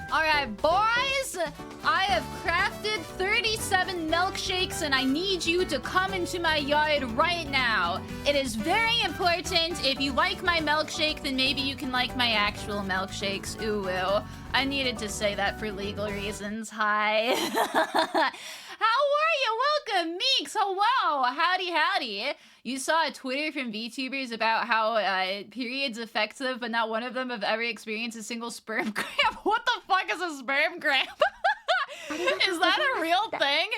Alright, boys, I have crafted 37 milkshakes and I need you to come into my yard right now. It is very important. If you like my milkshake, then maybe you can like my actual milkshakes. Ooh. I needed to say that for legal reasons. Hi. How are you? Welcome, Meeks. Hello. Howdy. You saw a Twitter from VTubers about how periods effective, but not one of them have ever experienced a single sperm cramp. What the fuck is a sperm cramp? Is that a real thing?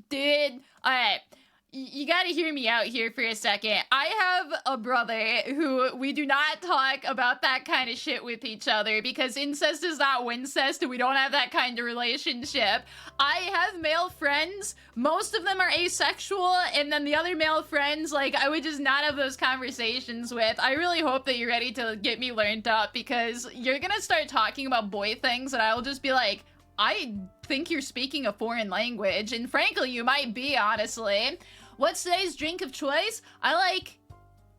Dude, alright. You gotta hear me out here for a second. I have a brother who we do not talk about that kind of shit with each other because incest is not wincest and we don't have that kind of relationship. I have male friends. Most of them are asexual, and then the other male friends, like, I would just not have those conversations with. I really hope that you're ready to get me learned up because you're gonna start talking about boy things and I'll just be like, I think you're speaking a foreign language, and frankly, you might be, honestly. What's today's drink of choice? I like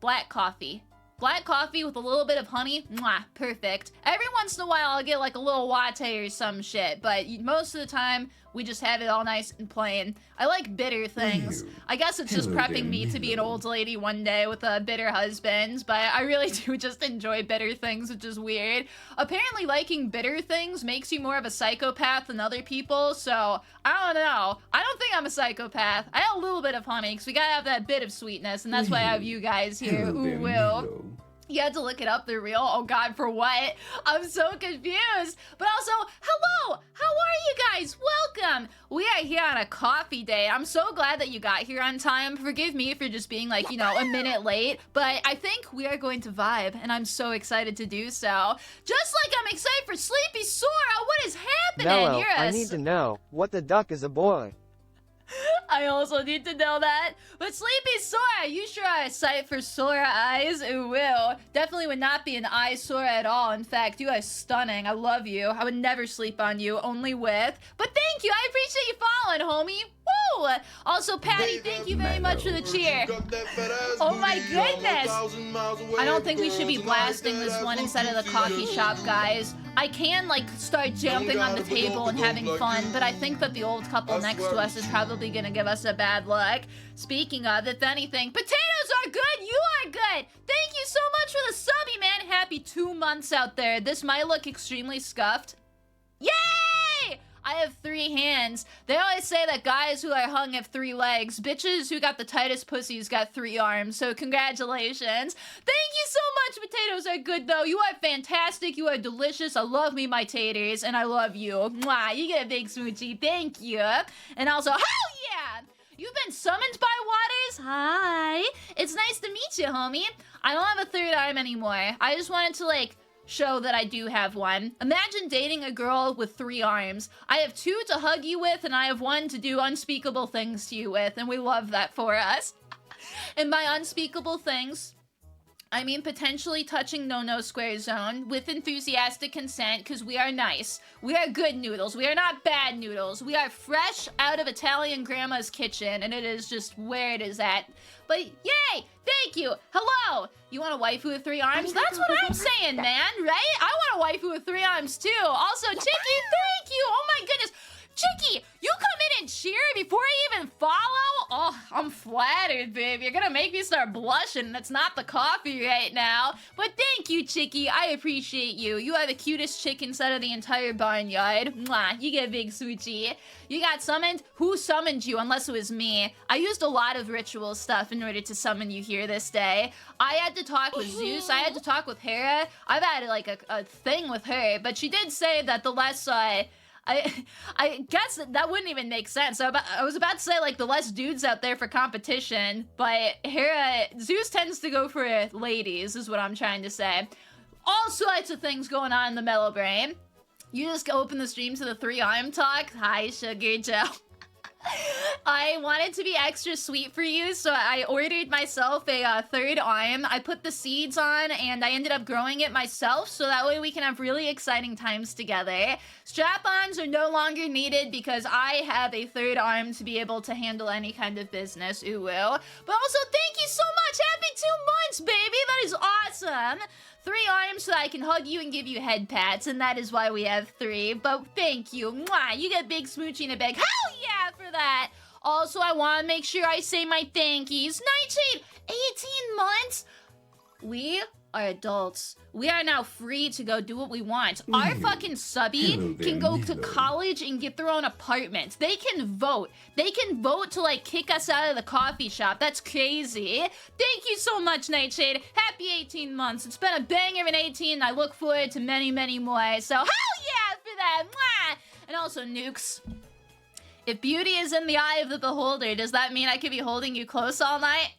black coffee. Black coffee with a little bit of honey. Mwah, perfect. Every once in a while, I'll get like a little latte or some shit, but most of the time, we just have it all nice and plain. I like bitter things. I guess it's just prepping me to be an old lady one day with a bitter husband, but I really do just enjoy bitter things, which is weird. Apparently liking bitter things makes you more of a psychopath than other people, so I don't know. I don't think I'm a psychopath. I have a little bit of honey, because we gotta have that bit of sweetness, and that's why I have you guys here. Ooh, Will. You had to look it up, they're real? Oh god, for what? I'm so confused. But also, hello! How are you guys? Welcome! We are here on a coffee day. I'm so glad that you got here on time. Forgive me for just being like, you know, a minute late. But I think we are going to vibe, and I'm so excited to do so. Just like I'm excited for Sleepy Sora! What is happening? Mello, I need to know, what the duck is a boy? I also need to know that. But Sleepy Sora, you sure are a sight for Sora eyes. It will. Definitely would not be an eyesore at all. In fact, you are stunning. I love you. I would never sleep on you, only with. But thank you. I appreciate you following, homie. Woo! Also, Patty, thank you very much for the cheer. Oh my goodness! I don't think we should be blasting this one instead of the coffee shop, guys. I can, like, start jumping on the table and having fun, but I think that the old couple next to us is probably gonna give us a bad look. Speaking of, if anything, potatoes are good! You are good! Thank you so much for the subby, man! Happy 2 months out there. This might look extremely scuffed. Yay! I have 3 hands. They always say that guys who are hung have 3 legs. Bitches who got the tightest pussies got 3 arms, so congratulations. Thank you so much, potatoes are good though. You are fantastic, you are delicious. I love me my taters, and I love you. Mwah, you get a big smoochie, thank you. And also, hell yeah! You've been summoned by Waters? Hi. It's nice to meet you, homie. I don't have a 3rd arm anymore. I just wanted to, like, show that I do have one. Imagine dating a girl with 3 arms. I have 2 to hug you with, and I have 1 to do unspeakable things to you with, and we love that for us. And by unspeakable things, I mean potentially touching no-no square zone with enthusiastic consent, because we are nice. We are good noodles. We are not bad noodles. We are fresh out of Italian grandma's kitchen, and it is just where it is at. But yay! Thank you! Hello! You want a waifu with 3 arms? That's what I'm saying, man, right? I want a waifu with 3 arms, too. Also, Chicky, thank you! Oh my goodness! Chicky, you come in and cheer before I even follow? Oh, I'm flattered, babe. You're gonna make me start blushing. That's not the coffee right now. But thank you, Chicky. I appreciate you. You are the cutest chick inside of the entire barnyard. Mwah, you get a big smoochie. You got summoned? Who summoned you, unless it was me? I used a lot of ritual stuff in order to summon you here this day. I had to talk with Zeus. I had to talk with Hera. I've had, like, a thing with her. But she did say that the less, I guess that wouldn't even make sense. I was about to say, like, the less dudes out there for competition, but Zeus tends to go for ladies, is what I'm trying to say. All sorts of things going on in the Mello brain. You just open the stream to the 3-arm talk. Hi, Sugar Joe. I wanted to be extra sweet for you, so I ordered myself a 3rd arm. I put the seeds on, and I ended up growing it myself, so that way we can have really exciting times together. Strap-ons are no longer needed because I have a 3rd arm to be able to handle any kind of business, ooh. But also, thank you so much! Happy 2 months, baby! That is awesome! 3 arms so that I can hug you and give you head pats, and that is why we have 3. But thank you. Mwah! You get big smoochie in a bag. Hell yeah for that! Also, I want to make sure I say my thankies. Nightshade, 18 months? We are adults. We are now free to go do what we want. Our fucking subby can go to college and get their own apartment. They can vote. They can vote to, like, kick us out of the coffee shop. That's crazy. Thank you so much, Nightshade. Happy 18 months. It's been a banger of an 18. I look forward to many, many more. So, hell yeah for that. Mwah! And also, Nukes. If beauty is in the eye of the beholder, does that mean I could be holding you close all night?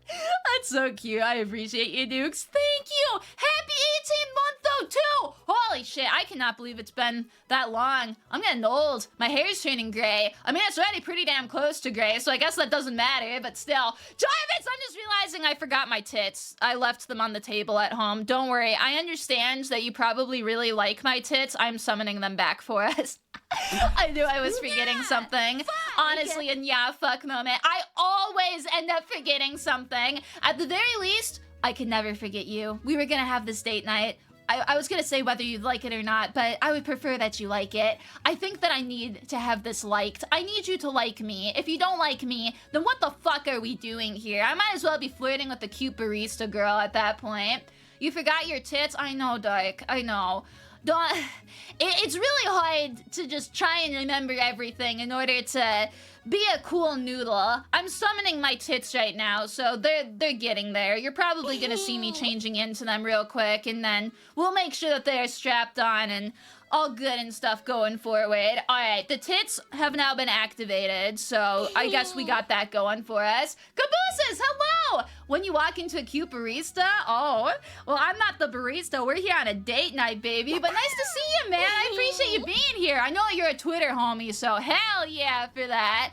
That's so cute. I appreciate you, Dukes. Thank you. Happy 18-month though, too. Holy shit, I cannot believe it's been that long. I'm getting old. My hair's turning gray. I mean, it's already pretty damn close to gray, so I guess that doesn't matter, but still. Jarvis, I'm just realizing I forgot my tits. I left them on the table at home. Don't worry. I understand that you probably really like my tits. I'm summoning them back for us. I knew I was forgetting something. Honestly, and yeah, fuck moment. I always end up forgetting something. At the very least, I could never forget you. We were gonna have this date night. I was gonna say whether you'd like it or not, but I would prefer that you like it. I think that I need to have this liked. I need you to like me. If you don't like me, then what the fuck are we doing here? I might as well be flirting with the cute barista girl at that point. You forgot your tits? I know, Dark. I know. Don't. It's really hard to just try and remember everything in order to be a cool noodle. I'm summoning my tits right now, so they're getting there. You're probably gonna see me changing into them real quick, and then we'll make sure that they're strapped on and all good and stuff going forward. Alright, the tits have now been activated, so I guess we got that going for us. Cabooses, hello! When you walk into a cute barista, oh, well, I'm not the barista. We're here on a date night, baby, but nice to see you, man. I appreciate you being here. I know you're a Twitter homie, so hell yeah for that.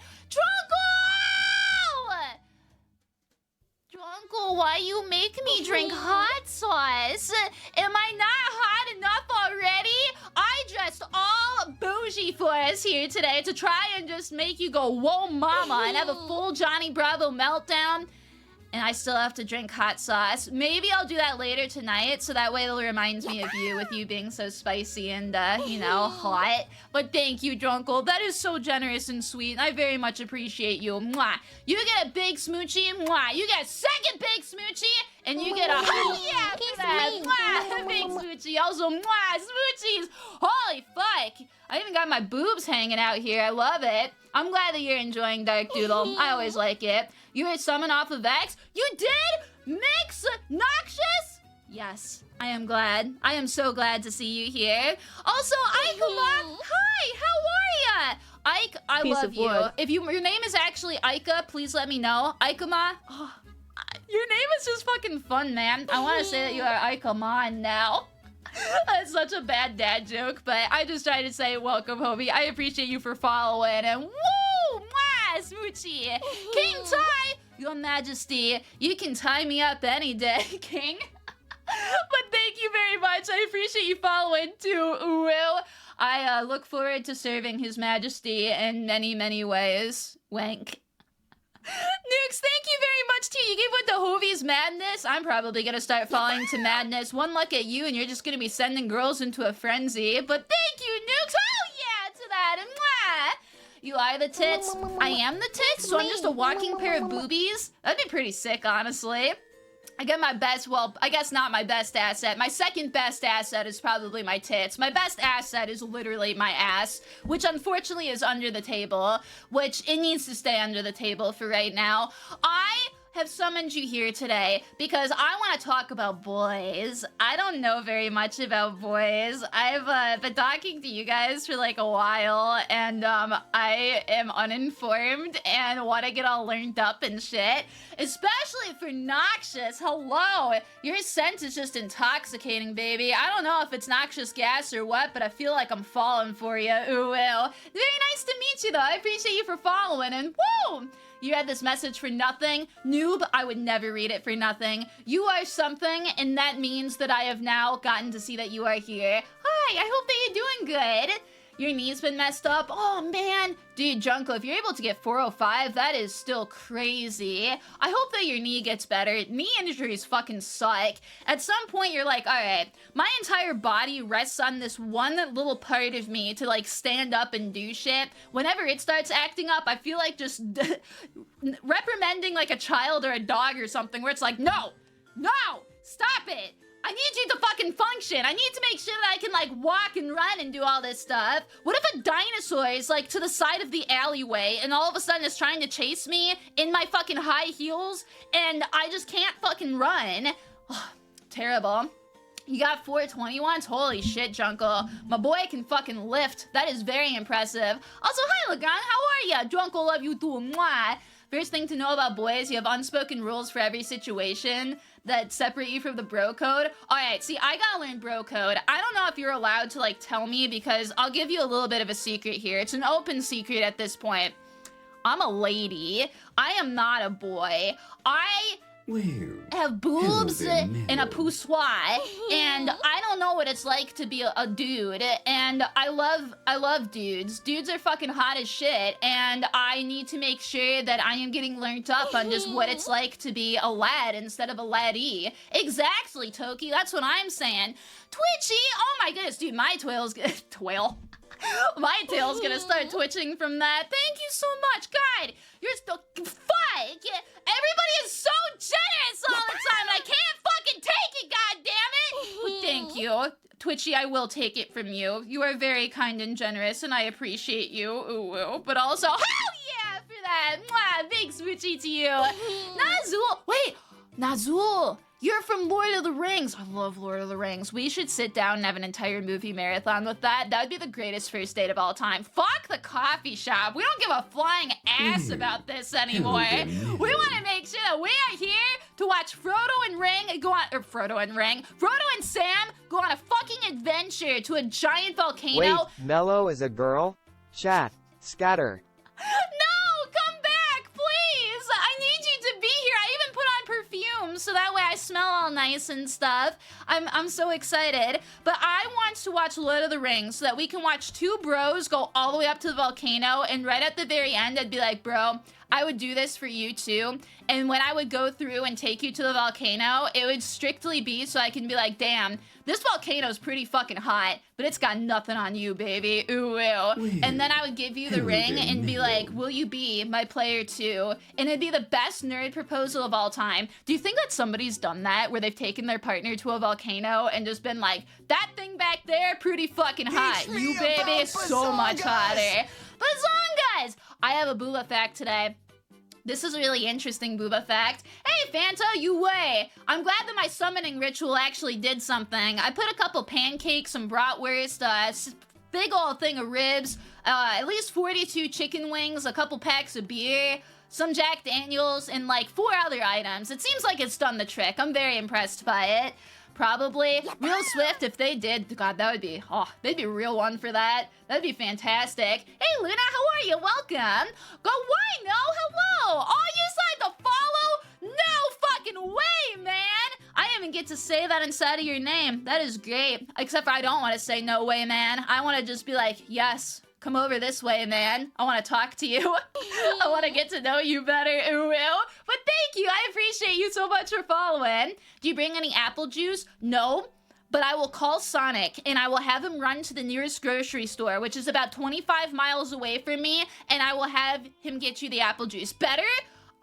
Drunkle, why you make me drink hot sauce? Am I not hot enough already? I dressed all bougie for us here today to try and just make you go, whoa mama, and have a full Johnny Bravo meltdown. And I still have to drink hot sauce. Maybe I'll do that later tonight, so that way it'll remind me of you, with you being so spicy and, you know, hot. But thank you, Drunkle. That is so generous and sweet. I very much appreciate you. Mwah. You get a big smoochie. Mwah. You get a second big smoochie. And you get a yeah for that. Mwah. Big smoochie. Also, mwah. Smoochies. Holy fuck. I even got my boobs hanging out here. I love it. I'm glad that you're enjoying Dark Doodle. I always like it. You were summoned off of X? You did? Mix Noxious? Yes, I am glad. I am so glad to see you here. Also, Ikema, hi, how are ya? Ike, I love you. Wood. If your name is actually Ika, please let me know. Ikema, oh, your name is just fucking fun, man. I want to say that you are Ikema now. That's such a bad dad joke, but I just tried to say welcome, homie. I appreciate you for following, and woo! Mwah! Smoochie! King Ty! Your Majesty, you can tie me up any day, King. But thank you very much. I appreciate you following, too, Will. I look forward to serving His Majesty in many, many ways. Wank. Nukes, thank you very much to you. You gave what the Hovie's madness. I'm probably gonna start falling to madness. One look at you and you're just gonna be sending girls into a frenzy. But thank you, Nukes. Oh yeah to that. And mwah. You are the tits. I am the tits, so I'm just a walking pair of boobies. That'd be pretty sick, honestly. I get my best, well, I guess not my best asset. My second best asset is probably my tits. My best asset is literally my ass, which unfortunately is under the table, which it needs to stay under the table for right now. I have summoned you here today because I want to talk about boys. I don't know very much about boys. I've been talking to you guys for like a while, and I am uninformed and want to get all learned up and shit. Especially for Noxious. Hello! Your scent is just intoxicating, baby. I don't know if it's noxious gas or what, but I feel like I'm falling for you. Ooh, well. Very nice to meet you, though. I appreciate you for following, and woo! You had this message for nothing. Noob, I would never read it for nothing. You are something, and that means that I have now gotten to see that you are here. Hi, I hope that you're doing good. Your knee's been messed up? Oh, man. Dude, Junko, if you're able to get 405, that is still crazy. I hope that your knee gets better. Knee injuries fucking suck. At some point, you're like, all right, my entire body rests on this one little part of me to, like, stand up and do shit. Whenever it starts acting up, I feel like just reprimanding, like, a child or a dog or something, where it's like, no, stop it. I need you to fucking function. I need to make sure that I can, like, walk and run and do all this stuff. What if a dinosaur is, like, to the side of the alleyway and all of a sudden is trying to chase me in my fucking high heels and I just can't fucking run? Terrible. You got 421s? Holy shit, Junko. My boy can fucking lift. That is very impressive. Also, hi, Legrand. How are ya? Junko, love you too. Mwah. First thing to know about boys, you have unspoken rules for every situation that separate you from the bro code. Alright, see, I gotta learn bro code. I don't know if you're allowed to, like, tell me, because I'll give you a little bit of a secret here. It's an open secret at this point. I'm a lady. I am not a boy. I have boobs and a poussoir, and I don't know what it's like to be a dude, and I love dudes. Dudes are fucking hot as shit, and I need to make sure that I am getting learned up on just what it's like to be a lad instead of a laddie. Exactly, Toki, that's what I'm saying. Twitchy, oh my goodness, dude, my my tail's gonna start twitching from that. Thank you so much. God, you're so fuck. Everybody is so generous all the time, and I can't fucking take it, god damn it. Well, thank you. Twitchy, I will take it from you. You are very kind and generous, and I appreciate you. Ooh, but also, hell yeah for that. Mwah, big switchy to you. Nazul, wait, Nazul. You're from Lord of the Rings. I love Lord of the Rings. We should sit down and have an entire movie marathon with that. That would be the greatest first date of all time. Fuck the coffee shop. We don't give a flying ass about this anymore. We want to make sure that we are here to watch Frodo and Sam go on a fucking adventure to a giant volcano. Wait, Mello is a girl? Chat. Scatter. No, come back, please. I need you to be here. I even put on perfume so that way I smell all nice and stuff. I'm so excited. But I want to watch Lord of the Rings so that we can watch two bros go all the way up to the volcano, and right at the very end I'd be like, bro, I would do this for you too. And when I would go through and take you to the volcano, it would strictly be so I can be like, damn, this volcano's pretty fucking hot, but it's got nothing on you, baby. Ooh, ew. And then I would give you the ring and be like, will you be my player too? And it'd be the best nerd proposal of all time. Do you think that somebody's done that, where they've taken their partner to a volcano and just been like, that thing back there, pretty fucking hot. You, baby, so much hotter. But as long, guys, I have a booba fact today. This is a really interesting booba fact. Hey, Fanta, you way! I'm glad that my summoning ritual actually did something. I put a couple pancakes, some bratwurst, big old thing of ribs, at least 42 chicken wings, a couple packs of beer, some Jack Daniels, and like 4 other items. It seems like it's done the trick. I'm very impressed by it. Probably. Real Swift, if they did, God, that would be, they'd be a real one for that. That'd be fantastic. Hey, Luna, how are you? Welcome. Go, why no? Hello. Oh, you decided to follow? No fucking way, man. I didn't even get to say that inside of your name. That is great. Except for I don't want to say no way, man. I want to just be like, yes. Come over this way, man. I want to talk to you. I want to get to know you better. Ooh, ew. But thank you. I appreciate you so much for following. Do you bring any apple juice? No. But I will call Sonic, and I will have him run to the nearest grocery store, which is about 25 miles away from me, and I will have him get you the apple juice. Better?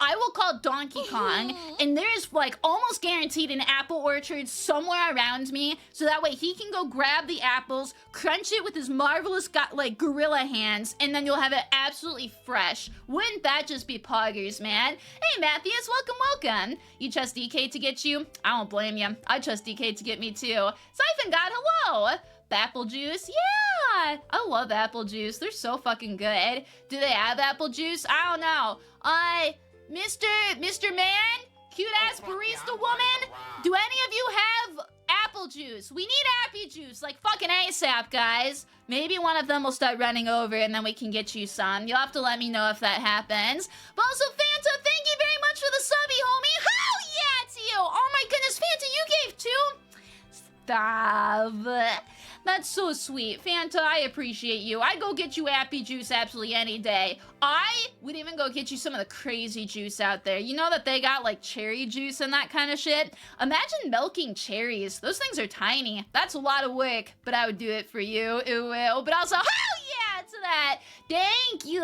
I will call Donkey Kong, and there's like almost guaranteed an apple orchard somewhere around me, so that way he can go grab the apples, crunch it with his marvelous gorilla hands, and then you'll have it absolutely fresh. Wouldn't that just be poggers, man? Hey, Matthias, welcome. You trust DK to get you? I don't blame you. I trust DK to get me too. Siphon God, hello. Apple juice? Yeah! I love apple juice. They're so fucking good. Do they have apple juice? I don't know. Mr. Man? Cute-ass barista woman? Do any of you have apple juice? We need apple juice, like fucking ASAP, guys. Maybe one of them will start running over and then we can get you some. You'll have to let me know if that happens. But also, Fanta, thank you very much for the subby, homie. Hell yeah, it's you! Oh my goodness, Fanta, you gave 2? Stop. That's so sweet. Fanta, I appreciate you. I'd go get you appy juice absolutely any day. I would even go get you some of the crazy juice out there. You know that they got like cherry juice and that kind of shit? Imagine milking cherries. Those things are tiny. That's a lot of work, but I would do it for you. It will. But also, hell yeah to that. Thank you.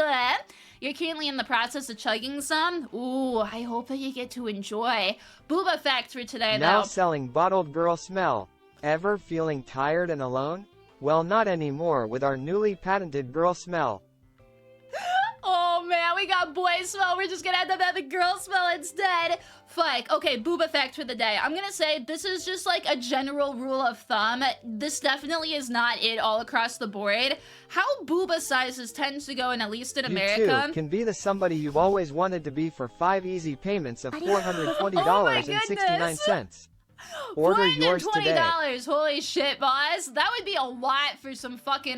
You're currently in the process of chugging some? Ooh, I hope that you get to enjoy. Booba fact for today, Now though. selling bottled girl smell. Ever feeling tired and alone? Well, not anymore with our newly patented girl smell. Oh man, we got boy smell. We're just gonna end up having girl smell instead. Fuck. Okay, booba fact for the day. I'm gonna say this is just like a general rule of thumb. This definitely is not it all across the board. How booba sizes tends to go in, at least in America. You too can be the somebody you've always wanted to be for 5 easy payments of $420.69. Order yours today. $420. Holy shit, boss. That would be a lot for some fucking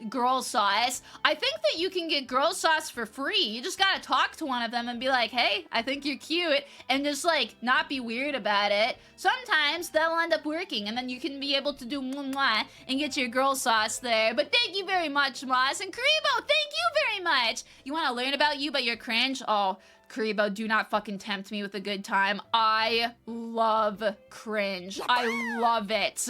girl sauce. I think that you can get girl sauce for free. You just gotta talk to one of them and be like, hey, I think you're cute, and just like not be weird about it. Sometimes that'll end up working, and then you can be able to do mwah and get your girl sauce there. But thank you very much, Moss. And Karibo, thank you very much. You wanna learn about you, but you're cringe? Oh, Karibo, do not fucking tempt me with a good time. I love cringe. I love it.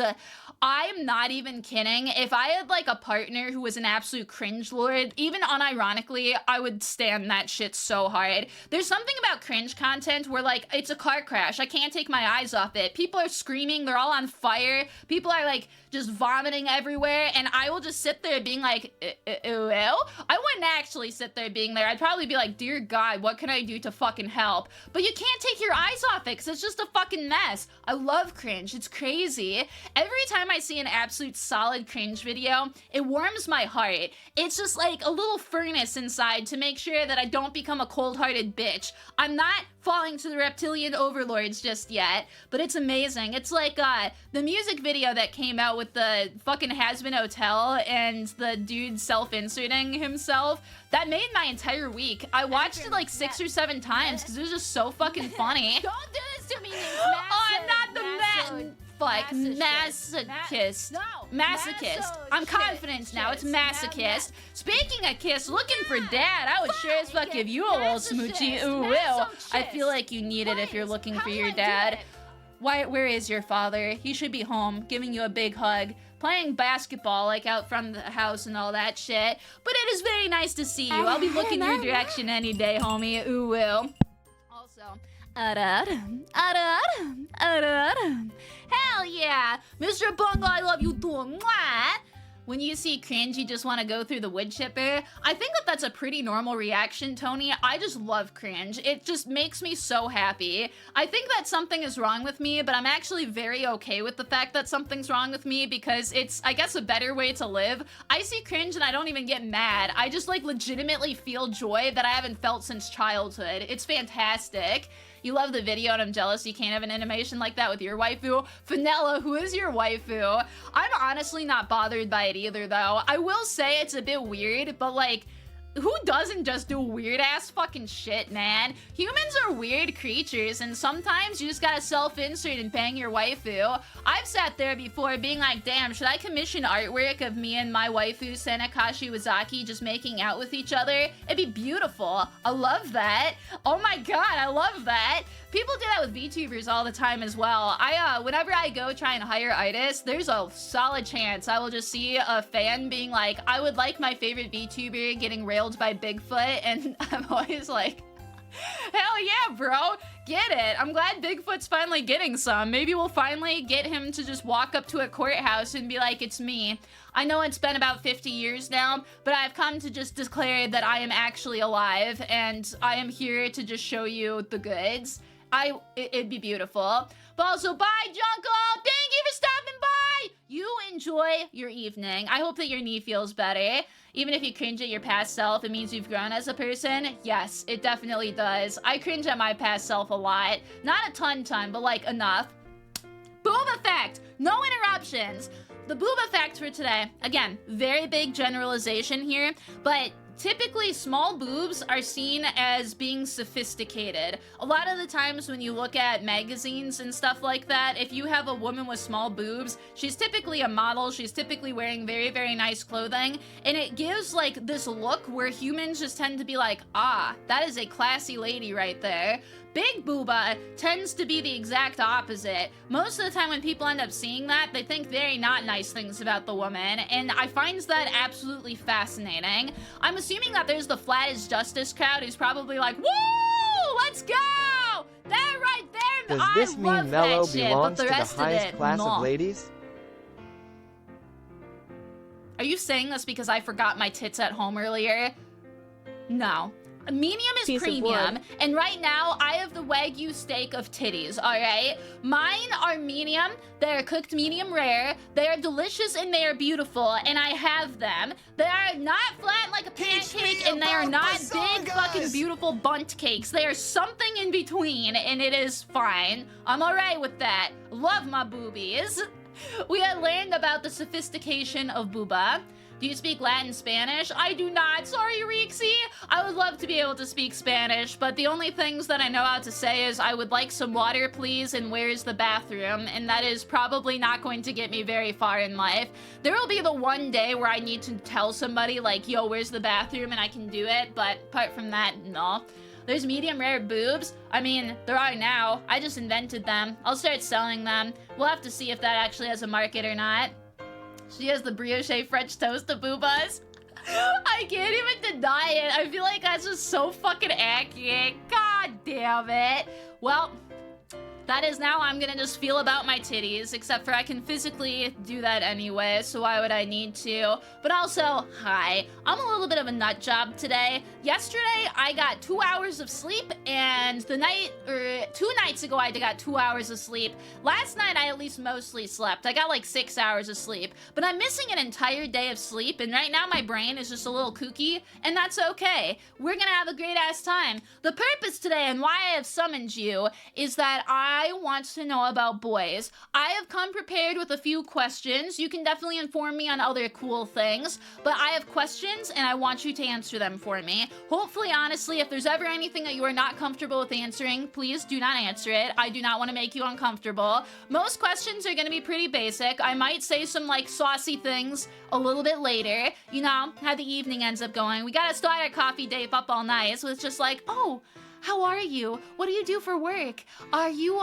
I'm not even kidding. If I had like a partner who was an absolute cringe lord, even unironically, I would stand that shit so hard. There's something about cringe content where like it's a car crash. I can't take my eyes off it. People are screaming. They're all on fire. People are like just vomiting everywhere, and I will just sit there being like, ew. I wouldn't actually sit there being there. I'd probably be like, dear God, what can I do to fucking help? But you can't take your eyes off it because it's just a fucking mess. I love cringe. It's crazy. Every time I see an absolute solid cringe video, it warms my heart. It's just like a little furnace inside to make sure that I don't become a cold-hearted bitch. I'm not falling to the reptilian overlords just yet, but it's amazing. It's like the music video that came out with the fucking Has-Been Hotel and the dude self-inserting himself. That made my entire week. I watched it like 6 or 7 times because it was just so fucking funny. Don't do this to me, Oh, not the fuck, masochist. No, Masochist. I'm confident now. It's masochist. Speaking of kiss, looking for dad, I would sure as fuck give you a little smoochie. Ooh, will. I feel like you need it if you're looking for your dad. Where is your father? He should be home, giving you a big hug, playing basketball like out from the house and all that shit. But it is very nice to see you. I'll be looking your direction any day, homie. Ooh, will. Also, hell yeah, Mr. Bungle, I love you too. Mwah. When you see cringe, you just want to go through the wood chipper. I think that that's a pretty normal reaction, Tony. I just love cringe. It just makes me so happy. I think that something is wrong with me, but I'm actually very okay with the fact that something's wrong with me because it's, I guess, a better way to live. I see cringe and I don't even get mad. I just like legitimately feel joy that I haven't felt since childhood. It's fantastic. You love the video and I'm jealous you can't have an animation like that with your waifu. Vanilla, who is your waifu? I'm honestly not bothered by it either, though. I will say it's a bit weird, but like, who doesn't just do weird ass fucking shit, man? Humans are weird creatures, and sometimes you just gotta self-insert and bang your waifu. I've sat there before being like, damn, should I commission artwork of me and my waifu Senakashi Wazaki just making out with each other? It'd be beautiful. I love that. Oh my god, I love that. People do that with VTubers all the time as well. Whenever I go try and hire artists, there's a solid chance I will just see a fan being like, I would like my favorite VTuber getting railed by Bigfoot, and I'm always like, hell yeah, bro, get it. I'm glad Bigfoot's finally getting some. Maybe we'll finally get him to just walk up to a courthouse and be like, it's me. I know it's been about 50 years now, but I've come to just declare that I am actually alive, and I am here to just show you the goods. It'd be beautiful. But also, bye, Junko! Thank you for stopping by! You enjoy your evening. I hope that your knee feels better. Even if you cringe at your past self, it means you've grown as a person. Yes, it definitely does. I cringe at my past self a lot. Not a ton, but like enough. Booba fact! No interruptions! The booba fact for today, again, very big generalization here, but typically small boobs are seen as being sophisticated. A lot of the times when you look at magazines and stuff like that, if you have a woman with small boobs, she's typically a model, she's typically wearing very, very nice clothing, and it gives like this look where humans just tend to be like, ah, that is a classy lady right there. Big booba tends to be the exact opposite. Most of the time when people end up seeing that, they think very not nice things about the woman, and I find that absolutely fascinating. I'm assuming that there's the Flat is Justice crowd who's probably like, woo, let's go! That right there, Does this mean Mello belongs but the to the rest highest of it, class no. of ladies? Are you saying this because I forgot my tits at home earlier? No. Medium is premium, and right now I have the Wagyu steak of titties, alright? Mine are medium, they're cooked medium rare, they are delicious and they are beautiful, and I have them. They are not flat like a pancake, and they are not big fucking beautiful bunt cakes. They are something in between, and it is fine. I'm alright with that. Love my boobies. We had learned about the sophistication of booba. Do you speak Latin Spanish? I do not. Sorry, Rixie. I would love to be able to speak Spanish, but the only things that I know how to say is I would like some water, please, and where's the bathroom? And that is probably not going to get me very far in life. There will be the one day where I need to tell somebody, like, yo, where's the bathroom? And I can do it, but apart from that, no. There's medium rare boobs. I mean, there are now. I just invented them. I'll start selling them. We'll have to see if that actually has a market or not. She has the brioche French toast of boobas. I can't even deny it. I feel like that's just so fucking accurate. God damn it. Well, that is now I'm gonna just feel about my titties, except for I can physically do that anyway, so why would I need to? But also, hi, I'm a little bit of a nut job today. Yesterday, I got 2 hours of sleep, and 2 nights ago, I got 2 hours of sleep. Last night, I at least mostly slept. I got like 6 hours of sleep, but I'm missing an entire day of sleep, and right now my brain is just a little kooky, and that's okay. We're gonna have a great ass time. The purpose today and why I have summoned you is that I want to know about boys. I have come prepared with a few questions. You can definitely inform me on other cool things, but I have questions and I want you to answer them for me. Hopefully, honestly, if there's ever anything that you are not comfortable with answering, please do not answer it. I do not want to make you uncomfortable. Most questions are going to be pretty basic. I might say some like saucy things a little bit later. You know, how the evening ends up going. We gotta start our coffee date up all night, so it's just like, oh, how are you? What do you do for work? Are you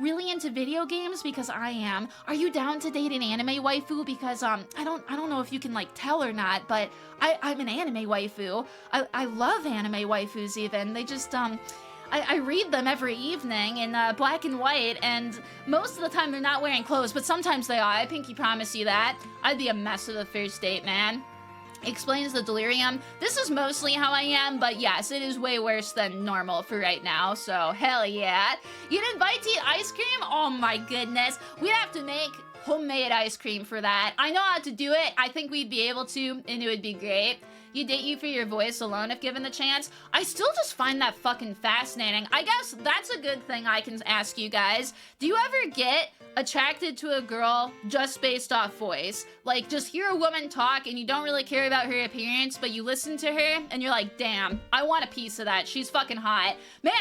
really into video games? Because I am. Are you down to date an anime waifu? Because I don't know if you can like tell or not, but I'm an anime waifu. I love anime waifus even. They just I read them every evening in black and white, and most of the time they're not wearing clothes, but sometimes they are. I pinky promise you that. I'd be a mess of a first date, man. Explains the delirium. This is mostly how I am, but yes, it is way worse than normal for right now, so hell yeah. You'd invite to eat ice cream? Oh my goodness. We'd have to make homemade ice cream for that. I know how to do it. I think we'd be able to, and it would be great. You date you for your voice alone if given the chance? I still just find that fucking fascinating. I guess that's a good thing I can ask you guys. Do you ever get attracted to a girl just based off voice? Like, just hear a woman talk and you don't really care about her appearance, but you listen to her and you're like, damn, I want a piece of that. She's fucking hot. Man,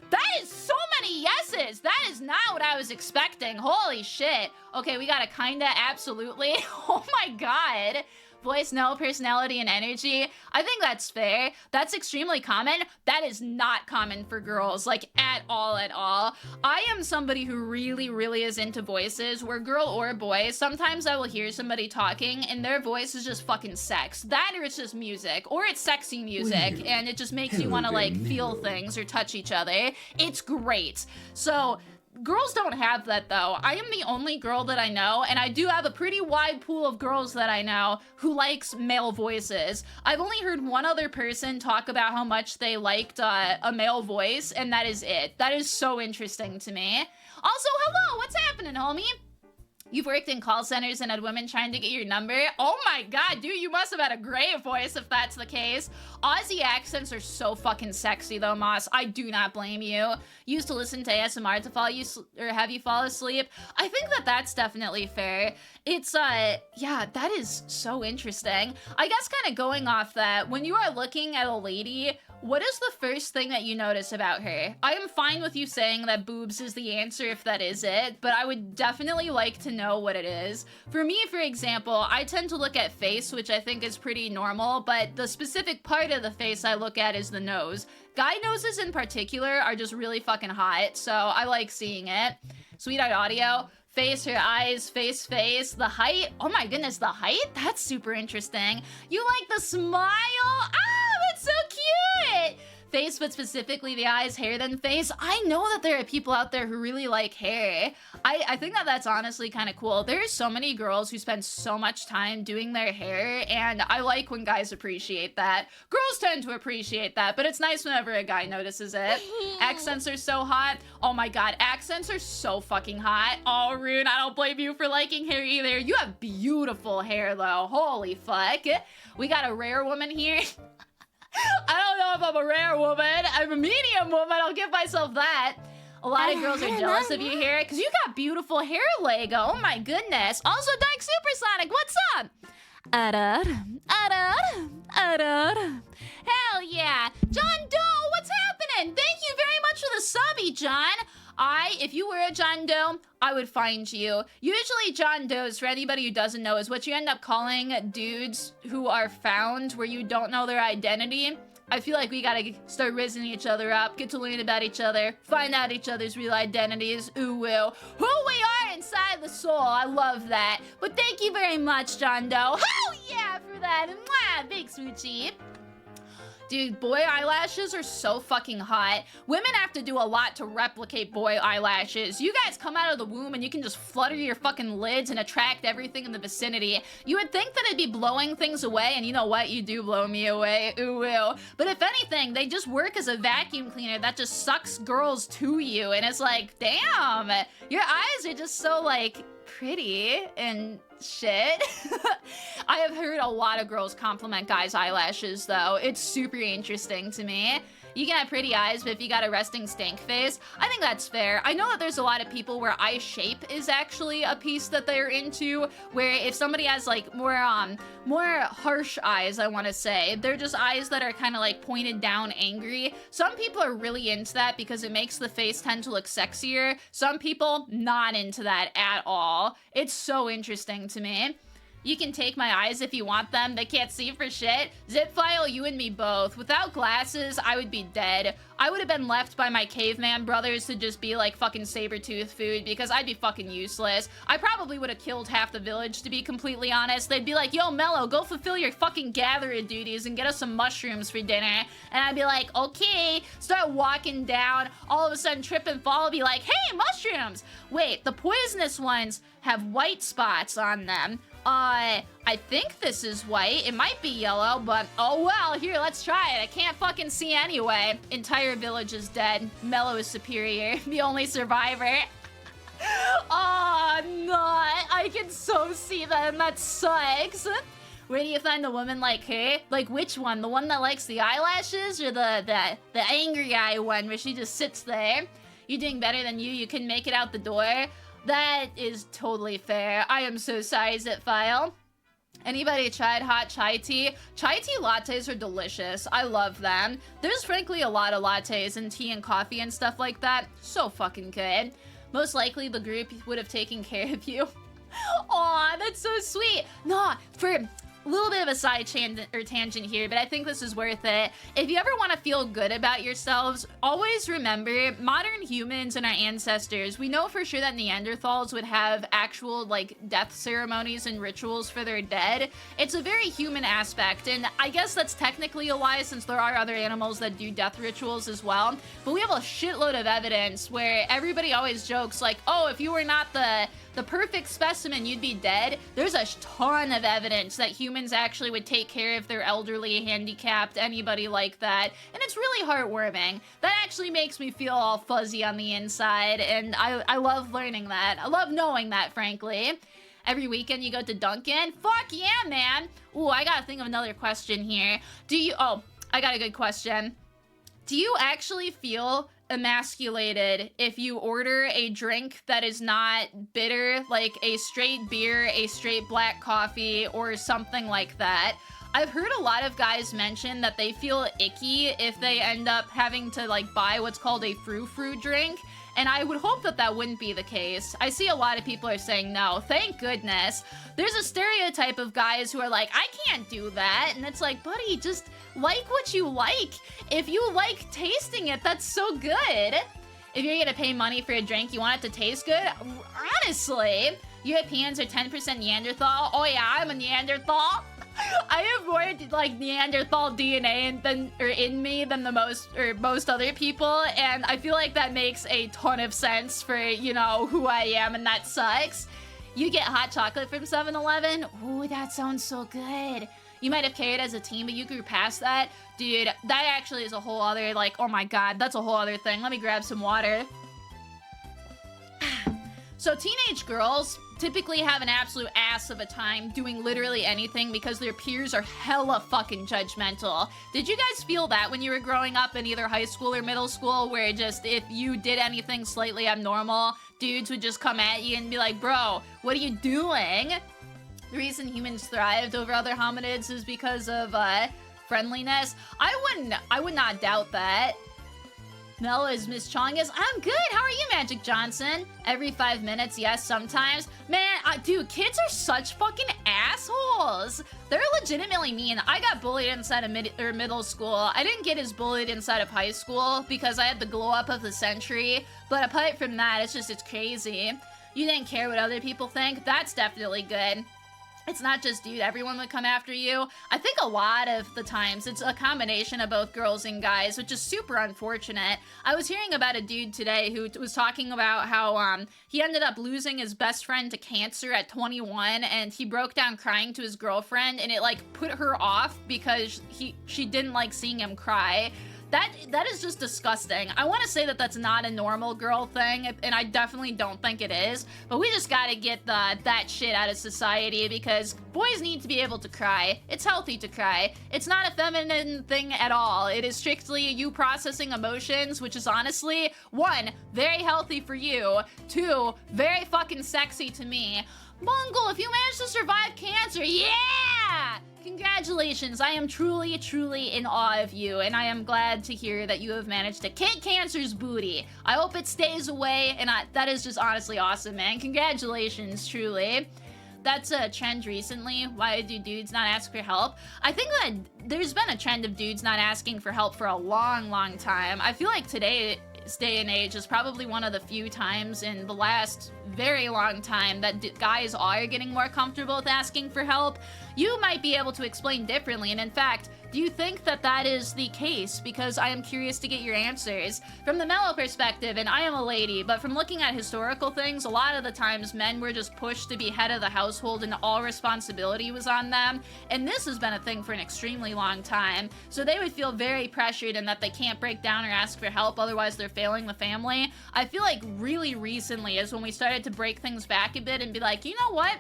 that is so many yeses. That is not what I was expecting. Holy shit. Okay, we got a kinda absolutely. Oh my god. Voice, no, personality, and energy. I think that's fair. That's extremely common. That is not common for girls, like, at all, at all. I am somebody who really, really is into voices, where girl or boy, sometimes I will hear somebody talking, and their voice is just fucking sex. That, or it's just music, or it's sexy music, and it just makes you want to, like, feel things or touch each other. It's great. So, girls don't have that, though. I am the only girl that I know, and I do have a pretty wide pool of girls that I know who likes male voices. I've only heard one other person talk about how much they liked a male voice, and that is it. That is so interesting to me. Also, hello, what's happening, homie? You've worked in call centers and had women trying to get your number? Oh my god, dude, you must have had a great voice if that's the case. Aussie accents are so fucking sexy though, Moss. I do not blame you. Used to listen to ASMR to have you fall asleep? I think that that's definitely fair. It's, yeah, that is so interesting. I guess kind of going off that, when you are looking at a lady, what is the first thing that you notice about her? I am fine with you saying that boobs is the answer if that is it, but I would definitely like to know what it is. For me, for example, I tend to look at face, which I think is pretty normal, but the specific part of the face I look at is the nose. Guy noses in particular are just really fucking hot, so I like seeing it. Sweet-eyed audio. Face, her eyes, face, the height. Oh my goodness, the height? That's super interesting. You like the smile? Ah, that's so cute! Face, but specifically the eyes, hair, then face. I know that there are people out there who really like hair. I think that that's honestly kind of cool. There are so many girls who spend so much time doing their hair, and I like when guys appreciate that. Girls tend to appreciate that, but it's nice whenever a guy notices it. Accents are so hot. Oh my god, accents are so fucking hot. Oh, Rune, I don't blame you for liking hair either. You have beautiful hair, though. Holy fuck. We got a rare woman here. I don't know if I'm a rare woman. I'm a medium woman. I'll give myself that. A lot of girls are jealous of you here because you got beautiful hair, Lego. Oh my goodness. Also, Dark Supersonic, what's up? Hell yeah. John Doe, what's happening? Thank you very much for the subby, John. If you were a John Doe, I would find you. Usually John Does, for anybody who doesn't know, is what you end up calling dudes who are found where you don't know their identity. I feel like we gotta start raising each other up, get to learn about each other, find out each other's real identities, who we are inside the soul. I love that. But thank you very much, John Doe. Hell yeah for that. Mwah, big smoochie. Dude, boy eyelashes are so fucking hot. Women have to do a lot to replicate boy eyelashes. You guys come out of the womb and you can just flutter your fucking lids and attract everything in the vicinity. You would think that it'd be blowing things away, and you know what? You do blow me away. Ooh, ooh. But if anything, they just work as a vacuum cleaner that just sucks girls to you. And it's like, damn, your eyes are just so, like, pretty and shit. I have heard a lot of girls compliment guys' eyelashes, though. It's super interesting to me. You can have pretty eyes, but if you got a resting stank face, I think that's fair. I know that there's a lot of people where eye shape is actually a piece that they're into, where if somebody has like more harsh eyes, I want to say, they're just eyes that are kind of like pointed down angry. Some people are really into that because it makes the face tend to look sexier. Some people not into that at all. It's so interesting to me. You can take my eyes if you want them. They can't see for shit. Zip file, you and me both. Without glasses, I would be dead. I would have been left by my caveman brothers to just be like fucking saber-tooth food because I'd be fucking useless. I probably would have killed half the village, to be completely honest. They'd be like, yo, Mello, go fulfill your fucking gatherer duties and get us some mushrooms for dinner. And I'd be like, okay. Start walking down. All of a sudden, trip and fall. Be like, hey, mushrooms. Wait, the poisonous ones have white spots on them. I think this is white. It might be yellow, but oh well. Here, let's try it. I can't fucking see anyway. Entire village is dead. Mello is superior. The only survivor. Oh, no. I can so see that, and that sucks. Where do you find the woman like her? Like which one? The one that likes the eyelashes or the angry eye one where she just sits there? You're doing better than you. You can make it out the door. That is totally fair. I am so sorry, Zip File. Anybody tried hot chai tea? Chai tea lattes are delicious. I love them. There's frankly a lot of lattes and tea and coffee and stuff like that. So fucking good. Most likely the group would have taken care of you. Aw, that's so sweet. Nah, for a little bit of a side tangent here, but I think this is worth it. If you ever want to feel good about yourselves, always remember, modern humans and our ancestors, we know for sure that Neanderthals would have actual, like, death ceremonies and rituals for their dead. It's a very human aspect, and I guess that's technically a lie since there are other animals that do death rituals as well. But we have a shitload of evidence where everybody always jokes, like, oh, if you were not the the perfect specimen, you'd be dead. There's a ton of evidence that humans actually would take care of their elderly, handicapped, anybody like that. And it's really heartwarming. That actually makes me feel all fuzzy on the inside, and I love learning that. I love knowing that, frankly. Every weekend you go to Dunkin'? Fuck yeah, man! Ooh, I gotta think of another question here. Oh, I got a good question. Do you actually feel emasculated if you order a drink that is not bitter, like a straight beer, a straight black coffee, or something like that? I've heard a lot of guys mention that they feel icky if they end up having to like buy what's called a frou-frou drink, and I would hope that that wouldn't be the case. I see a lot of people are saying no, thank goodness. There's a stereotype of guys who are like, I can't do that, and it's like, buddy, just like what you like. If you like tasting it, that's so good. If you're gonna pay money for a drink, you want it to taste good? Honestly, Europeans are 10% Neanderthal. Oh yeah, I'm a Neanderthal. I have more like Neanderthal DNA in me than most other people, and I feel like that makes a ton of sense for, you know, who I am, and that sucks. You get hot chocolate from 7-Eleven? Ooh, that sounds so good. You might have carried as a teen, but you grew past that. Dude, that actually is a whole other, like, oh my god, that's a whole other thing. Let me grab some water. So teenage girls typically have an absolute ass of a time doing literally anything because their peers are hella fucking judgmental. Did you guys feel that when you were growing up in either high school or middle school, where just if you did anything slightly abnormal, dudes would just come at you and be like, bro, what are you doing? The reason humans thrived over other hominids is because of friendliness. I would not doubt that. Mello is Miss Chong is. I'm good. How are you, Magic Johnson? Every 5 minutes, yes, sometimes. Man, dude, kids are such fucking assholes. They're legitimately mean. I got bullied inside of middle school. I didn't get as bullied inside of high school because I had the glow up of the century. But apart from that, it's crazy. You didn't care what other people think. That's definitely good. It's not just, dude, everyone would come after you. I think a lot of the times it's a combination of both girls and guys, which is super unfortunate. I was hearing about a dude today who was talking about how he ended up losing his best friend to cancer at 21, and he broke down crying to his girlfriend, and it like put her off because she didn't like seeing him cry. That is just disgusting. I want to say that that's not a normal girl thing, and I definitely don't think it is, but we just gotta get that shit out of society because boys need to be able to cry. It's healthy to cry. It's not a feminine thing at all. It is strictly you processing emotions, which is honestly, 1, very healthy for you, 2, very fucking sexy to me. Mongol, if you managed to survive cancer, yeah! Congratulations, I am truly, truly in awe of you, and I am glad to hear that you have managed to kick cancer's booty. I hope it stays away, and that is just honestly awesome, man. Congratulations, truly. That's a trend recently. Why do dudes not ask for help? I think that there's been a trend of dudes not asking for help for a long, long time. I feel like today's day and age is probably one of the few times in the last very long time that guys are getting more comfortable with asking for help. You might be able to explain differently, and in fact, do you think that that is the case? Because I am curious to get your answers. From the Mello perspective, and I am a lady, but from looking at historical things, a lot of the times men were just pushed to be head of the household and all responsibility was on them. And this has been a thing for an extremely long time. So they would feel very pressured in that they can't break down or ask for help, otherwise they're failing the family. I feel like really recently is when we started to break things back a bit and be like, you know what?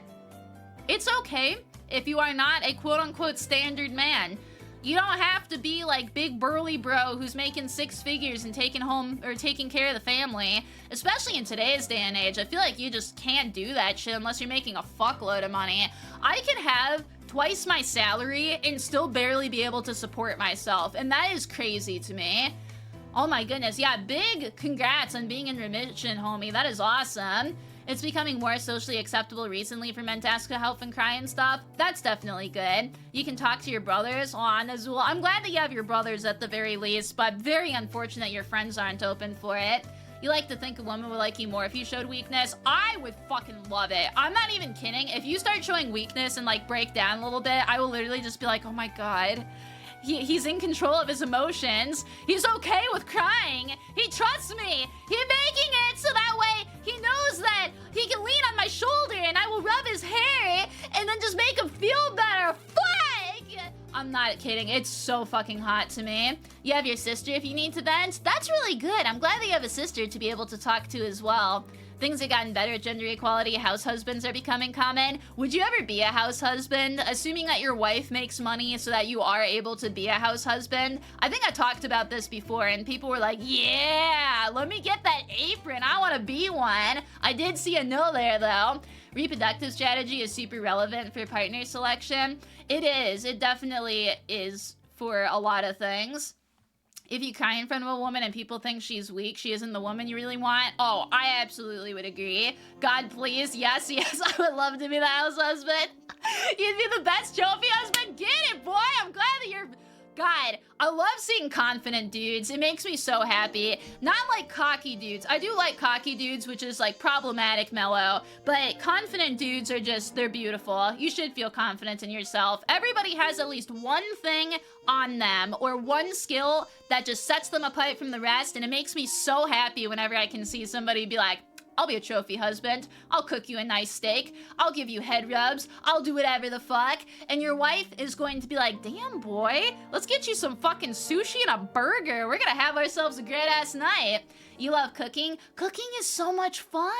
It's okay if you are not a quote-unquote standard man. You don't have to be like big burly bro who's making 6 figures and taking care of the family. Especially in today's day and age, I feel like you just can't do that shit unless you're making a fuckload of money. I can have twice my salary and still barely be able to support myself, and that is crazy to me. Oh my goodness, yeah, big congrats on being in remission, homie. That is awesome. It's becoming more socially acceptable recently for men to ask for help and cry and stuff. That's definitely good. You can talk to your brothers. Aw, Nazul, I'm glad that you have your brothers at the very least, but very unfortunate your friends aren't open for it. You like to think a woman would like you more if you showed weakness? I would fucking love it. I'm not even kidding. If you start showing weakness and like break down a little bit, I will literally just be like, oh my god. He's in control of his emotions. He's okay with crying. He trusts me. He's making it so that way he knows that he can lean on my shoulder and I will rub his hair and then just make him feel better. Fuck! I'm not kidding. It's so fucking hot to me. You have your sister if you need to vent. That's really good. I'm glad that you have a sister to be able to talk to as well. Things have gotten better at gender equality. House husbands are becoming common. Would you ever be a house husband? Assuming that your wife makes money so that you are able to be a house husband. I think I talked about this before and people were like, yeah, let me get that apron. I want to be one. I did see a no there though. Reproductive strategy is super relevant for partner selection. It is. It definitely is for a lot of things. If you cry in front of a woman and people think she's weak, she isn't the woman you really want. Oh, I absolutely would agree. God, please. Yes, yes, I would love to be the house husband. You'd be the best trophy husband. Get it, boy. I'm glad that you're... God, I love seeing confident dudes. It makes me so happy. Not like cocky dudes. I do like cocky dudes, which is like problematic, Mello. But confident dudes are just, they're beautiful. You should feel confident in yourself. Everybody has at least one thing on them or one skill that just sets them apart from the rest. And it makes me so happy whenever I can see somebody be like, I'll be a trophy husband. I'll cook you a nice steak. I'll give you head rubs. I'll do whatever the fuck. And your wife is going to be like, damn, boy, let's get you some fucking sushi and a burger. We're gonna have ourselves a great ass night. You love cooking? Cooking is so much fun.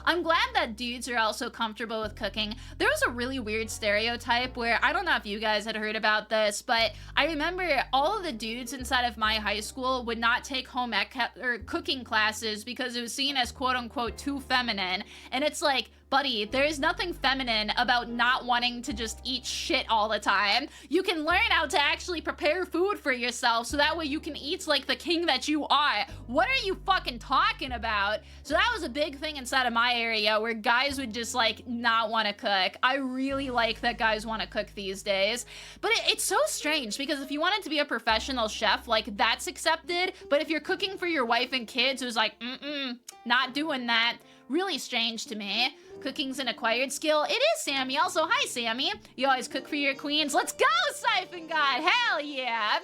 I'm glad that dudes are also comfortable with cooking. There was a really weird stereotype where, I don't know if you guys had heard about this, but I remember all of the dudes inside of my high school would not take home ec or cooking classes because it was seen as quote unquote too feminine. And it's like, buddy, there is nothing feminine about not wanting to just eat shit all the time. You can learn how to actually prepare food for yourself so that way you can eat like the king that you are. What are you fucking talking about? So that was a big thing inside of my area where guys would just like not want to cook. I really like that guys want to cook these days. But it's so strange because if you wanted to be a professional chef, like that's accepted. But if you're cooking for your wife and kids, it was like, not doing that. Really strange to me. Cooking's an acquired skill. It is, Sammy. Also, hi, Sammy. You always cook for your queens. Let's go, Siphon God. Hell yeah.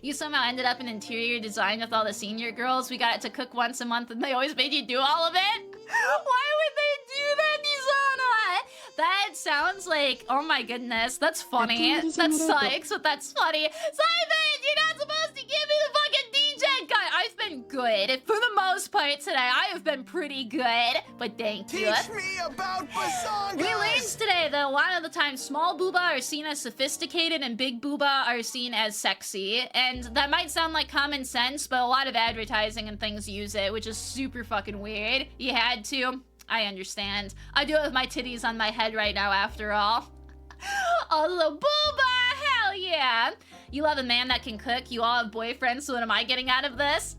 You somehow ended up in interior design with all the senior girls. We got it to cook once a month and they always made you do all of it. Why would they do that, Nizana? That sounds like, oh my goodness, that's funny. That sucks, but that's funny. Siphon, you're not supposed to give me the fucking DJ guy. I've been good. For the most part today, I have been pretty good, but thank you. Teach me about basangas! We learned today that a lot of the time small booba are seen as sophisticated and big booba are seen as sexy. And that might sound like common sense, but a lot of advertising and things use it, which is super fucking weird. You had to. I understand. I do it with my titties on my head right now, after all. Also, booba! Hell yeah! You love a man that can cook. You all have boyfriends, so what am I getting out of this?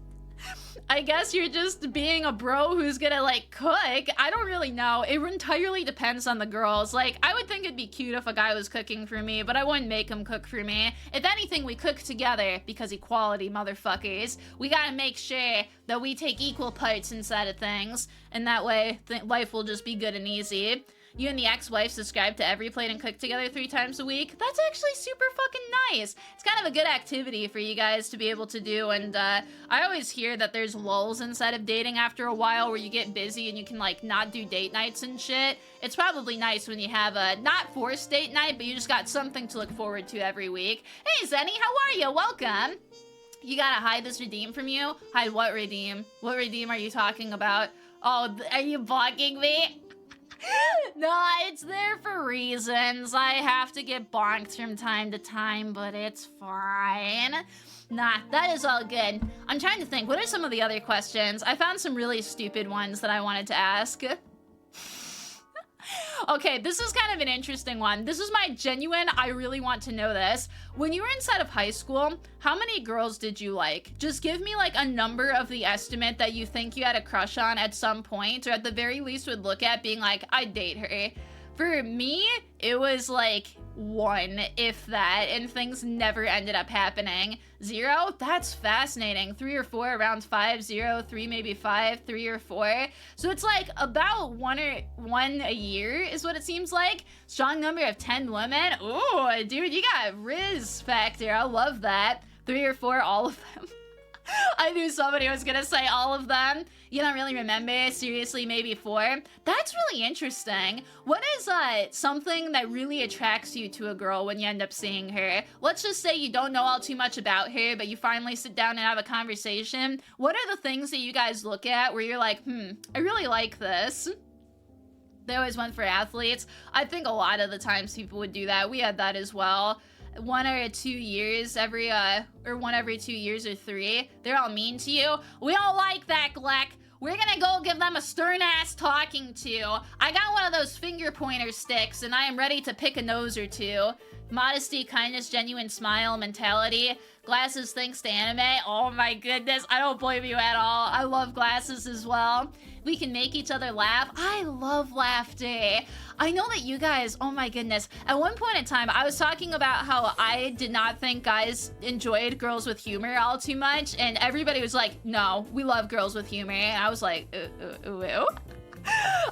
I guess you're just being a bro who's gonna, like, cook. I don't really know. It entirely depends on the girls. Like, I would think it'd be cute if a guy was cooking for me, but I wouldn't make him cook for me. If anything, we cook together, because equality, motherfuckers. We gotta make sure that we take equal parts inside of things, and that way, life will just be good and easy. You and the ex-wife subscribe to every plate and cook together 3 times a week. That's actually super fucking nice. It's kind of a good activity for you guys to be able to do, and I always hear that there's lulls inside of dating after a while where you get busy and you can, like, not do date nights and shit. It's probably nice when you have a not forced date night, but you just got something to look forward to every week. Hey, Zenny, how are you? Welcome. You gotta hide this redeem from you? Hide what redeem? What redeem are you talking about? Oh, are you blocking me? No, it's there for reasons. I have to get bonked from time to time, but it's fine. Nah, that is all good. I'm trying to think, what are some of the other questions? I found some really stupid ones that I wanted to ask. Okay, this is kind of an interesting one. This is my genuine, I really want to know this. When you were inside of high school, how many girls did you like? Just give me like a number of the estimate that you think you had a crush on at some point, or at the very least would look at being like, I'd date her. For me, it was like 1, if that, and things never ended up happening. 0? That's fascinating. 3 or 4, around 5, 0, 3, maybe 5, 3 or 4. So it's like about 1 a year is what it seems like. Strong number of 10 women. Ooh, dude, you got Riz factor. I love that. 3 or 4, all of them. I knew somebody was gonna say all of them. You don't really remember? Seriously, maybe 4? That's really interesting. What is something that really attracts you to a girl when you end up seeing her? Let's just say you don't know all too much about her, but you finally sit down and have a conversation. What are the things that you guys look at where you're like, I really like this? They always went for athletes. I think a lot of the times people would do that. We had that as well. 1 or 2 years every, or 1 every 2 years or 3. They're all mean to you. We don't like that, Gleck. We're gonna go give them a stern-ass talking to. I got one of those finger pointer sticks, and I am ready to pick a nose or 2. Modesty, kindness, genuine smile, mentality. Glasses thanks to anime. Oh my goodness, I don't blame you at all. I love glasses as well. We can make each other laugh. I love laughter. I know that you guys, oh my goodness. At one point in time, I was talking about how I did not think guys enjoyed girls with humor all too much, and everybody was like, no, we love girls with humor. And I was like, ooh.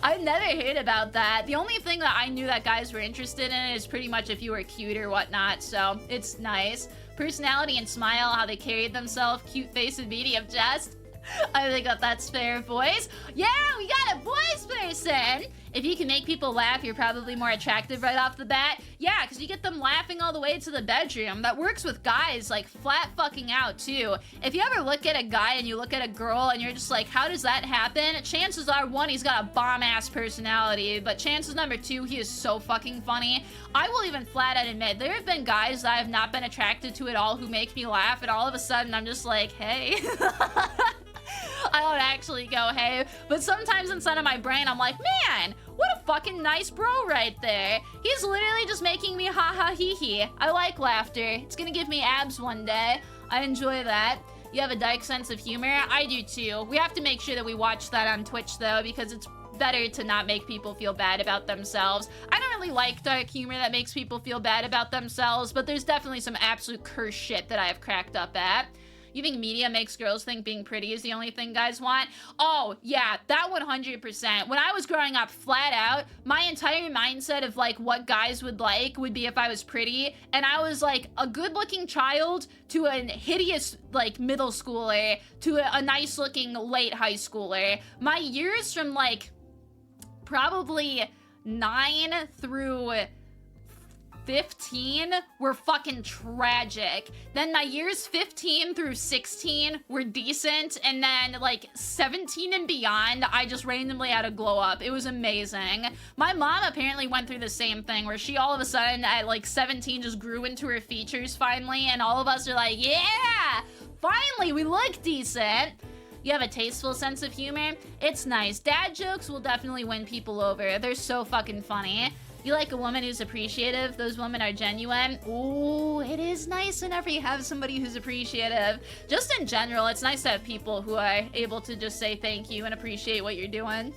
I never heard about that. The only thing that I knew that guys were interested in is pretty much if you were cute or whatnot, so it's nice. Personality and smile, how they carried themselves, cute face and medium chest. I think that that's fair, boys. Yeah, we got a boys person. If you can make people laugh, you're probably more attractive right off the bat. Yeah, because you get them laughing all the way to the bedroom. That works with guys, like, flat fucking out, too. If you ever look at a guy and you look at a girl and you're just like, how does that happen? Chances are, 1, he's got a bomb-ass personality, but chances number 2, he is so fucking funny. I will even flat out admit, there have been guys that I have not been attracted to at all who make me laugh, and all of a sudden I'm just like, hey. I don't actually go, hey, but sometimes inside of my brain, I'm like, man, what a fucking nice bro right there. He's literally just making me ha ha hee hee. I like laughter. It's gonna give me abs one day. I enjoy that. You have a dark sense of humor? I do too. We have to make sure that we watch that on Twitch though, because it's better to not make people feel bad about themselves. I don't really like dark humor that makes people feel bad about themselves, but there's definitely some absolute curse shit that I have cracked up at. You think media makes girls think being pretty is the only thing guys want? Oh, yeah, that 100%. When I was growing up flat out, my entire mindset of, like, what guys would like would be if I was pretty, and I was, like, a good-looking child to a hideous, like, middle schooler to a nice-looking late high schooler. My years from, like, probably 9 through 15 were fucking tragic. Then my years 15 through 16 were decent, and then like 17 and beyond, I just randomly had a glow up. It was amazing. My mom apparently went through the same thing where she all of a sudden at like 17 just grew into her features finally, and all of us are like, yeah, finally we look decent. You have a tasteful sense of humor? It's nice. Dad jokes will definitely win people over. They're so fucking funny. You like a woman who's appreciative? Those women are genuine. Ooh, it is nice whenever you have somebody who's appreciative. Just in general, it's nice to have people who are able to just say thank you and appreciate what you're doing.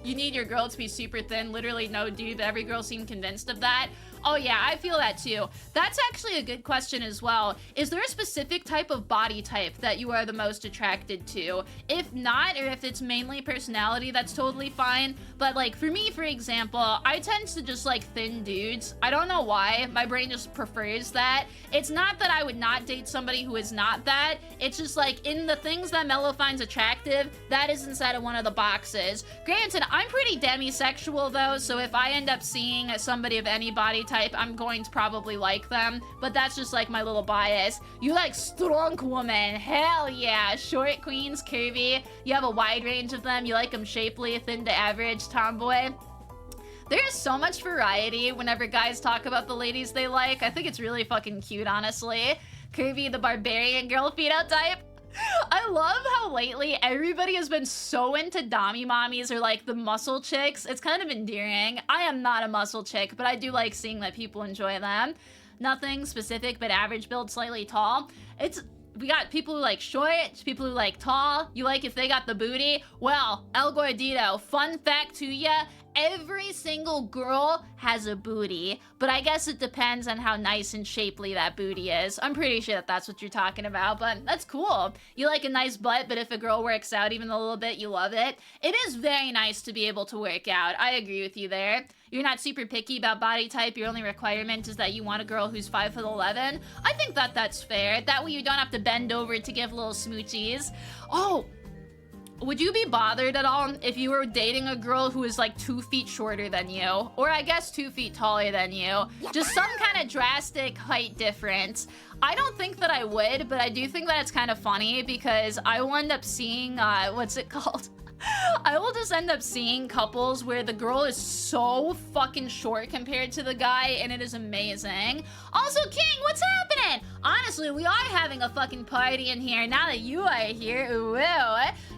You need your girl to be super thin. Literally no dude, but every girl seemed convinced of that. Oh yeah, I feel that too. That's actually a good question as well. Is there a specific type of body type that you are the most attracted to? If not, or if it's mainly personality, that's totally fine. But like for me, for example, I tend to just like thin dudes. I don't know why. My brain just prefers that. It's not that I would not date somebody who is not that. It's just like in the things that Mello finds attractive, that is inside of one of the boxes. Granted, I'm pretty demisexual though, so if I end up seeing somebody of any body type, I'm going to probably like them, but that's just like my little bias. You like strong women, hell yeah. Short queens, curvy, you have a wide range of them. You like them shapely, thin to average, tomboy. There's so much variety whenever guys talk about the ladies they like. I think it's really fucking cute, honestly. Curvy, the barbarian girl phenotype. I love how lately everybody has been so into dommy mommies or like the muscle chicks. It's kind of endearing. I am not a muscle chick, but I do like seeing that people enjoy them. Nothing specific, but average build, slightly tall. We got people who like short, people who like tall. You like if they got the booty? Well, El Gordito, fun fact to ya, every single girl has a booty, but I guess it depends on how nice and shapely that booty is. I'm pretty sure that that's what you're talking about, but that's cool. You like a nice butt, but if a girl works out even a little bit, you love it. It is very nice to be able to work out. I agree with you there. you're not super picky about body type, your only requirement is that you want a girl who's 5'11". I think that that's fair. That way you don't have to bend over to give little smoochies. Oh, would you be bothered at all if you were dating a girl who is like 2 feet shorter than you? Or I guess 2 feet taller than you? Just some kind of drastic height difference. I don't think that I would, but I do think that it's kind of funny because I will end up seeing, what's it called? I will just end up seeing couples where the girl is so fucking short compared to the guy, and it is amazing. Also, King, what's happening? Honestly, we are having a fucking party in here now that you are here. Ooh,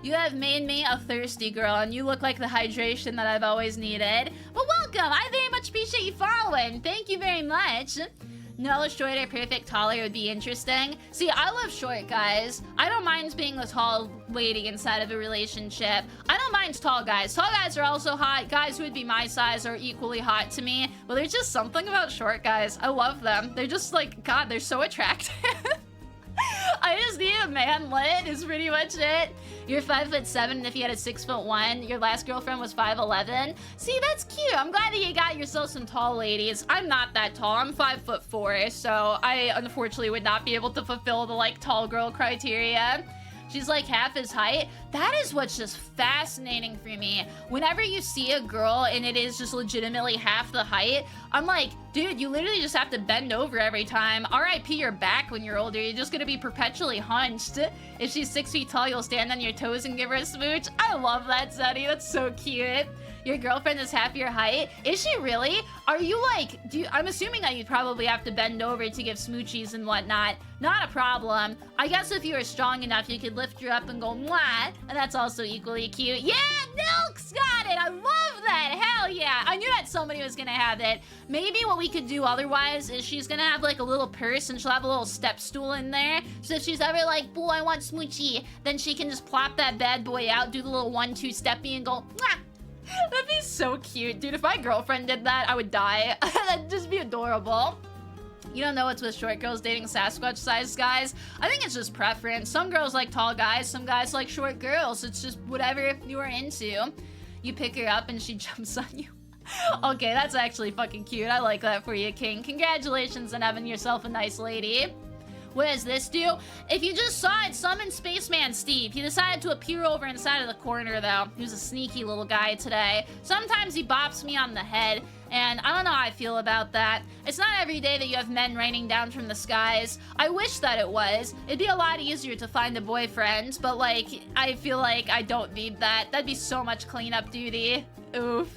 you have made me a thirsty girl, and you look like the hydration that I've always needed. But welcome, I very much appreciate you following. Thank you very much. No, shorter, perfect, taller would be interesting. See, I love short guys. I don't mind being the tall lady inside of a relationship. I don't mind tall guys. Tall guys are also hot. Guys who would be my size are equally hot to me. But there's just something about short guys. I love them. They're just like, God, they're so attractive. I just need a man lit is pretty much it. You're 5'7", and if you had a 6'1", your last girlfriend was 5'11". See, that's cute. I'm glad that you got yourself some tall ladies. I'm not that tall. I'm 5'4", so I unfortunately would not be able to fulfill the like tall girl criteria. She's like half his height. That is what's just fascinating for me. Whenever you see a girl and it is just legitimately half the height, I'm like, dude, you literally just have to bend over every time. RIP your back when you're older. You're just gonna be perpetually hunched. If she's 6 feet tall, you'll stand on your toes and give her a smooch. I love that, Zeddy. That's so cute. Your girlfriend is half your height? Is she really? Are you like, I'm assuming that you'd probably have to bend over to give smoochies and whatnot. Not a problem. I guess if you were strong enough, you could lift her up and go, mwah, and that's also equally cute. Yeah, Milk's got it! I love that! Hell yeah! I knew that somebody was gonna have it. Maybe what we could do otherwise is she's gonna have like a little purse and she'll have a little step stool in there. So if she's ever like, boy, I want smoochie, then she can just plop that bad boy out, do the little 1-2 steppy and go, mwah! That'd be so cute, dude. If my girlfriend did that, I would die. That'd just be adorable. You don't know what's with short girls dating Sasquatch-sized guys? I think it's just preference. Some girls like tall guys, some guys like short girls. It's just whatever you are into. You pick her up and she jumps on you. Okay, that's actually fucking cute. I like that for you, King. Congratulations on having yourself a nice lady. What does this do? If you just saw it, summon Spaceman Steve. He decided to appear over inside of the corner, though. He was a sneaky little guy today. Sometimes he bops me on the head, and I don't know how I feel about that. It's not every day that you have men raining down from the skies. I wish that it was. It'd be a lot easier to find a boyfriend, but, like, I feel like I don't need that. That'd be so much cleanup duty. Oof.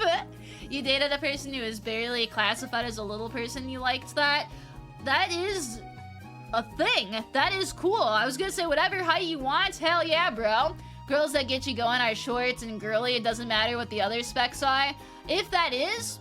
You dated a person who is barely classified as a little person. You liked that? That is a thing. That is cool. I was gonna say whatever height you want. Hell yeah, bro. Girls that get you going are short and girly. It doesn't matter what the other specs are. If that is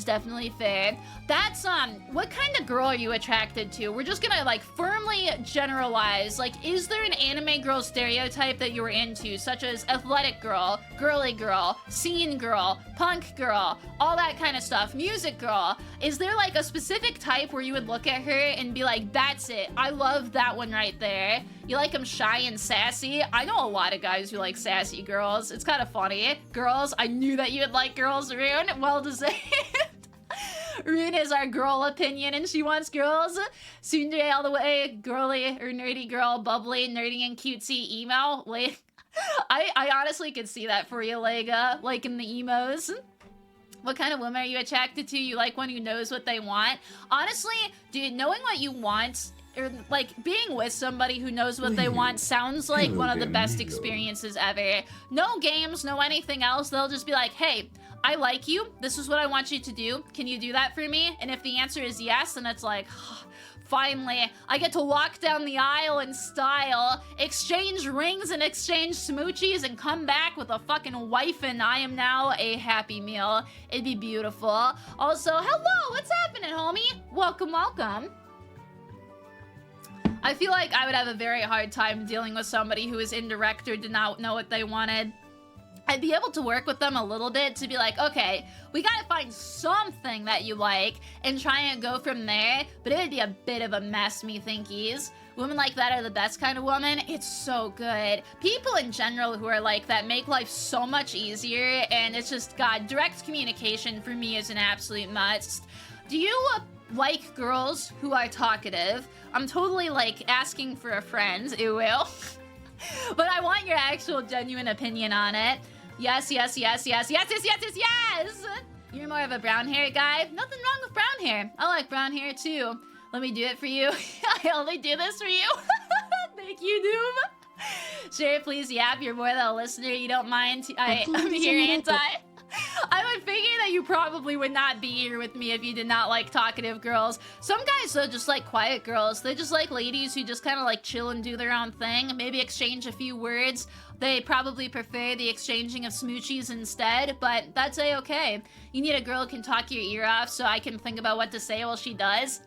definitely fair. That's, what kind of girl are you attracted to? We're just gonna, like, firmly generalize. Like, is there an anime girl stereotype that you're into, such as athletic girl, girly girl, scene girl, punk girl, all that kind of stuff, music girl? Is there, like, a specific type where you would look at her and be like, that's it, I love that one right there? You like them shy and sassy? I know a lot of guys who like sassy girls. It's kind of funny. Girls, I knew that you would like girls, Rune. Well deserved. Rune is our girl opinion, and she wants girls. Tsundere all the way, girly or nerdy girl, bubbly, nerdy and cutesy emo. Like, I honestly could see that for you, Lega, like in the emos. What kind of woman are you attracted to? You like one who knows what they want? Honestly, dude, knowing what you want, or like being with somebody who knows what they want, sounds like one of the best experiences ever. No games, no anything else. They'll just be like, hey, I like you. This is what I want you to do. Can you do that for me? And if the answer is yes, then it's like, oh, finally, I get to walk down the aisle in style, exchange rings and exchange smoochies, and come back with a fucking wife, and I am now a happy meal. It'd be beautiful. Also, hello, what's happening, homie? Welcome, welcome. I feel like I would have a very hard time dealing with somebody who is indirect or did not know what they wanted. I'd be able to work with them a little bit to be like, okay, we gotta find something that you like and try and go from there, but it would be a bit of a mess, me thinkies. Women like that are the best kind of woman. It's so good. People in general who are like that make life so much easier, and it's just, God, direct communication for me is an absolute must. Do you like girls who are talkative? I'm totally like asking for a friend, it will. But I want your actual genuine opinion on it. Yes, yes, yes, yes, yes, yes, yes, yes, yes! You're more of a brown hair guy. Nothing wrong with brown hair. I like brown hair too. Let me do it for you. I only do this for you. Thank you, Doom. Sure, please, yap. You're more than a listener. You don't mind. I'm here anti. I would figure that you probably would not be here with me if you did not like talkative girls. Some guys, though, just like quiet girls. They just like ladies who just kind of like chill and do their own thing. Maybe exchange a few words. They probably prefer the exchanging of smoochies instead, but that's a-okay. You need a girl who can talk your ear off so I can think about what to say while she does.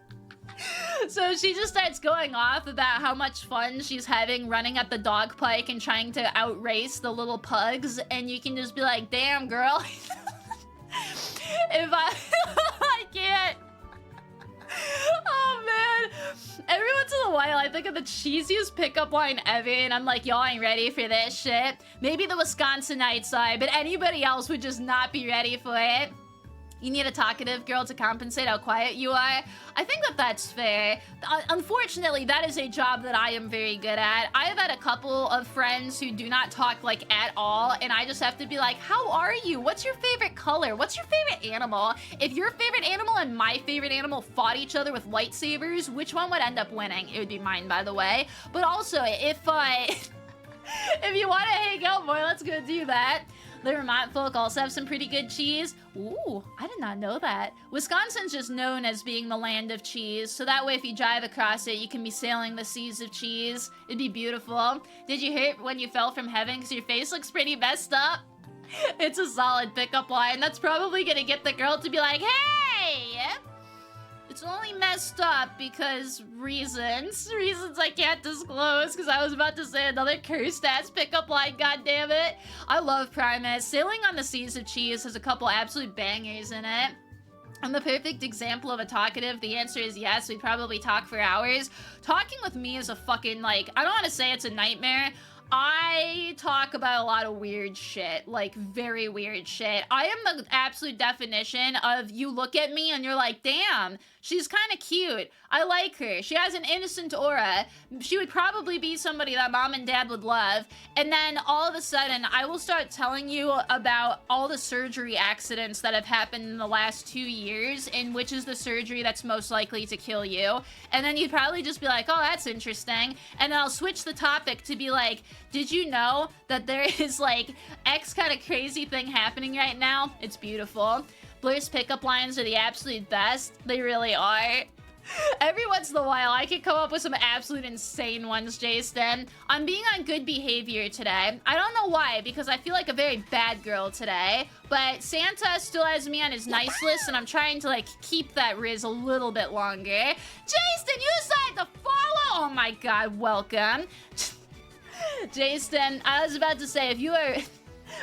So she just starts going off about how much fun she's having running at the dog pike and trying to outrace the little pugs, and you can just be like, damn, girl. If I... I can't. Oh, man. Every once in a while, I think of the cheesiest pickup line ever, and I'm like, y'all ain't ready for this shit. Maybe the Wisconsinites side, but anybody else would just not be ready for it. You need a talkative girl to compensate how quiet you are. I think that that's fair. Unfortunately, that is a job that I am very good at. I have had a couple of friends who do not talk like at all, and I just have to be like, how are you? What's your favorite color? What's your favorite animal? If your favorite animal and my favorite animal fought each other with lightsabers, which one would end up winning? It would be mine, by the way. But also, if if you want to hang out more, let's go do that. The Vermont folk also have some pretty good cheese. Ooh, I did not know that. Wisconsin's just known as being the land of cheese, so that way if you drive across it, you can be sailing the seas of cheese. It'd be beautiful. Did you hurt when you fell from heaven because your face looks pretty messed up? It's a solid pickup line. That's probably gonna get the girl to be like, hey! It's only messed up because reasons I can't disclose, because I was about to say another cursed ass pickup line, goddammit. I love Primus. Sailing on the Seas of Cheese has a couple absolute bangers in it. I'm the perfect example of a talkative. The answer is yes, we'd probably talk for hours. Talking with me is a fucking, like, I don't want to say it's a nightmare. I talk about a lot of weird shit, like very weird shit. I am the absolute definition of you look at me and you're like, damn, she's kind of cute. I like her. She has an innocent aura. She would probably be somebody that mom and dad would love. And then all of a sudden, I will start telling you about all the surgery accidents that have happened in the last 2 years, and which is the surgery that's most likely to kill you. And then you'd probably just be like, oh, that's interesting. And then I'll switch the topic to be like, did you know that there is like X kind of crazy thing happening right now? It's beautiful. Blur's pickup lines are the absolute best. They really are. Every once in a while, I can come up with some absolute insane ones, Jason. I'm being on good behavior today. I don't know why, because I feel like a very bad girl today. But Santa still has me on his nice list, and I'm trying to, like, keep that riz a little bit longer. Jason, you decided to follow! Oh my god, welcome. Jason, I was about to say, if you are...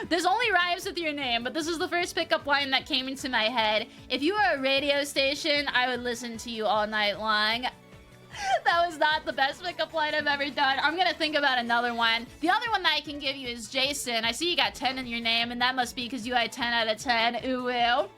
There's only rhymes with your name, but this is the first pickup line that came into my head. If you were a radio station, I would listen to you all night long. That was not the best pickup line I've ever done. I'm gonna think about another one. The other one that I can give you is Jason. I see you got 10 in your name, and that must be because you had 10 out of 10. Ooh, well.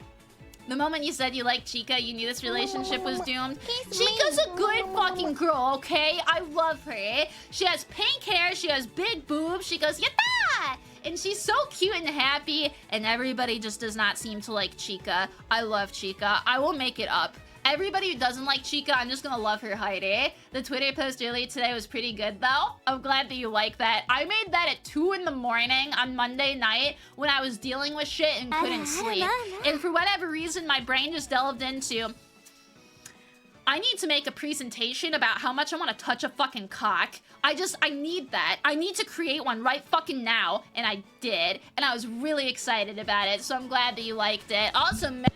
The moment you said you liked Chica, you knew this relationship was doomed. Chica's a good fucking girl, okay? I love her. She has pink hair, she has big boobs, she goes, yatta! And she's so cute and happy, and everybody just does not seem to like Chica. I love Chica. I will make it up. Everybody who doesn't like Chica, I'm just gonna love her Heidi. The Twitter post earlier today was pretty good, though. I'm glad that you like that. I made that at 2 in the morning on Monday night when I was dealing with shit and couldn't sleep. And for whatever reason, my brain just delved into... I need to make a presentation about how much I want to touch a fucking cock. I need that. I need to create one right fucking now. And I did. And I was really excited about it. So I'm glad that you liked it. Also, Max...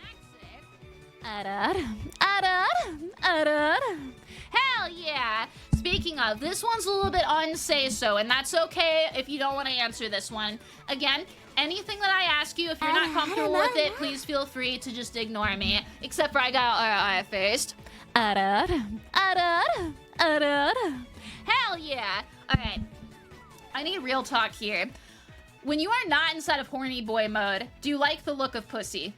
Hell yeah! Speaking of, this one's a little bit unsay-so, and that's okay if you don't want to answer this one. Again, anything that I ask you, if you're not comfortable with it, please feel free to just ignore me. Except for I got first. Hell yeah. All right. I need real talk here. When you are not inside of horny boy mode, do you like the look of pussy?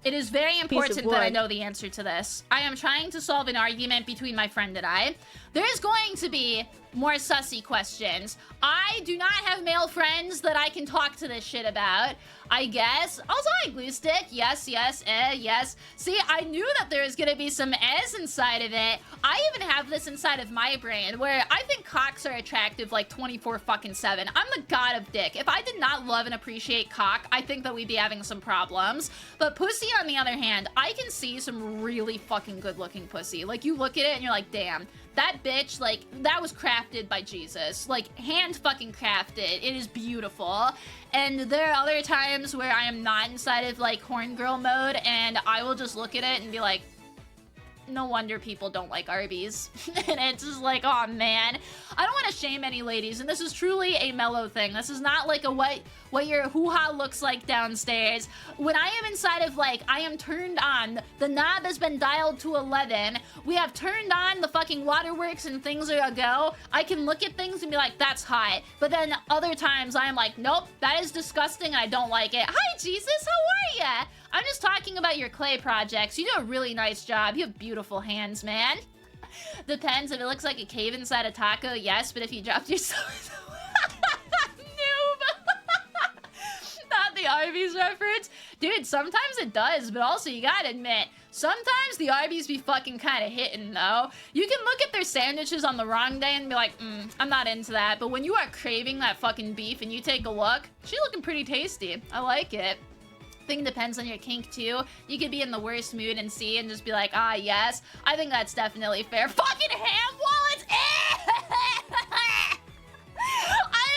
It is very important that I know the answer to this. I am trying to solve an argument between my friend and I. There's going to be more sussy questions. I do not have male friends that I can talk to this shit about, I guess. Also, I glue stick. Yes, yes, yes. See, I knew that there was gonna be some inside of it. I even have this inside of my brain where I think cocks are attractive like 24/7. I'm the god of dick. If I did not love and appreciate cock, I think that we'd be having some problems. But pussy, on the other hand, I can see some really fucking good looking pussy. Like, you look at it and you're like, damn. That bitch, like, that was crafted by Jesus. Like, hand fucking crafted. It is beautiful. And there are other times where I am not inside of, like, horn girl mode, and I will just look at it and be like, no wonder people don't like Arby's. And it's just like, oh man. I don't want to shame any ladies, and this is truly a mellow thing. This is not like a what your hoo-ha looks like downstairs. When I am inside of, like, I am turned on, the knob has been dialed to 11, we have turned on the fucking waterworks and things are a go, I can look at things and be like, that's hot. But then other times I am like, nope, that is disgusting, I don't like it. Hi, Jesus, how are ya? I'm just talking about your clay projects. You do a really nice job. You have beautiful hands, man. Depends. If it looks like a cave inside a taco, yes. But if you dropped yourself... Noob. Not the Arby's reference. Dude, sometimes it does. But also, you gotta admit, sometimes the Arby's be fucking kind of hitting, though. You can look at their sandwiches on the wrong day and be like, I'm not into that. But when you are craving that fucking beef and you take a look, she's looking pretty tasty. I like it. Thing depends on your kink too. You could be in the worst mood and see and just be like, ah, yes. I think that's definitely fair. Fucking ham wallets! I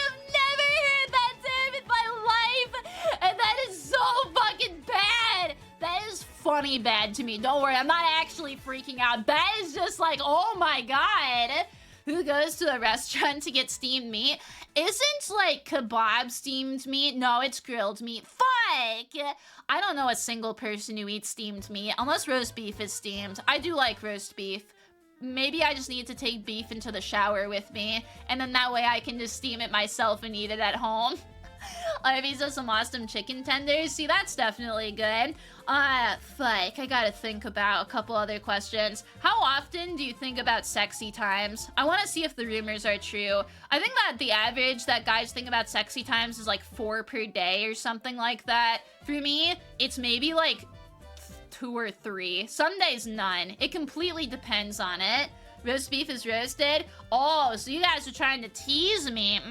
have never heard that term in my life, and that is so fucking bad. That is funny bad to me. Don't worry, I'm not actually freaking out. That is just like, oh my god. Who goes to a restaurant to get steamed meat? Isn't, like, kebab steamed meat? No, it's grilled meat. Fuck! I don't know a single person who eats steamed meat, unless roast beef is steamed. I do like roast beef. Maybe I just need to take beef into the shower with me, and then that way I can just steam it myself and eat it at home. Arby's does some awesome chicken tenders. See, that's definitely good. Fuck, I gotta think about a couple other questions. How often do you think about sexy times? I want to see if the rumors are true. I think that the average that guys think about sexy times is like 4 per day or something like that. For me, it's maybe like 2 or 3. Some days none. It completely depends on it. Roast beef is roasted? Oh, so you guys are trying to tease me.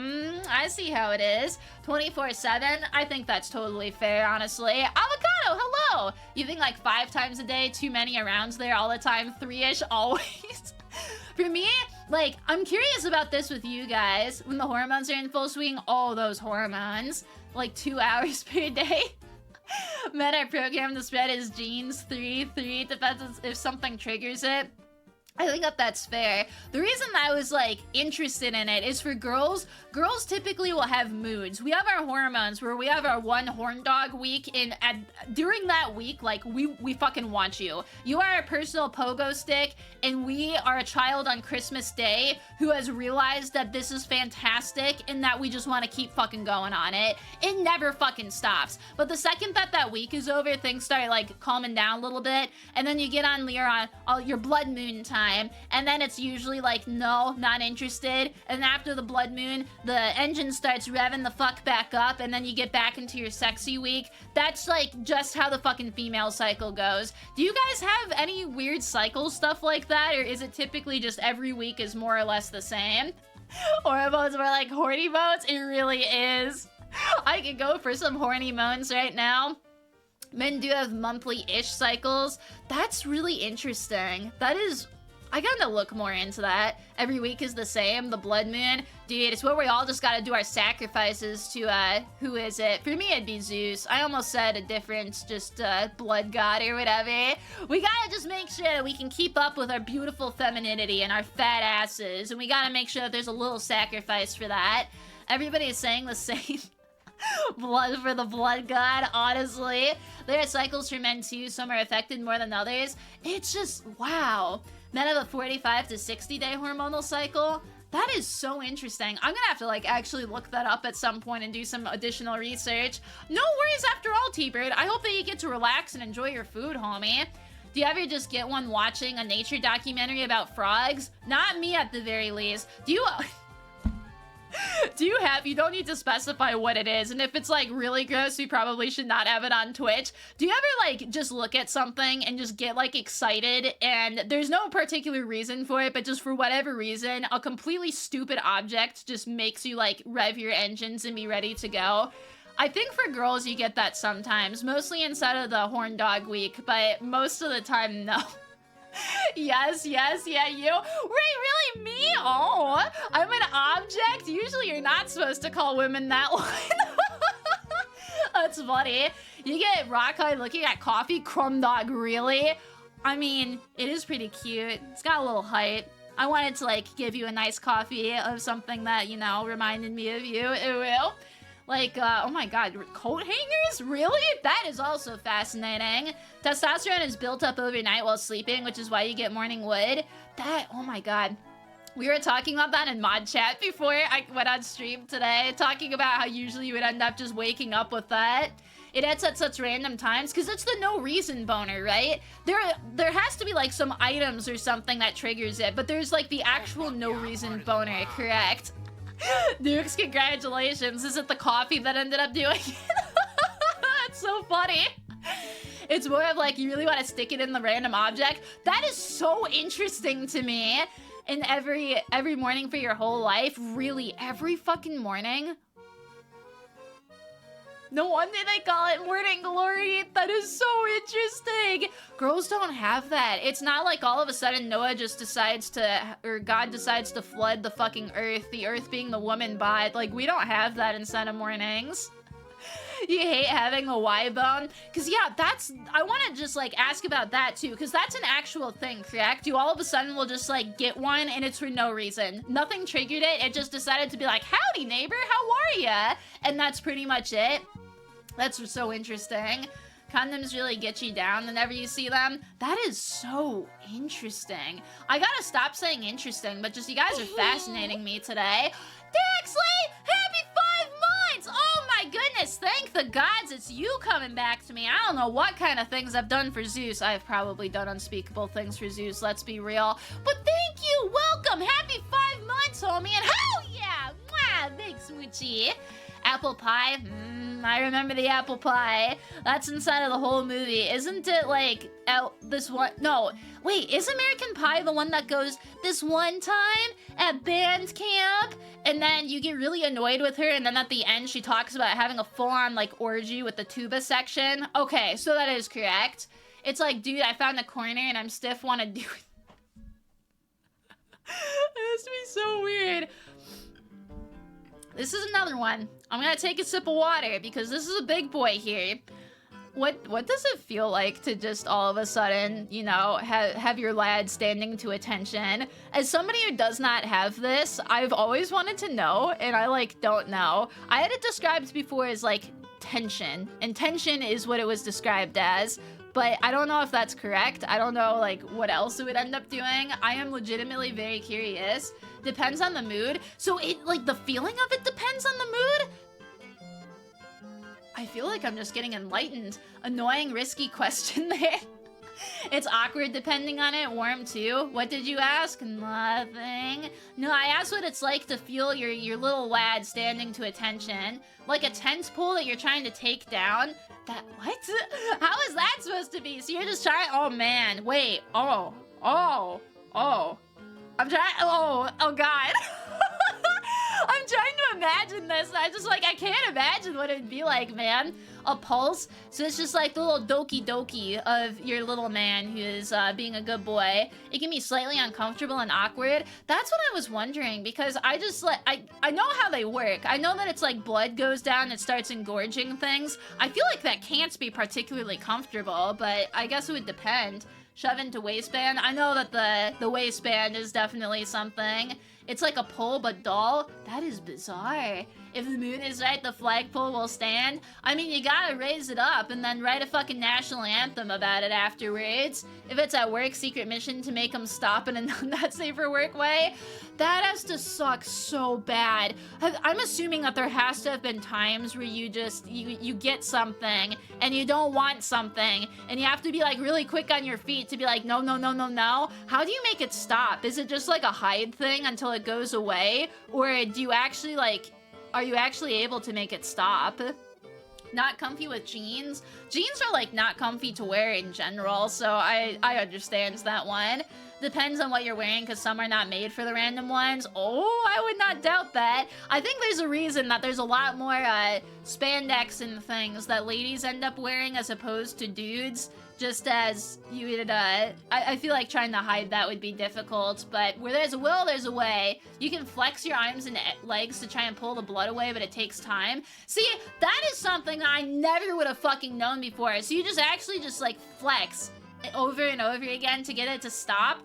I see how it is. 24/7? I think that's totally fair, honestly. Avocado, hello! You think like 5 times a day, too many around there all the time, 3-ish always? For me, like, I'm curious about this with you guys. When the hormones are in full swing, oh, those hormones. Like 2 hours per day. Men are programmed to spread his genes 3, depends if something triggers it. I think that that's fair. The reason I was, like, interested in it is for girls. Girls typically will have moods. We have our hormones where we have our one horn dog week, and during that week, like, we fucking want you. You are a personal pogo stick, and we are a child on Christmas Day who has realized that this is fantastic and that we just want to keep fucking going on it. It never fucking stops. But the second that that week is over, things start, like, calming down a little bit, and then you get on your blood moon time. And then it's usually like, no, not interested. And after the blood moon, the engine starts revving the fuck back up, and then you get back into your sexy week. That's like just how the fucking female cycle goes. Do you guys have any weird cycle stuff like that, or is it typically just every week is more or less the same? Hormones were like horny modes? It really is. I could go for some horny moans right now. Men do have monthly-ish cycles. That's really interesting. That is... I gotta look more into that. Every week is the same, the blood moon. Dude, it's where we all just gotta do our sacrifices to, who is it? For me, it'd be Zeus. I almost said a different, just, blood god or whatever. We gotta just make sure that we can keep up with our beautiful femininity and our fat asses. And we gotta make sure that there's a little sacrifice for that. Everybody is saying the same. Blood for the blood god, honestly. There are cycles for men too. Some are affected more than others. It's just, wow. Men have a 45 to 60 day hormonal cycle. That is so interesting. I'm gonna have to like actually look that up at some point and do some additional research. No worries after all, T-Bird. I hope that you get to relax and enjoy your food, homie. Do you ever just get one watching a nature documentary about frogs? Not me at the very least. Do you... you don't need to specify what it is, and if it's like really gross, we probably should not have it on Twitch. Do you ever like just look at something and just get like excited and there's no particular reason for it, but just for whatever reason, a completely stupid object just makes you like rev your engines and be ready to go? I think for girls you get that sometimes, mostly inside of the horn dog week, but most of the time, no. Yes, yeah, you. Wait, really, me? Oh, I'm an object? Usually you're not supposed to call women that one. That's funny. You get rock high looking at coffee? Crumb dog, really? I mean, it is pretty cute. It's got a little height. I wanted to, like, give you a nice coffee of something that, you know, reminded me of you. It will. Like, oh my god, coat hangers? Really? That is also fascinating. Testosterone is built up overnight while sleeping, which is why you get morning wood. That, oh my god. We were talking about that in mod chat before I went on stream today, talking about how usually you would end up just waking up with that. It hits at such random times, because it's the no reason boner, right? There has to be like some items or something that triggers it, but there's like the actual no reason boner, correct? Dukes, congratulations. Is it the coffee that ended up doing it? That's so funny. It's more of like, you really want to stick it in the random object? That is so interesting to me. And every morning for your whole life? Really, every fucking morning? No wonder they call it morning glory. That is so interesting. Girls don't have that. It's not like all of a sudden Noah just decides to, or God decides to flood the fucking earth, the earth being the woman bod. Like, we don't have that inside of mornings. You hate having a Y bone? Because, yeah, I want to just, like, ask about that, too, because that's an actual thing, correct? You all of a sudden will just, like, get one, and it's for no reason. Nothing triggered it. It just decided to be like, howdy, neighbor, how are ya? And that's pretty much it. That's so interesting. Condoms really get you down whenever you see them. That is so interesting. I gotta stop saying interesting, but just you guys are fascinating me today. Daxley, happy 5 months! Oh my goodness, thank the gods it's you coming back to me. I don't know what kind of things I've done for Zeus. I've probably done unspeakable things for Zeus, let's be real. But thank you, welcome, happy 5 months, homie, and hell yeah! Mwah, big smoochie. Apple pie? I remember the apple pie. That's inside of the whole movie. Isn't it like, this one? No, wait, is American Pie the one that goes, this one time at band camp? And then you get really annoyed with her, and then at the end she talks about having a full-on like orgy with the tuba section? Okay, so that is correct. It's like, dude, I found a corner and I'm stiff, wanna do it. It has to be so weird. This is another one. I'm gonna take a sip of water because this is a big boy here. What does it feel like to just all of a sudden, you know, have your lad standing to attention? As somebody who does not have this, I've always wanted to know, and I like don't know. I had it described before as like tension, and tension is what it was described as. But I don't know if that's correct. I don't know like what else it would end up doing. I am legitimately very curious. Depends on the mood. So it like the feeling of it depends on the mood? I feel like I'm just getting enlightened. Annoying, risky question there. It's awkward depending on it. Warm too. What did you ask? Nothing. No, I asked what it's like to feel your little lad standing to attention. Like a tent pole that you're trying to take down. That, what? How is that supposed to be? So you're just trying, oh man, wait, oh. I'm trying, oh god. I'm trying to imagine this. I can't imagine what it'd be like, man. A pulse. So it's just like the little doki doki of your little man who is being a good boy. It can be slightly uncomfortable and awkward. That's what I was wondering, because I just like, I know how they work. I know that it's like blood goes down and it starts engorging things. I feel like that can't be particularly comfortable, but I guess it would depend. Shove into waistband. I know that the waistband is definitely something. It's like a pull but dull. That is bizarre. if the mood is right, the flagpole will stand. I mean, you gotta raise it up and then write a fucking national anthem about it afterwards. If it's at work, secret mission to make them stop in a not safe for work way. That has to suck so bad. I'm assuming that there has to have been times where you just, you get something and you don't want something and you have to be like really quick on your feet to be like, no, no, no, no, no. How do you make it stop? Is it just like a hide thing until it goes away? Or do you actually like, are you actually able to make it stop? Not comfy with jeans? Jeans are like not comfy to wear in general, so I understand that one. Depends on what you're wearing, because some are not made for the random ones. Oh, I would not doubt that. I think there's a reason that there's a lot more spandex and things that ladies end up wearing as opposed to dudes. Just as you would, I feel like trying to hide that would be difficult, but where there's a will, there's a way. You can flex your arms and legs to try and pull the blood away, but it takes time. See, that is something that I never would have fucking known before. So you just actually just like flex over and over again to get it to stop.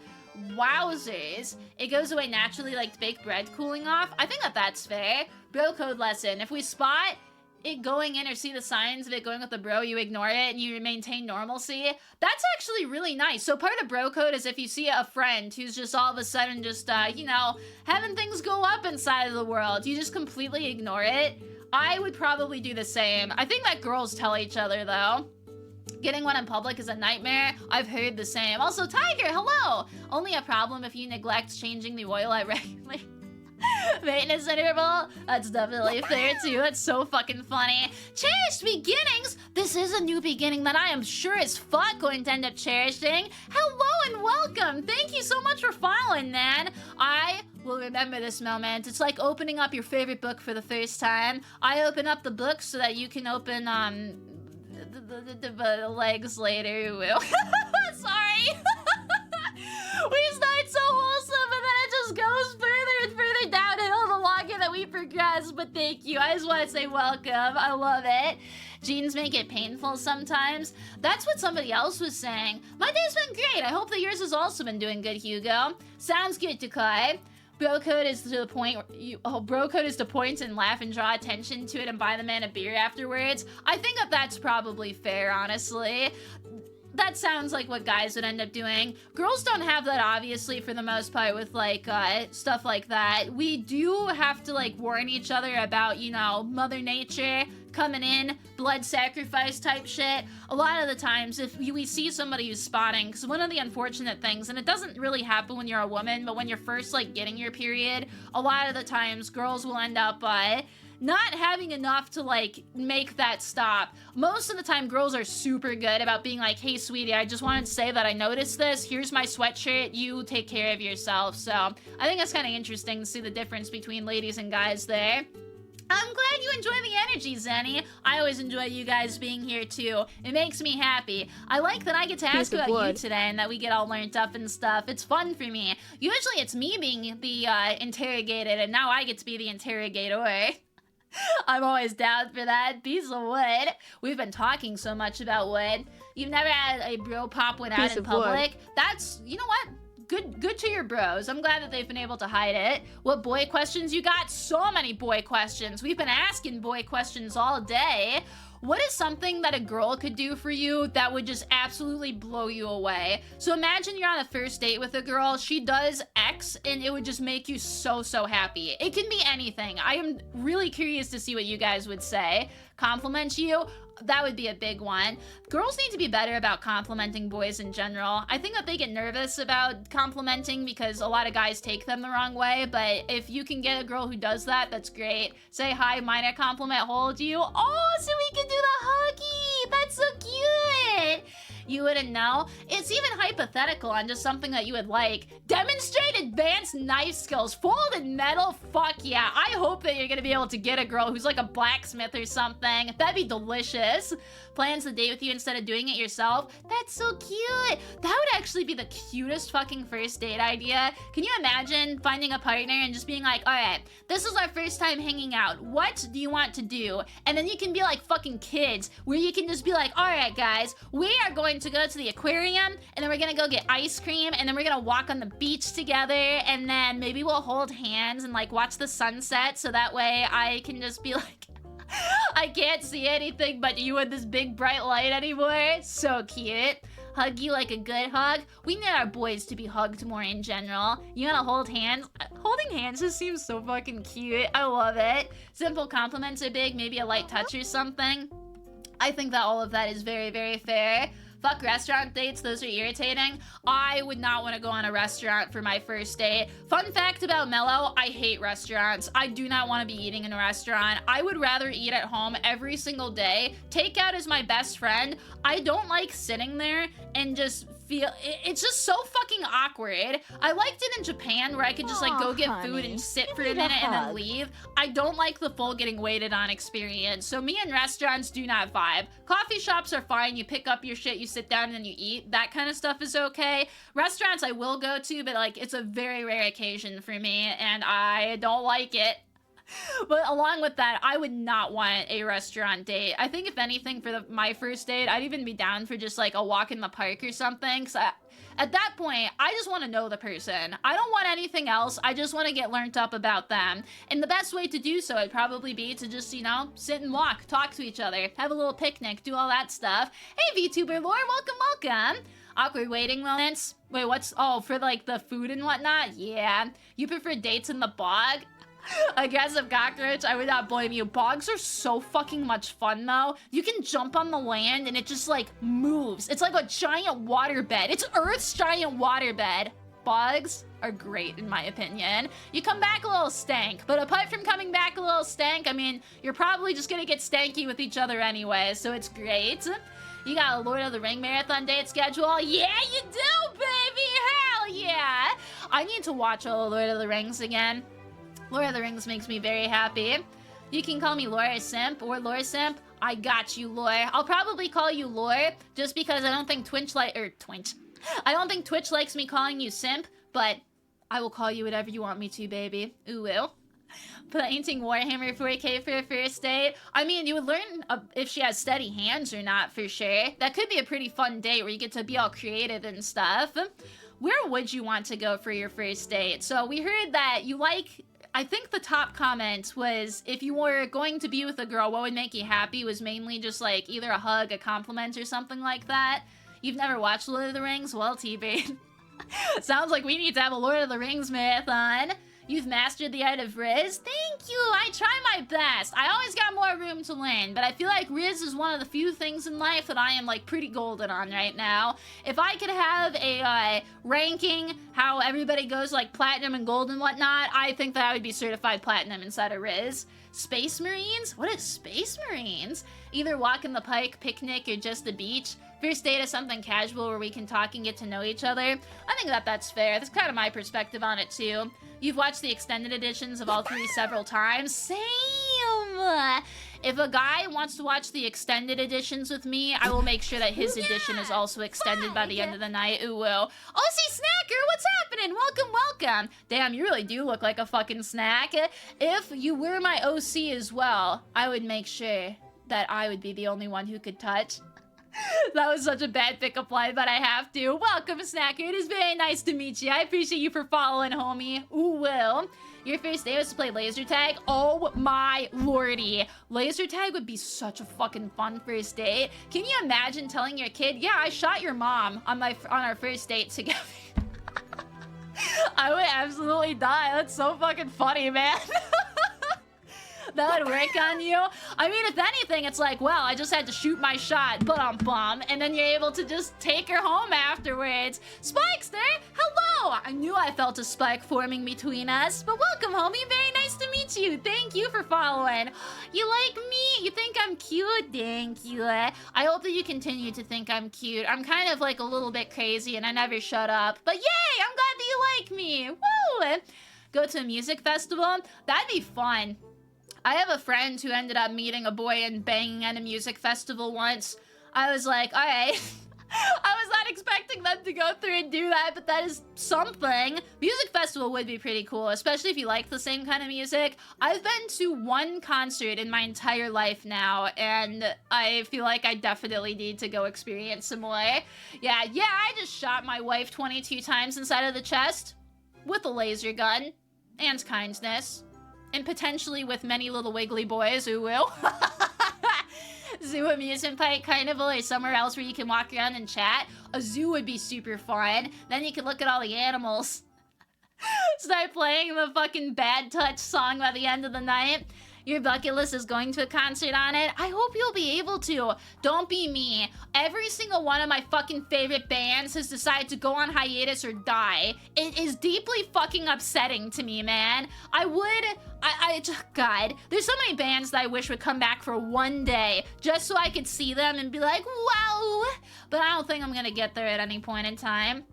Wowzers. It goes away naturally like baked bread cooling off. I think that that's fair. Bro code lesson. If we spot it going in or see the signs of it going with the bro, you ignore it and you maintain normalcy. That's actually really nice. So part of bro code is if you see a friend who's just all of a sudden just, you know, having things go up inside of the world, you just completely ignore it. I would probably do the same. I think that girls tell each other though. Getting one in public is a nightmare. I've heard the same. Also, Tiger, hello! Only a problem if you neglect changing the oil at regular maintenance interval. That's definitely fair too. That's so fucking funny. Cherished beginnings. This is a new beginning that I am sure as fuck going to end up cherishing. Hello and welcome. Thank you so much for following, man. I will remember this moment. It's like opening up your favorite book for the first time. I open up the book so that you can open the legs later. Sorry. We start so wholesome and then it just goes further and further downhill the longer that we progress. But thank you. I just want to say welcome. I love it. Jeans make it painful sometimes. That's what somebody else was saying. My day's been great. I hope that yours has also been doing good, Hugo. Sounds good, Takai. Bro code is to the point. Bro code is to point and laugh and draw attention to it and buy the man a beer afterwards. I think that that's probably fair, honestly. That sounds like what guys would end up doing. Girls don't have that, obviously, for the most part, with, like, stuff like that. We do have to, like, warn each other about, you know, Mother Nature coming in, blood sacrifice type shit. A lot of the times, if we see somebody who's spotting, because one of the unfortunate things, and it doesn't really happen when you're a woman, but when you're first, like, getting your period, a lot of the times, girls will end up, not having enough to, like, make that stop. Most of the time, girls are super good about being like, hey, sweetie, I just wanted to say that I noticed this. Here's my sweatshirt. You take care of yourself. So I think that's kind of interesting to see the difference between ladies and guys there. I'm glad you enjoy the energy, Zenny. I always enjoy you guys being here, too. It makes me happy. I like that I get to ask about you today and that we get all learned up and stuff. It's fun for me. Usually it's me being the interrogated, and now I get to be the interrogator. I'm always down for that. Piece of wood. We've been talking so much about wood. You've never had a bro pop one out in public. That's, you know what? Good to your bros. I'm glad that they've been able to hide it. What boy questions you got? So many boy questions. We've been asking boy questions all day. What is something that a girl could do for you that would just absolutely blow you away? So imagine you're on a first date with a girl, she does X, and it would just make you so, so happy. It can be anything. I am really curious to see what you guys would say. Compliment you? That would be a big one. Girls need to be better about complimenting boys in general. I think that they get nervous about complimenting because a lot of guys take them the wrong way, but if you can get a girl who does that, that's great. Say hi, minor compliment, hold you. Oh, so we can do the huggy. That's so cute. You wouldn't know. It's even hypothetical on just something that you would like. Demonstrate advanced knife skills. Folded metal? Fuck yeah. I hope that you're gonna be able to get a girl who's like a blacksmith or something. That'd be delicious. Plans to date with you instead of doing it yourself? That's so cute. That would actually be the cutest fucking first date idea. Can you imagine finding a partner and just being like, all right, this is our first time hanging out. What do you want to do? And then you can be like fucking kids, where you can just be like, all right, guys, we are going to go to the aquarium, and then we're gonna go get ice cream, and then we're gonna walk on the beach together, and then maybe we'll hold hands and like watch the sunset, so that way I can just be like, I can't see anything but you in this big bright light anymore. So cute. Hug you like a good hug. We need our boys to be hugged more in general. You wanna hold hands? Holding hands just seems so fucking cute. I love it. Simple compliments are big, maybe a light touch or something. I think that all of that is very, very fair. Fuck restaurant dates, those are irritating. I would not want to go on a restaurant for my first date. Fun fact about Mello, I hate restaurants. I do not want to be eating in a restaurant. I would rather eat at home every single day. Takeout is my best friend. I don't like sitting there and just it's just so fucking awkward. I liked it in Japan where I could just like go get food and sit for a minute and then leave. I don't like the full getting waited on experience. So me and restaurants do not vibe. Coffee shops are fine. You pick up your shit, you sit down and then you eat. That kind of stuff is okay. Restaurants I will go to, but like it's a very rare occasion for me and I don't like it. But along with that, I would not want a restaurant date. I think if anything for my first date, I'd even be down for just like a walk in the park or something. Cause at that point, I just want to know the person. I don't want anything else. I just want to get learned up about them. And the best way to do so would probably be to just, you know, sit and walk, talk to each other, have a little picnic, do all that stuff. Hey, VTuber lore, welcome. Awkward waiting moments. Wait, what's, oh, for like the food and whatnot? Yeah. You prefer dates in the bog? Aggressive cockroach, I would not blame you. Bogs are so fucking much fun though. You can jump on the land and it just like moves. It's like a giant waterbed. It's Earth's giant waterbed. Bogs are great in my opinion. You come back a little stank, but apart from coming back a little stank, I mean, you're probably just gonna get stanky with each other anyway, so it's great. You got a Lord of the Ring marathon date schedule? Yeah, you do, baby! Hell yeah! I need to watch all Lord of the Rings again. Lord of the Rings makes me very happy. You can call me Laura Simp or Laura Simp. I got you, Lore. I'll probably call you Lore just because I don't think Twitch I don't think Twitch likes me calling you Simp, but I will call you whatever you want me to, baby. Ooh, will. Painting Warhammer 4K for a first date. I mean, you would learn if she has steady hands or not, for sure. That could be a pretty fun date where you get to be all creative and stuff. Where would you want to go for your first date? So we heard that you like... I think the top comment was if you were going to be with a girl, what would make you happy was mainly just like either a hug, a compliment, or something like that. You've never watched Lord of the Rings? Well, T-Bane. Sounds like we need to have a Lord of the Rings marathon. You've mastered the art of Riz? Thank you! I try my best. I always got more room to learn, but I feel like Riz is one of the few things in life that I am like pretty golden on right now. If I could have a ranking, how everybody goes like platinum and gold and whatnot, I think that I would be certified platinum inside of Riz. Space Marines? What is Space Marines? Either walk in the pike, picnic, or just the beach. First date is something casual where we can talk and get to know each other. I think that that's fair. That's kind of my perspective on it too. You've watched the extended editions of all three several times. Same! If a guy wants to watch the extended editions with me, I will make sure that his edition is also extended by the end of the night. Ooh, will. OC Snacker, what's happening? Welcome. Damn, you really do look like a fucking snack. If you were my OC as well, I would make sure that I would be the only one who could touch. That was such a bad pickup line, but I have to. Welcome, Snacker. It is very nice to meet you. I appreciate you for following, homie. Ooh, Will. Your first day was to play laser tag? Oh my lordy. Laser tag would be such a fucking fun first date. Can you imagine telling your kid, yeah, I shot your mom on our first date together? I would absolutely die. That's so fucking funny, man. That would work on you. I mean, if anything, it's like, well, I just had to shoot my shot, bum, and then you're able to just take her home afterwards. Spikester, hello! I knew I felt a spike forming between us, but welcome, homie. Very nice to meet you. Thank you for following. You like me? You think I'm cute? Thank you. I hope that you continue to think I'm cute. I'm kind of like a little bit crazy, and I never shut up. But yay! I'm glad that you like me. Woo! Go to a music festival? That'd be fun. I have a friend who ended up meeting a boy and banging at a music festival once. I was like, alright, I was not expecting them to go through and do that, but that is something. Music festival would be pretty cool, especially if you like the same kind of music. I've been to one concert in my entire life now, and I feel like I definitely need to go experience some more. Yeah, I just shot my wife 22 times inside of the chest with a laser gun and kindness, and potentially with many little wiggly boys who will. Zoo amusement park, carnival, or somewhere else where you can walk around and chat. A zoo would be super fun. Then you can look at all the animals. Start playing the fucking Bad Touch song by the end of the night. Your bucket list is going to a concert on it. I hope you'll be able to. Don't be me. Every single one of my fucking favorite bands has decided to go on hiatus or die. It is deeply fucking upsetting to me, man. God, there's so many bands that I wish would come back for one day just so I could see them and be like, wow. But I don't think I'm gonna get there at any point in time.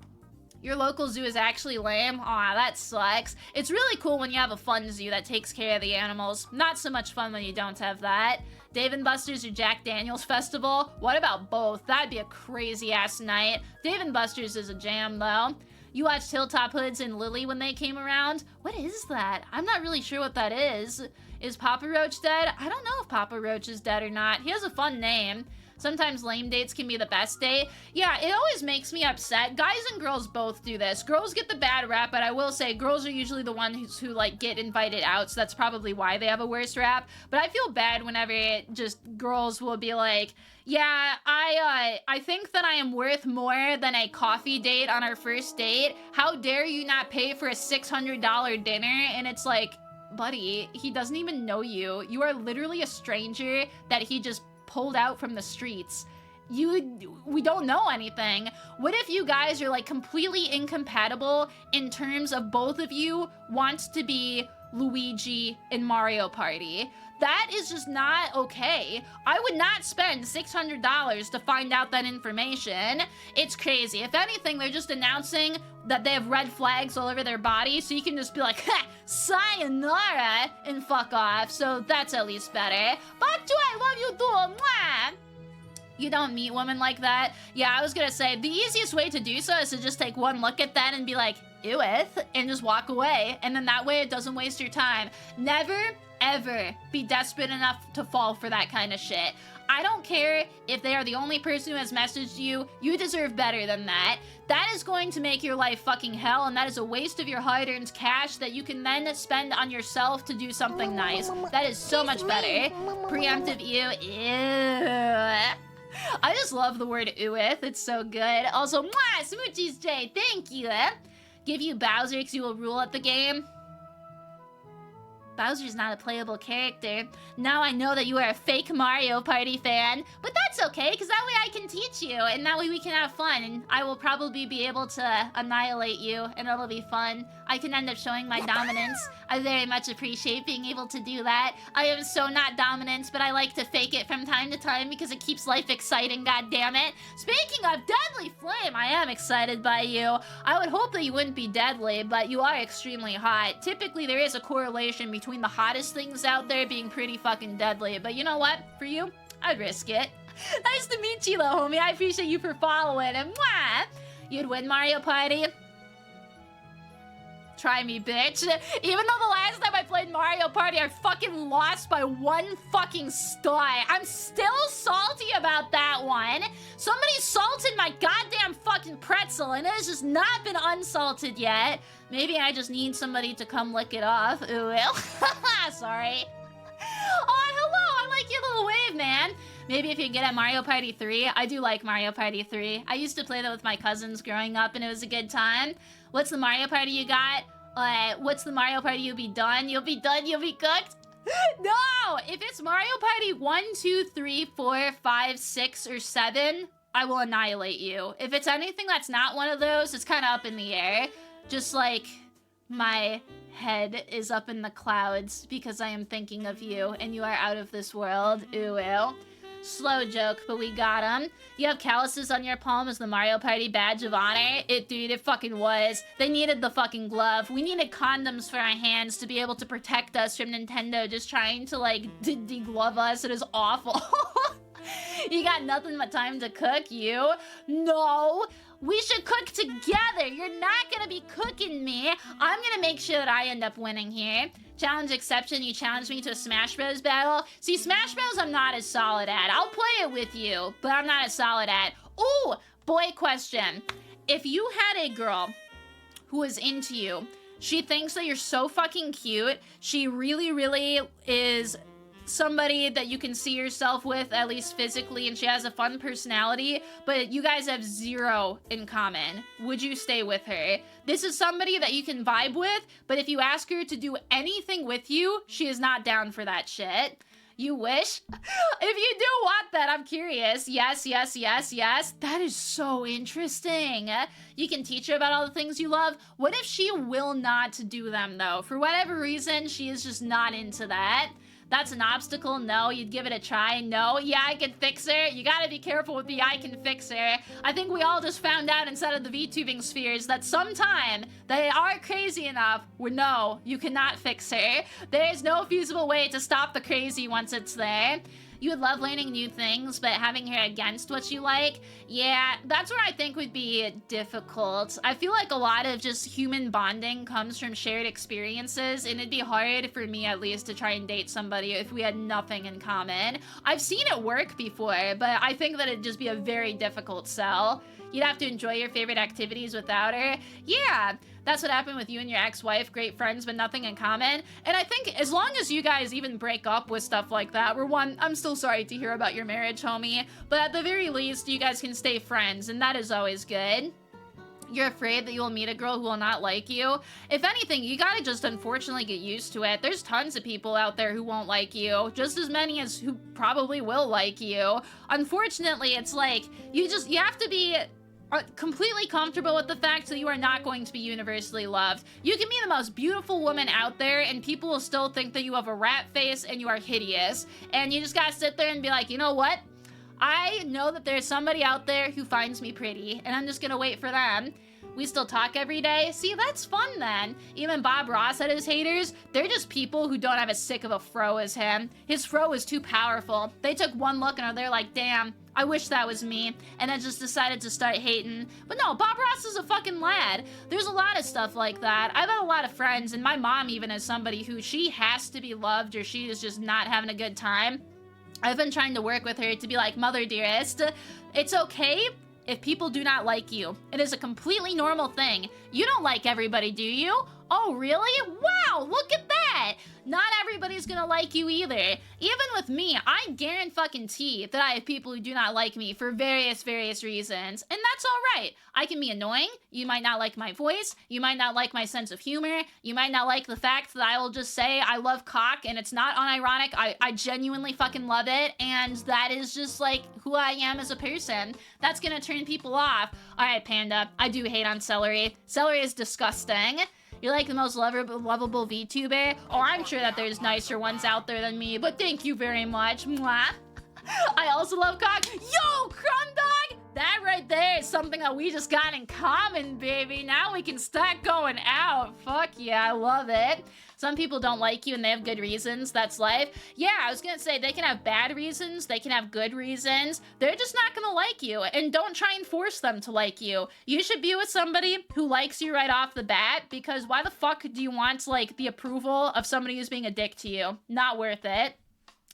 Your local zoo is actually lame? Aw, that sucks. It's really cool when you have a fun zoo that takes care of the animals. Not so much fun when you don't have that. Dave & Buster's or Jack Daniels Festival? What about both? That'd be a crazy-ass night. Dave & Buster's is a jam, though. You watched Hilltop Hoods and Lily when they came around? What is that? I'm not really sure what that is. Is Papa Roach dead? I don't know if Papa Roach is dead or not. He has a fun name. Sometimes lame dates can be the best date. Yeah, it always makes me upset. Guys and girls both do this. Girls get the bad rap, but I will say girls are usually the ones who like get invited out, so that's probably why they have a worse rap. But I feel bad whenever just girls will be like, yeah, I think that I am worth more than a coffee date on our first date. How dare you not pay for a $600 dinner? And it's like, buddy, he doesn't even know you. You are literally a stranger that he just pulled out from the streets. We don't know anything. What if you guys are like completely incompatible in terms of both of you wants to be Luigi in Mario Party? That is just not okay. I would not spend $600 to find out that information. It's crazy. If anything, they're just announcing that they have red flags all over their body, so you can just be like, ha, sayonara, and fuck off. So that's at least better. But I love you too. Mwah. You don't meet women like that. Yeah, I was gonna say, the easiest way to do so is to just take one look at that and be like, ew it, and just walk away. And then that way it doesn't waste your time. Never, ever be desperate enough to fall for that kind of shit. I don't care if they are the only person who has messaged you. You deserve better than that. That is going to make your life fucking hell, and that is a waste of your hard-earned cash that you can then spend on yourself to do something nice. That is so much better. Preemptive ew. I just love the word "ooeth." It's so good. Also, mwah, Smoochies J, thank you. Give you Bowser because you will rule at the game. Bowser's not a playable character. Now I know that you are a fake Mario Party fan, but that's okay, because that way I can teach you, and that way we can have fun, and I will probably be able to annihilate you, and it'll be fun. I can end up showing my dominance. I very much appreciate being able to do that. I am so not dominant, but I like to fake it from time to time because it keeps life exciting, goddammit. Speaking of Deadly Flame, I am excited by you. I would hope that you wouldn't be deadly, but you are extremely hot. Typically, there is a correlation between the hottest things out there being pretty fucking deadly, but you know what? For you, I'd risk it. Nice to meet you, though, homie. I appreciate you for following, and mwah! You'd win Mario Party? Try me, bitch. Even though the last time I played Mario Party, I fucking lost by one fucking star. I'm still salty about that one. Somebody salted my goddamn fucking pretzel, and it has just not been unsalted yet. Maybe I just need somebody to come lick it off. Ooh, well. Sorry. Oh, hello. I like your little wave, man. Maybe if you get at Mario Party 3. I do like Mario Party 3. I used to play that with my cousins growing up, and it was a good time. What's the Mario Party you got? What's the Mario Party you'll be done? You'll be done? You'll be cooked? No! If it's Mario Party 1, 2, 3, 4, 5, 6, or 7, I will annihilate you. If it's anything that's not one of those, it's kind of up in the air. Just like my head is up in the clouds because I am thinking of you, and you are out of this world. Ooh, ew. Slow joke, but we got him. You have calluses on your palm as the Mario Party badge of honor? Dude, it fucking was. They needed the fucking glove. We needed condoms for our hands to be able to protect us from Nintendo just trying to, like, de-glove us. It is awful. You got nothing but time to cook, you? No. We should cook together. You're not gonna be cooking me. I'm gonna make sure that I end up winning here. Challenge exception, you challenged me to a Smash Bros battle. See, Smash Bros I'm not as solid at. I'll play it with you, but I'm not as solid at. Ooh, boy question. If you had a girl who is into you, she thinks that you're so fucking cute, she really, really is somebody that you can see yourself with, at least physically, and she has a fun personality, but you guys have zero in common, would you stay with her? This is somebody that you can vibe with, but if you ask her to do anything with you, she is not down for that shit. You wish? If you do want that, I'm curious. Yes, yes, yes, yes. That is so interesting. You can teach her about all the things you love. What if she will not do them, though? For whatever reason, she is just not into that. That's an obstacle. No, you'd give it a try. No, yeah, I can fix her. You gotta be careful with the I can fix her. I think we all just found out inside of the VTubing spheres that sometime they are crazy enough where no, you cannot fix her. There's no feasible way to stop the crazy once it's there. You would love learning new things, but having her against what you like, yeah, that's where I think would be difficult. I feel like a lot of just human bonding comes from shared experiences, and it'd be hard for me at least to try and date somebody if we had nothing in common. I've seen it work before, but I think that it'd just be a very difficult sell. You'd have to enjoy your favorite activities without her. Yeah, that's what happened with you and your ex-wife. Great friends, but nothing in common. And I think as long as you guys even break up with stuff like that, I'm still sorry to hear about your marriage, homie. But at the very least, you guys can stay friends, and that is always good. You're afraid that you will meet a girl who will not like you. If anything, you gotta just unfortunately get used to it. There's tons of people out there who won't like you, just as many as who probably will like you. Unfortunately, it's like, you have to be completely comfortable with the fact that you are not going to be universally loved. You can be the most beautiful woman out there and people will still think that you have a rat face and you are hideous. And you just gotta sit there and be like, you know what? I know that there's somebody out there who finds me pretty, and I'm just gonna wait for them. We still talk every day. See, that's fun then. Even Bob Ross had his haters. They're just people who don't have as sick of a fro as him. His fro is too powerful. They took one look and they're like, damn, I wish that was me. And then just decided to start hating. But no, Bob Ross is a fucking lad. There's a lot of stuff like that. I've had a lot of friends, and my mom even is somebody who she has to be loved or she is just not having a good time. I've been trying to work with her to be like, mother dearest, it's okay if people do not like you. It is a completely normal thing. You don't like everybody, do you? Oh, really? Wow, look at that! Not everybody's gonna like you either. Even with me, I guarantee that I have people who do not like me for various reasons. And that's alright. I can be annoying. You might not like my voice. You might not like my sense of humor. You might not like the fact that I will just say I love cock and it's not unironic. I genuinely fucking love it. And that is just like who I am as a person. That's gonna turn people off. Alright, Panda. I do hate on celery. Celery is disgusting. You're like the most lovable VTuber. Oh, I'm sure that there's nicer ones out there than me, but thank you very much. Mwah. I also love cock. Yo, Crumb Dog! That right there is something that we just got in common, baby. Now we can start going out. Fuck yeah, I love it. Some people don't like you and they have good reasons. That's life. Yeah, I was gonna say they can have bad reasons. They can have good reasons. They're just not gonna like you. And don't try and force them to like you. You should be with somebody who likes you right off the bat, because why the fuck do you want, like, the approval of somebody who's being a dick to you? Not worth it.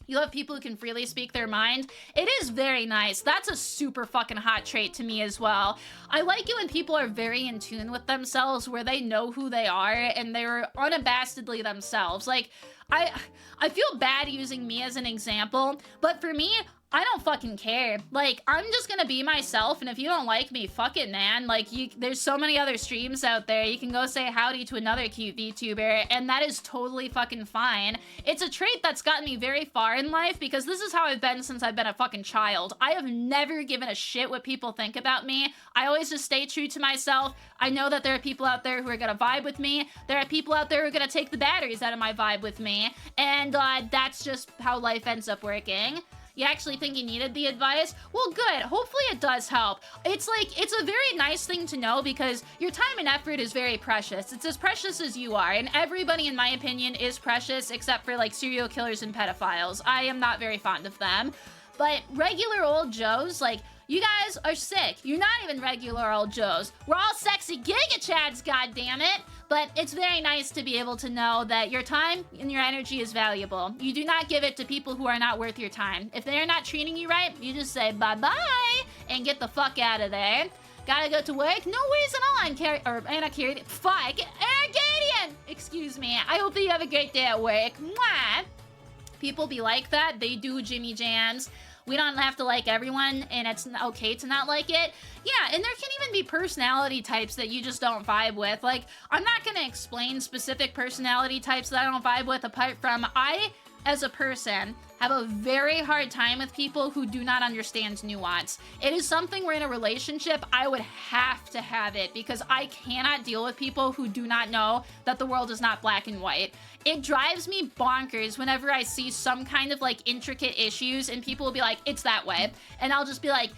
You have people who can freely speak their mind. It is very nice. That's a super fucking hot trait to me as well. I like it when people are very in tune with themselves, where they know who they are and they're unabashedly themselves. Like, I feel bad using me as an example, but for me, I don't fucking care. Like, I'm just gonna be myself, and if you don't like me, fuck it, man. Like, there's so many other streams out there. You can go say howdy to another cute VTuber, and that is totally fucking fine. It's a trait that's gotten me very far in life, because this is how I've been since I've been a fucking child. I have never given a shit what people think about me. I always just stay true to myself. I know that there are people out there who are gonna vibe with me. There are people out there who are gonna take the batteries out of my vibe with me, and that's just how life ends up working. You actually think you needed the advice? Well, good. Hopefully it does help. It's like, it's a very nice thing to know, because your time and effort is very precious. It's as precious as you are, and everybody, in my opinion, is precious, except for, like, serial killers and pedophiles. I am not very fond of them. But regular old Joes, like, you guys are sick. You're not even regular old Joes. We're all sexy Giga Chads, goddammit. But it's very nice to be able to know that your time and your energy is valuable. You do not give it to people who are not worth your time. If they're not treating you right, you just say bye-bye and get the fuck out of there. Gotta go to work? No worries at all, Arcadian! Excuse me. I hope that you have a great day at work. Mwah! People be like that. They do, Jimmy Jams. We don't have to like everyone, and it's okay to not like it. Yeah, and there can even be personality types that you just don't vibe with. Like, I'm not gonna explain specific personality types that I don't vibe with, apart from I, as a person, have a very hard time with people who do not understand nuance. It is something where in a relationship, I would have to have it because I cannot deal with people who do not know that the world is not black and white. It drives me bonkers whenever I see some kind of like intricate issues and people will be like, it's that way. And I'll just be like,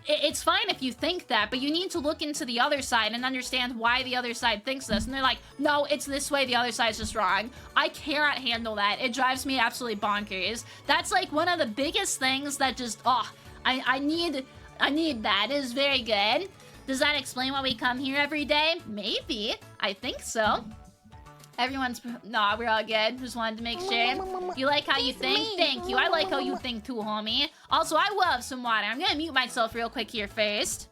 it's fine if you think that, but you need to look into the other side and understand why the other side thinks this. And they're like, no, it's this way, the other side's just wrong. I cannot handle that. It drives me absolutely bonkers. That's like one of the biggest things that just, I need that. It is very good. Does that explain why we come here every day? Maybe. I think so. Everyone's, nah, we're all good. Just wanted to make sure. You like how you think? Thank you. I like how you think too, homie. Also, I will have some water. I'm gonna mute myself real quick here first.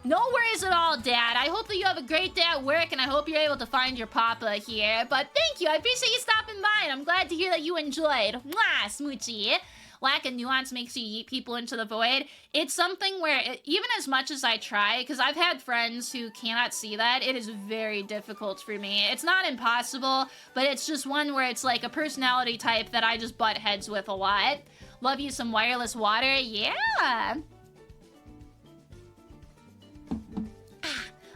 No worries at all, Dad. I hope that you have a great day at work, and I hope you're able to find your papa here. But thank you. I appreciate you stopping by, and I'm glad to hear that you enjoyed. Mwah, smoochie. Lack of nuance makes you yeet people into the void. It's something where, even as much as I try, because I've had friends who cannot see that, it is very difficult for me. It's not impossible, but it's just one where it's like a personality type that I just butt heads with a lot. Love you some wireless water? Yeah!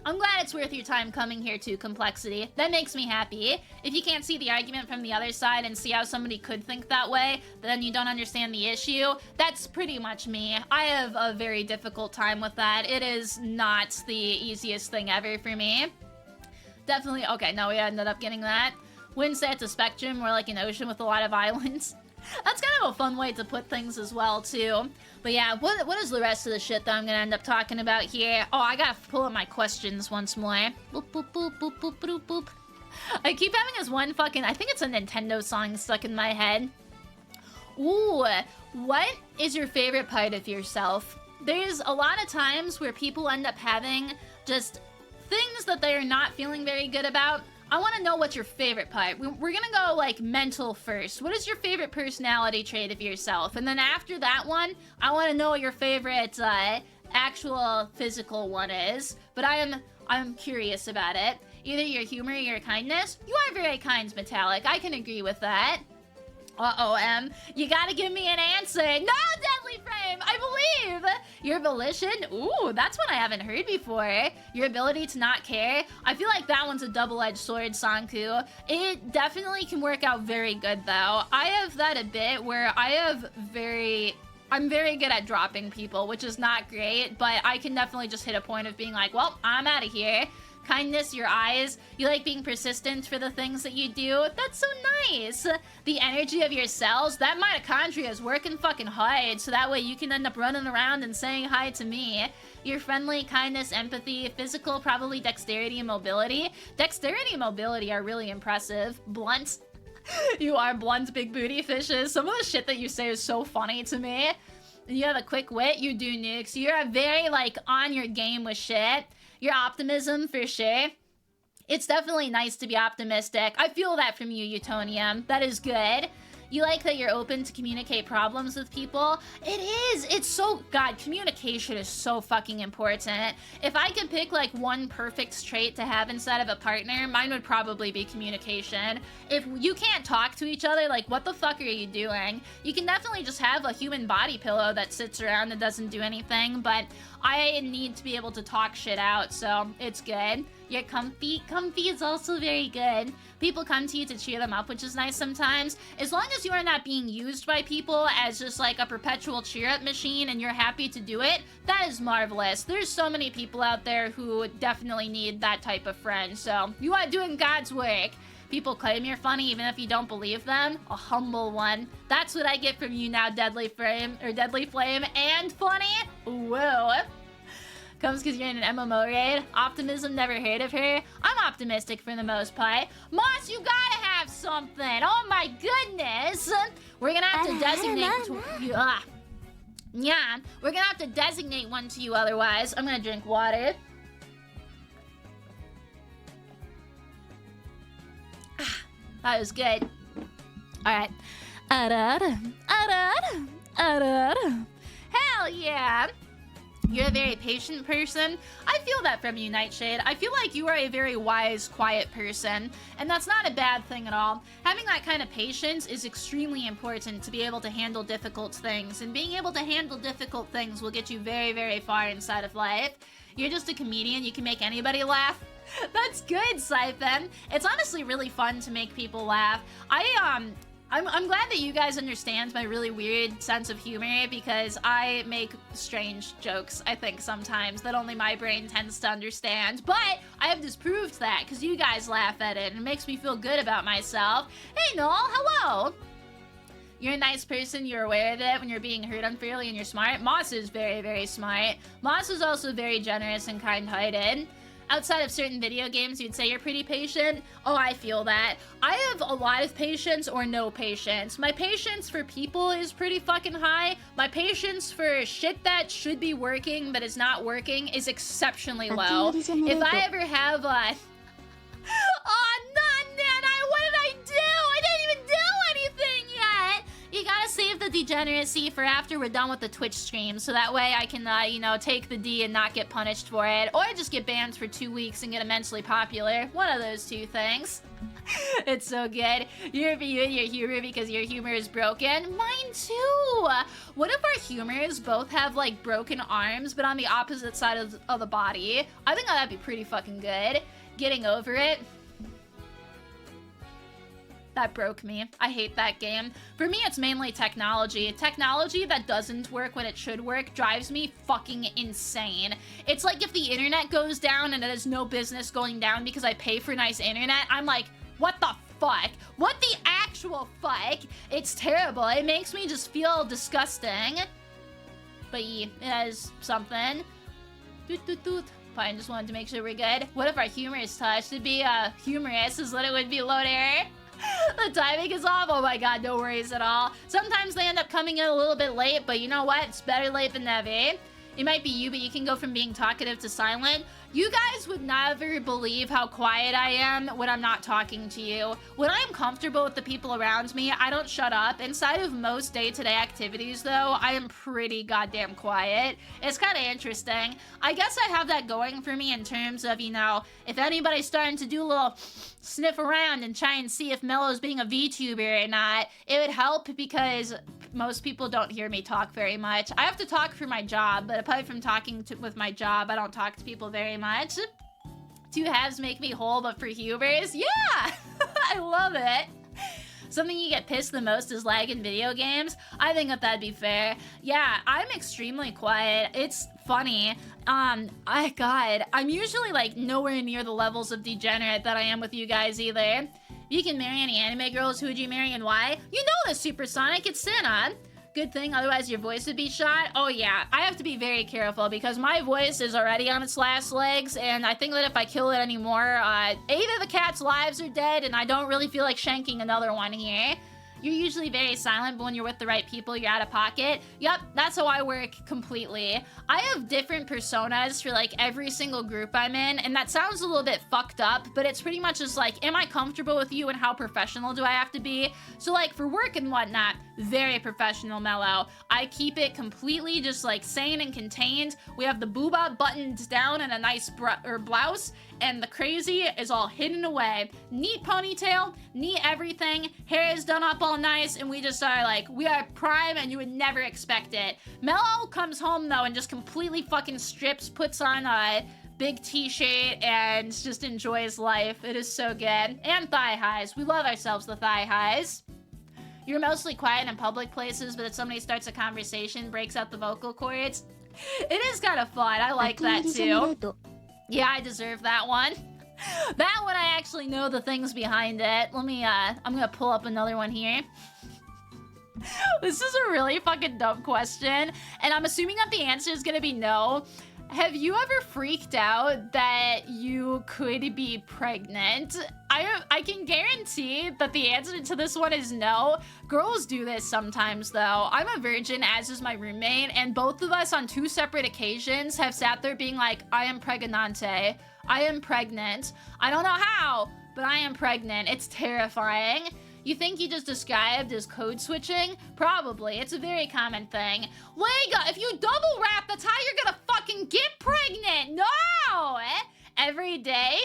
I'm glad it's worth your time coming here to Complexity. That makes me happy. If you can't see the argument from the other side and see how somebody could think that way, then you don't understand the issue. That's pretty much me. I have a very difficult time with that. It is not the easiest thing ever for me. Definitely, okay, no, we ended up getting that. Wouldn't say it's a spectrum, more like an ocean with a lot of islands. That's kind of a fun way to put things as well, too. But yeah, what is the rest of the shit that I'm gonna end up talking about here? Oh, I gotta pull up my questions once more. Boop, boop, boop, boop, boop, boop, boop. I keep having this one fucking, I think it's a Nintendo song stuck in my head. Ooh, what is your favorite part of yourself? There's a lot of times where people end up having just things that they are not feeling very good about. I want to know what's your favorite part. We're gonna go, like, mental first. What is your favorite personality trait of yourself? And then after that one, I want to know what your favorite, actual physical one is. But I'm curious about it. Either your humor or your kindness. You are very kind, Metallic. I can agree with that. Uh-oh, you gotta give me an answer. No, Deadly Frame, I believe. Your volition, ooh, that's one I haven't heard before. Your ability to not care. I feel like that one's a double-edged sword, Sanku. It definitely can work out very good, though. I have that a bit where I'm very good at dropping people, which is not great, but I can definitely just hit a point of being like, well, I'm out of here. Kindness, your eyes. You like being persistent for the things that you do. That's so nice. The energy of your cells. That mitochondria is working fucking hard, so that way you can end up running around and saying hi to me. Your friendly, kindness, empathy, physical, probably dexterity and mobility. Dexterity and mobility are really impressive. Blunt. You are blunt, big booty fishes. Some of the shit that you say is so funny to me. You have a quick wit. You do, Nukes. You're very, like, on your game with shit. Your optimism, for sure. It's definitely nice to be optimistic. I feel that from you, Utonium. That is good. You like that you're open to communicate problems with people. It is. It's so... God, communication is so fucking important. If I could pick, like, one perfect trait to have inside of a partner, mine would probably be communication. If you can't talk to each other, like, what the fuck are you doing? You can definitely just have a human body pillow that sits around and doesn't do anything, but I need to be able to talk shit out, so it's good. You're comfy. Comfy is also very good. People come to you to cheer them up, which is nice sometimes. As long as you are not being used by people as just like a perpetual cheer-up machine and you're happy to do it, that is marvelous. There's so many people out there who definitely need that type of friend, so you are doing God's work. People claim you're funny even if you don't believe them. A humble one. That's what I get from you now, Deadly Flame, and funny. Whoa. Comes because you're in an MMO raid. Optimism, never heard of her. I'm optimistic for the most part. Moss, you gotta have something. Oh my goodness. We're gonna have to designate... Yeah, we're gonna have to designate one to you otherwise. I'm gonna drink water. That was good. Alright. Hell yeah! You're a very patient person. I feel that from you, Nightshade. I feel like you are a very wise, quiet person, and that's not a bad thing at all. Having that kind of patience is extremely important to be able to handle difficult things, and being able to handle difficult things will get you very, very far inside of life. You're just a comedian. You can make anybody laugh. That's good, Siphon. It's honestly really fun to make people laugh. I'm glad that you guys understand my really weird sense of humor, because I make strange jokes, I think, sometimes, that only my brain tends to understand. But I have disproved that, because you guys laugh at it, and it makes me feel good about myself. Hey, Noel, hello! You're a nice person, you're aware of it when you're being hurt unfairly, and you're smart. Moss is very, very smart. Moss is also very generous and kind-hearted. Outside of certain video games, you'd say you're pretty patient. Oh, I feel that. I have a lot of patience or no patience. My patience for people is pretty fucking high. My patience for shit that should be working but is not working is exceptionally low. If I ever have a... Oh, Nana, what did I do? I didn't even do anything yet! You gotta save the degeneracy for after we're done with the Twitch stream, so that way I can, you know, take the D and not get punished for it, or just get banned for 2 weeks and get immensely popular. One of those two things. It's so good. You're viewing your humor because your humor is broken. Mine too! What if our humors both have, like, broken arms, but on the opposite side of the body? I think that'd be pretty fucking good. Getting over it. That broke me. I hate that game. For me, it's mainly technology. Technology that doesn't work when it should work drives me fucking insane. It's like if the internet goes down and it has no business going down because I pay for nice internet, I'm like, what the fuck? What the actual fuck? It's terrible. It makes me just feel disgusting. But yeah, it has something. Doot doot doot. Fine, just wanted to make sure we're good. What if our humor is touched? To be humorous is what it would be, loader. The timing is off. Oh my god, no worries at all. Sometimes they end up coming in a little bit late, but you know what? It's better late than never. It might be you, but you can go from being talkative to silent. You guys would never believe how quiet I am when I'm not talking to you. When I am comfortable with the people around me, I don't shut up. Inside of most day-to-day activities, though, I am pretty goddamn quiet. It's kind of interesting. I guess I have that going for me in terms of, you know, if anybody's starting to do a little sniff around and try and see if Mello's being a VTuber or not, it would help because most people don't hear me talk very much. I have to talk for my job, but apart from talking with my job, I don't talk to people very much. Two halves make me whole, but for humors, yeah! I love it. Something you get pissed the most is lag in video games. I think that that'd be fair. Yeah, I'm extremely quiet. It's funny. God, I'm usually like nowhere near the levels of degenerate that I am with you guys either. You can marry any anime girls, who would you marry and why? You know this, Supersonic, it's Santa. Good thing, otherwise your voice would be shot. Oh yeah, I have to be very careful because my voice is already on its last legs, and I think that if I kill it anymore, either the cat's lives are dead and I don't really feel like shanking another one here. You're usually very silent, but when you're with the right people, you're out of pocket. Yep, that's how I work completely. I have different personas for like every single group I'm in, and that sounds a little bit fucked up, but it's pretty much just like, am I comfortable with you and how professional do I have to be? So like for work and whatnot, very professional, Mello. I keep it completely just like sane and contained. We have the booba buttoned down and a nice blouse, and the crazy is all hidden away. Neat ponytail, neat everything, hair is done up all nice, and we just are like, we are prime and you would never expect it. Mello comes home though and just completely fucking strips, puts on a big t-shirt, and just enjoys life. It is so good. And thigh highs. We love ourselves the thigh highs. You're mostly quiet in public places, but if somebody starts a conversation, breaks out the vocal cords, it is kind of fun. I like that too. Yeah, I deserve that one. That one I actually know the things behind it. Let me, I'm gonna pull up another one here. This is a really fucking dumb question, and I'm assuming that the answer is gonna be no. Have you ever freaked out that you could be pregnant? I can guarantee that the answer to this one is no. Girls do this sometimes, though. I'm a virgin, as is my roommate, and both of us on 2 separate occasions have sat there being like, I am pregnante. I am pregnant. I don't know how, but I am pregnant. It's terrifying. You think you just described as code switching? Probably. It's a very common thing. Lega, if you double wrap, that's how you're gonna fucking get pregnant. No! Every day?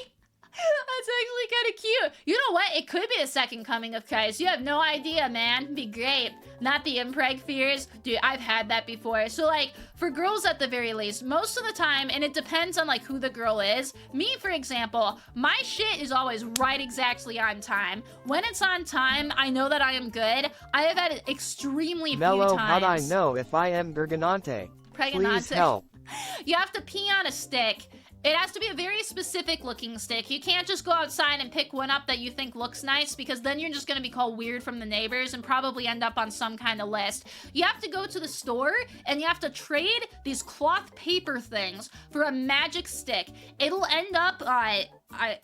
That's actually kind of cute. You know what? It could be the second coming of Christ. You have no idea, man. It'd be great. Not the impreg fears. Dude, I've had that before. So, like, for girls at the very least, most of the time, and it depends on, like, who the girl is. Me, for example, my shit is always right exactly on time. When it's on time, I know that I am good. I have had it extremely Mello, few times. how'd I know if I am Berganante? Please help. You have to pee on a stick. It has to be a very specific looking stick. You can't just go outside and pick one up that you think looks nice, because then you're just gonna be called weird from the neighbors and probably end up on some kind of list. You have to go to the store and you have to trade these cloth paper things for a magic stick. It'll end up, I'm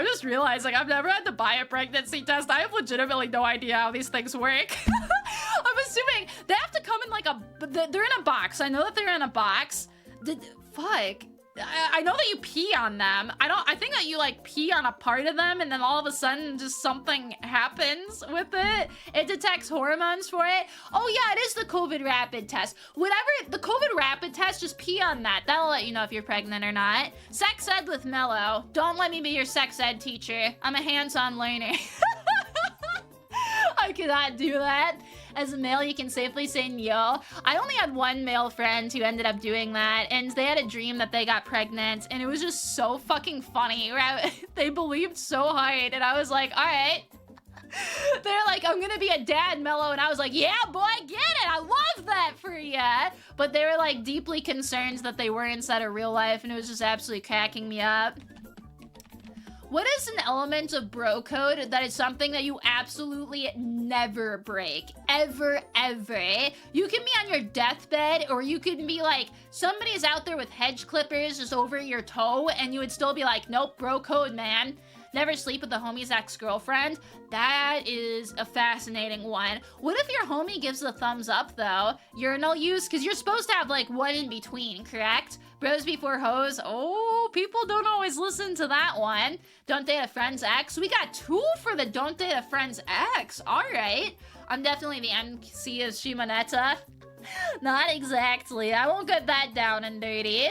just realizing I've never had to buy a pregnancy test. I have legitimately no idea how these things work. I'm assuming they have to come in like they're in a box. I know that they're in a box. Fuck. I know that you pee on them. I think that you like pee on a part of them and then all of a sudden just something happens with it. It detects hormones for it. Oh yeah, it is the COVID rapid test. Whatever, the COVID rapid test, just pee on that. That'll let you know if you're pregnant or not. Sex ed with Mello. Don't let me be your sex ed teacher. I'm a hands-on learner. I cannot do that. As a male, you can safely say no. I only had one male friend who ended up doing that, and they had a dream that they got pregnant, and it was just so fucking funny. They believed so hard, and I was like, all right. They're like, I'm gonna be a dad, Mello, and I was like, yeah, boy, get it. I love that for ya. But they were like deeply concerned that they weren't inside of real life, and it was just absolutely cracking me up. What is an element of bro code that is something that you absolutely never break? Ever, ever. You can be on your deathbed, or you can be like, somebody's out there with hedge clippers just over your toe, and you would still be like, nope, bro code, man. Never sleep with the homie's ex-girlfriend. That is a fascinating one. What if your homie gives a thumbs up, though? Urinal use? Because you're supposed to have, like, one in between, correct? Bros before hoes? Oh, people don't always listen to that one. Don't date a friend's ex? We got 2 for the don't date a friend's ex. All right. I'm definitely the MC of Shimonetta. Not exactly. I won't get that down and dirty.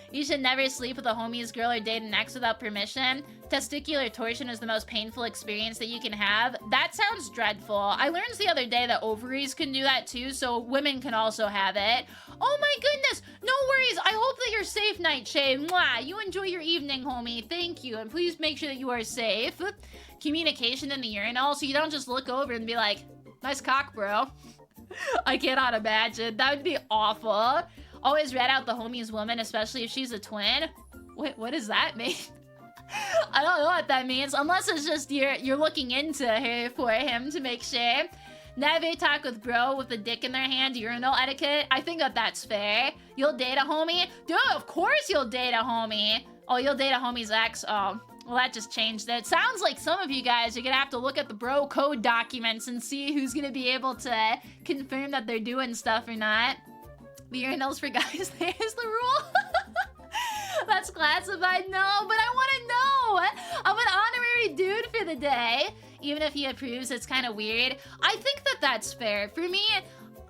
You should never sleep with a homie's girl or date an ex without permission. Testicular torsion is the most painful experience that you can have. That sounds dreadful. I learned the other day that ovaries can do that too, so women can also have it. Oh my goodness! No worries! I hope that you're safe, Nightshade. Mwah! You enjoy your evening, homie. Thank you, and please make sure that you are safe. Communication in the urinal, so you don't just look over and be like, nice cock, bro. I cannot imagine. That would be awful. Always rat out the homie's woman, especially if she's a twin. What does that mean? I don't know what that means, unless it's just you're looking into her for him to make sure. Never talk with bro with a dick in their hand, urinal etiquette. I think that that's fair. You'll date a homie? Dude, of course you'll date a homie. Oh, you'll date a homie's ex? Oh, well, that just changed it. Sounds like some of you guys are gonna have to look at the bro code documents and see who's gonna be able to confirm that they're doing stuff or not. The urinals for guys, there's the rule. That's classified, no, but I want to know. I'm an honorary dude for the day. Even if he approves, it's kind of weird. I think that that's fair. For me,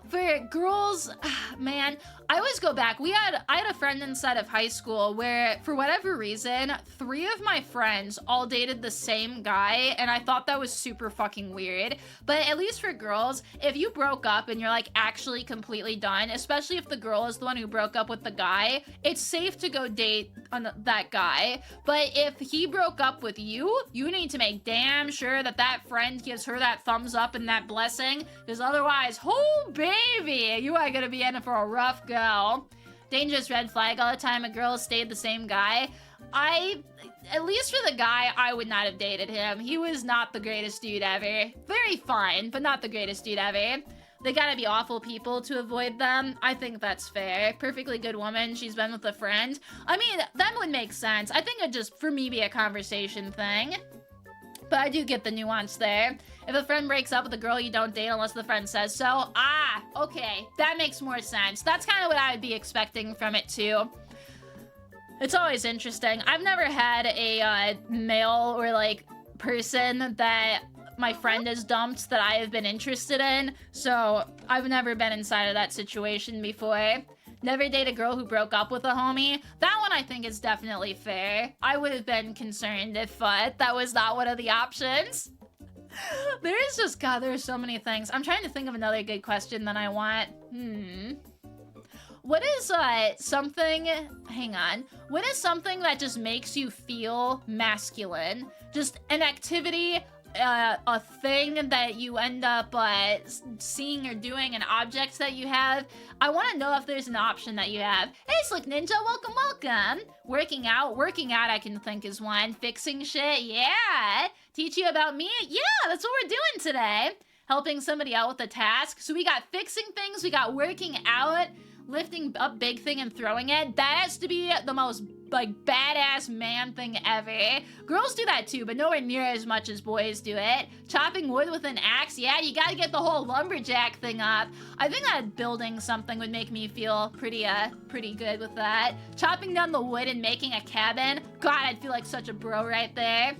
for girls, man, I always go back. I had a friend inside of high school where, for whatever reason, 3 of my friends all dated the same guy, and I thought that was super fucking weird. But at least for girls, if you broke up and you're like actually completely done, especially if the girl is the one who broke up with the guy, it's safe to go date that guy. But if he broke up with you, you need to make damn sure that that friend gives her that thumbs up and that blessing, because otherwise, oh baby, you are gonna be in it for a rough go. Dangerous red flag all the time. A girl has stayed the same guy. At least for the guy, I would not have dated him. He was not the greatest dude ever. Very fine, but not the greatest dude ever. They gotta be awful people to avoid them. I think that's fair. Perfectly good woman, she's been with a friend. I mean, that would make sense. I think it'd just, for me, be a conversation thing. But I do get the nuance there. If a friend breaks up with a girl, you don't date unless the friend says so. Ah, okay. That makes more sense. That's kind of what I would be expecting from it, too. It's always interesting. I've never had a male or, like, person that my friend has dumped that I have been interested in, so I've never been inside of that situation before. Never date a girl who broke up with a homie. That one I think is definitely fair. I would have been concerned if that was not one of the options. There is just, God, there are so many things. I'm trying to think of another good question that I want. What is something, hang on. What is something that just makes you feel masculine? Just an activity, a thing that you end up seeing or doing, an object that you have. I want to know if there's an option that you have. Hey, Slick Ninja, welcome, welcome. Working out I can think is one. Fixing shit, yeah. Teach you about me, yeah, that's what we're doing today. Helping somebody out with a task. So we got fixing things, we got working out, lifting up big thing and throwing it. That has to be the most, like, badass man thing ever. Girls do that too, but nowhere near as much as boys do it. Chopping wood with an axe, yeah, you gotta get the whole lumberjack thing up. I think that building something would make me feel pretty good with that. Chopping down the wood and making a cabin, God, I'd feel like such a bro right there.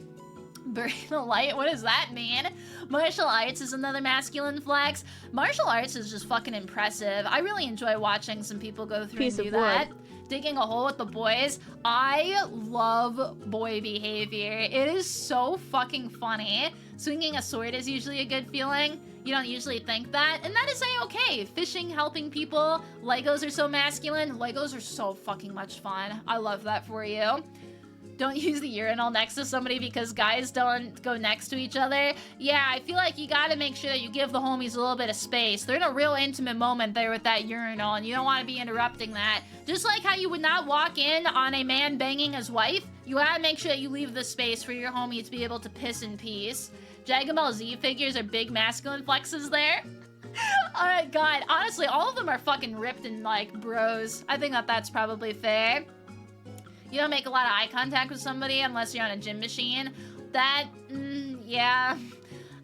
Burning the light, what does that mean? Martial arts is another masculine flex. Martial arts is just fucking impressive. I really enjoy watching some people go through and do that. Digging a hole with the boys. I love boy behavior. It is so fucking funny. Swinging a sword is usually a good feeling. You don't usually think that, and that is a-okay. Fishing, helping people. Legos are so masculine. Legos are so fucking much fun. I love that for you. Don't use the urinal next to somebody because guys don't go next to each other. Yeah, I feel like you gotta make sure that you give the homies a little bit of space. They're in a real intimate moment there with that urinal, and you don't want to be interrupting that. Just like how you would not walk in on a man banging his wife, you gotta make sure that you leave the space for your homie to be able to piss in peace. Dragon Ball Z figures are big masculine flexes there. Alright, God, honestly, all of them are fucking ripped and, like, bros. I think that that's probably fair. You don't make a lot of eye contact with somebody unless you're on a gym machine. That, yeah.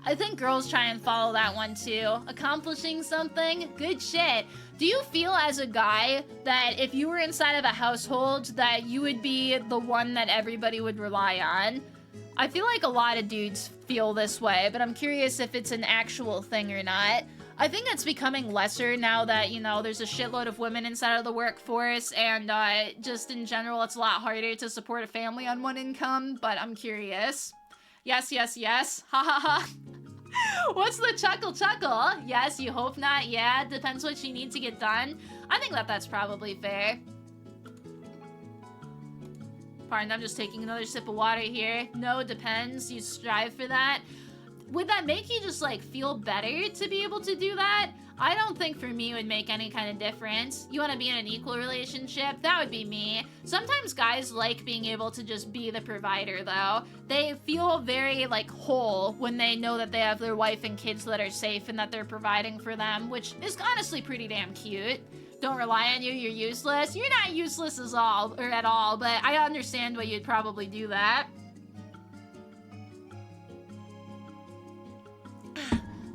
I think girls try and follow that one too. Accomplishing something? Good shit. Do you feel as a guy that if you were inside of a household that you would be the one that everybody would rely on? I feel like a lot of dudes feel this way, but I'm curious if it's an actual thing or not. I think it's becoming lesser now that, you know, there's a shitload of women inside of the workforce, and just in general, it's a lot harder to support a family on one income, but I'm curious. Yes, yes, yes. Ha ha ha. What's the chuckle? Yes, you hope not. Yeah, depends what you need to get done. I think that that's probably fair. Pardon, I'm just taking another sip of water here. No, depends. You strive for that. Would that make you just, like, feel better to be able to do that? I don't think for me it would make any kind of difference. You want to be in an equal relationship? That would be me. Sometimes guys like being able to just be the provider, though. They feel very, like, whole when they know that they have their wife and kids that are safe and that they're providing for them, which is honestly pretty damn cute. Don't rely on you, you're useless. You're not useless at all, but I understand why you'd probably do that.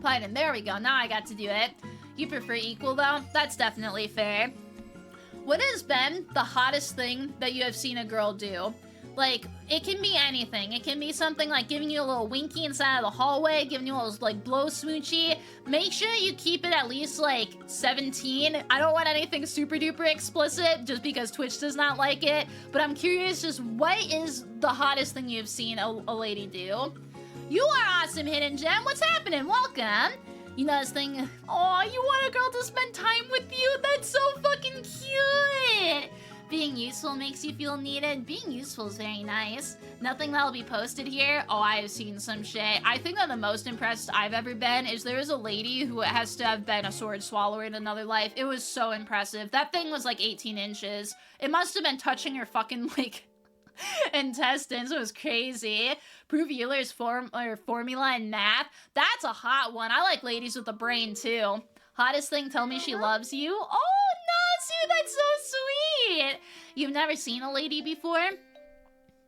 Biden, there we go. Now I got to do it. You prefer equal, though? That's definitely fair. What has been the hottest thing that you have seen a girl do? Like, it can be anything. It can be something like giving you a little winky inside of the hallway, giving you a little, like, blow smoochy. Make sure you keep it at least, like, 17. I don't want anything super duper explicit, just because Twitch does not like it. But I'm curious, just what is the hottest thing you've seen a lady do? You are awesome, Hidden Gem. What's happening? Welcome. You know this thing? Oh, you want a girl to spend time with you? That's so fucking cute. Being useful makes you feel needed. Being useful is very nice. Nothing that'll be posted here. Oh, I have seen some shit. I think that the most impressed I've ever been is there is a lady who has to have been a sword swallower in another life. It was so impressive. That thing was like 18 inches. It must have been touching her fucking, like, intestines. It was crazy. Prove Euler's formula in math. That's a hot one. I like ladies with a brain too. Hottest thing, tell me she loves you. Oh, Nasu, that's so sweet. You've never seen a lady before?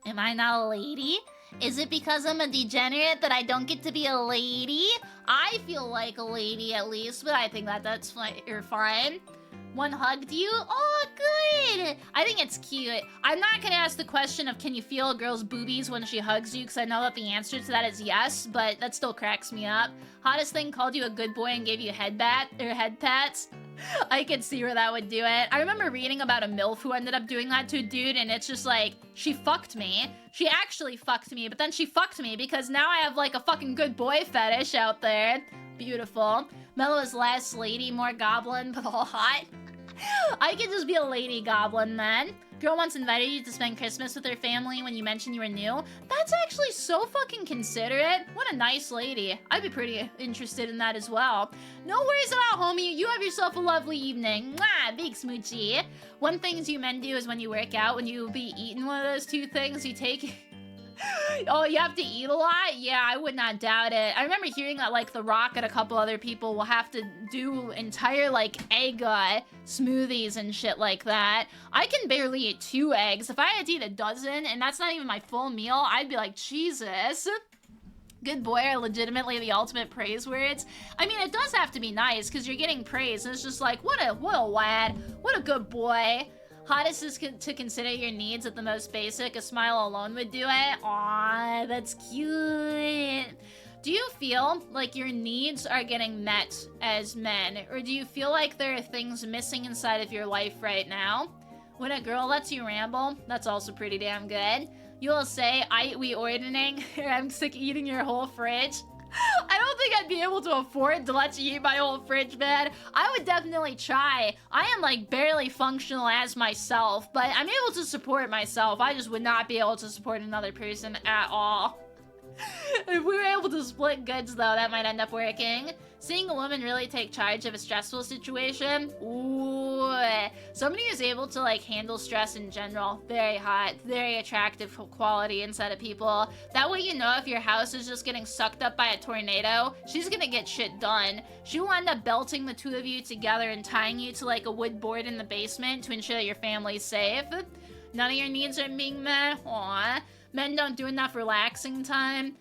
Am I not a lady? Is it because I'm a degenerate that I don't get to be a lady? I feel like a lady at least, but I think that's fine. You're fine. One hugged you? Oh, good! I think it's cute. I'm not gonna ask the question of can you feel a girl's boobies when she hugs you, because I know that the answer to that is yes, but that still cracks me up. Hottest thing, called you a good boy and gave you head pats. I could see where that would do it. I remember reading about a MILF who ended up doing that to a dude, and it's just like, she fucked me. She actually fucked me, but then she fucked me because now I have like a fucking good boy fetish out there. Beautiful. Mello is last lady, more goblin, but all hot. I could just be a lady goblin then. Girl once invited you to spend Christmas with her family when you mentioned you were new. That's actually so fucking considerate. What a nice lady. I'd be pretty interested in that as well. No worries at all, homie. You have yourself a lovely evening. Mwah, big smoochie. One thing you men do is when you work out, when you be eating one of those two things, you take... Oh, you have to eat a lot? Yeah, I would not doubt it. I remember hearing that, like, The Rock and a couple other people will have to do entire, like, egg smoothies and shit like that. I can barely eat 2 eggs. If I had to eat a dozen, and that's not even my full meal, I'd be like, Jesus. Good boy are legitimately the ultimate praise words. I mean, it does have to be nice, because you're getting praise, and it's just like, what a lad. What a good boy. Hottest is to consider your needs at the most basic. A smile alone would do it. Aw, that's cute. Do you feel like your needs are getting met as men? Or do you feel like there are things missing inside of your life right now? When a girl lets you ramble, that's also pretty damn good. You will say, we ordering, or I'm sick of eating your whole fridge. I don't think I'd be able to afford to let you eat my whole fridge, man. I would definitely try. I am, like, barely functional as myself, but I'm able to support myself. I just would not be able to support another person at all. If we were able to split goods, though, that might end up working. Seeing a woman really take charge of a stressful situation? Ooh. Somebody who's able to, like, handle stress in general. Very hot. Very attractive quality inside of people. That way you know if your house is just getting sucked up by a tornado, she's gonna get shit done. She will end up belting the two of you together and tying you to, like, a wood board in the basement to ensure that your family's safe. None of your needs are being met? Aww. Men don't do enough relaxing time.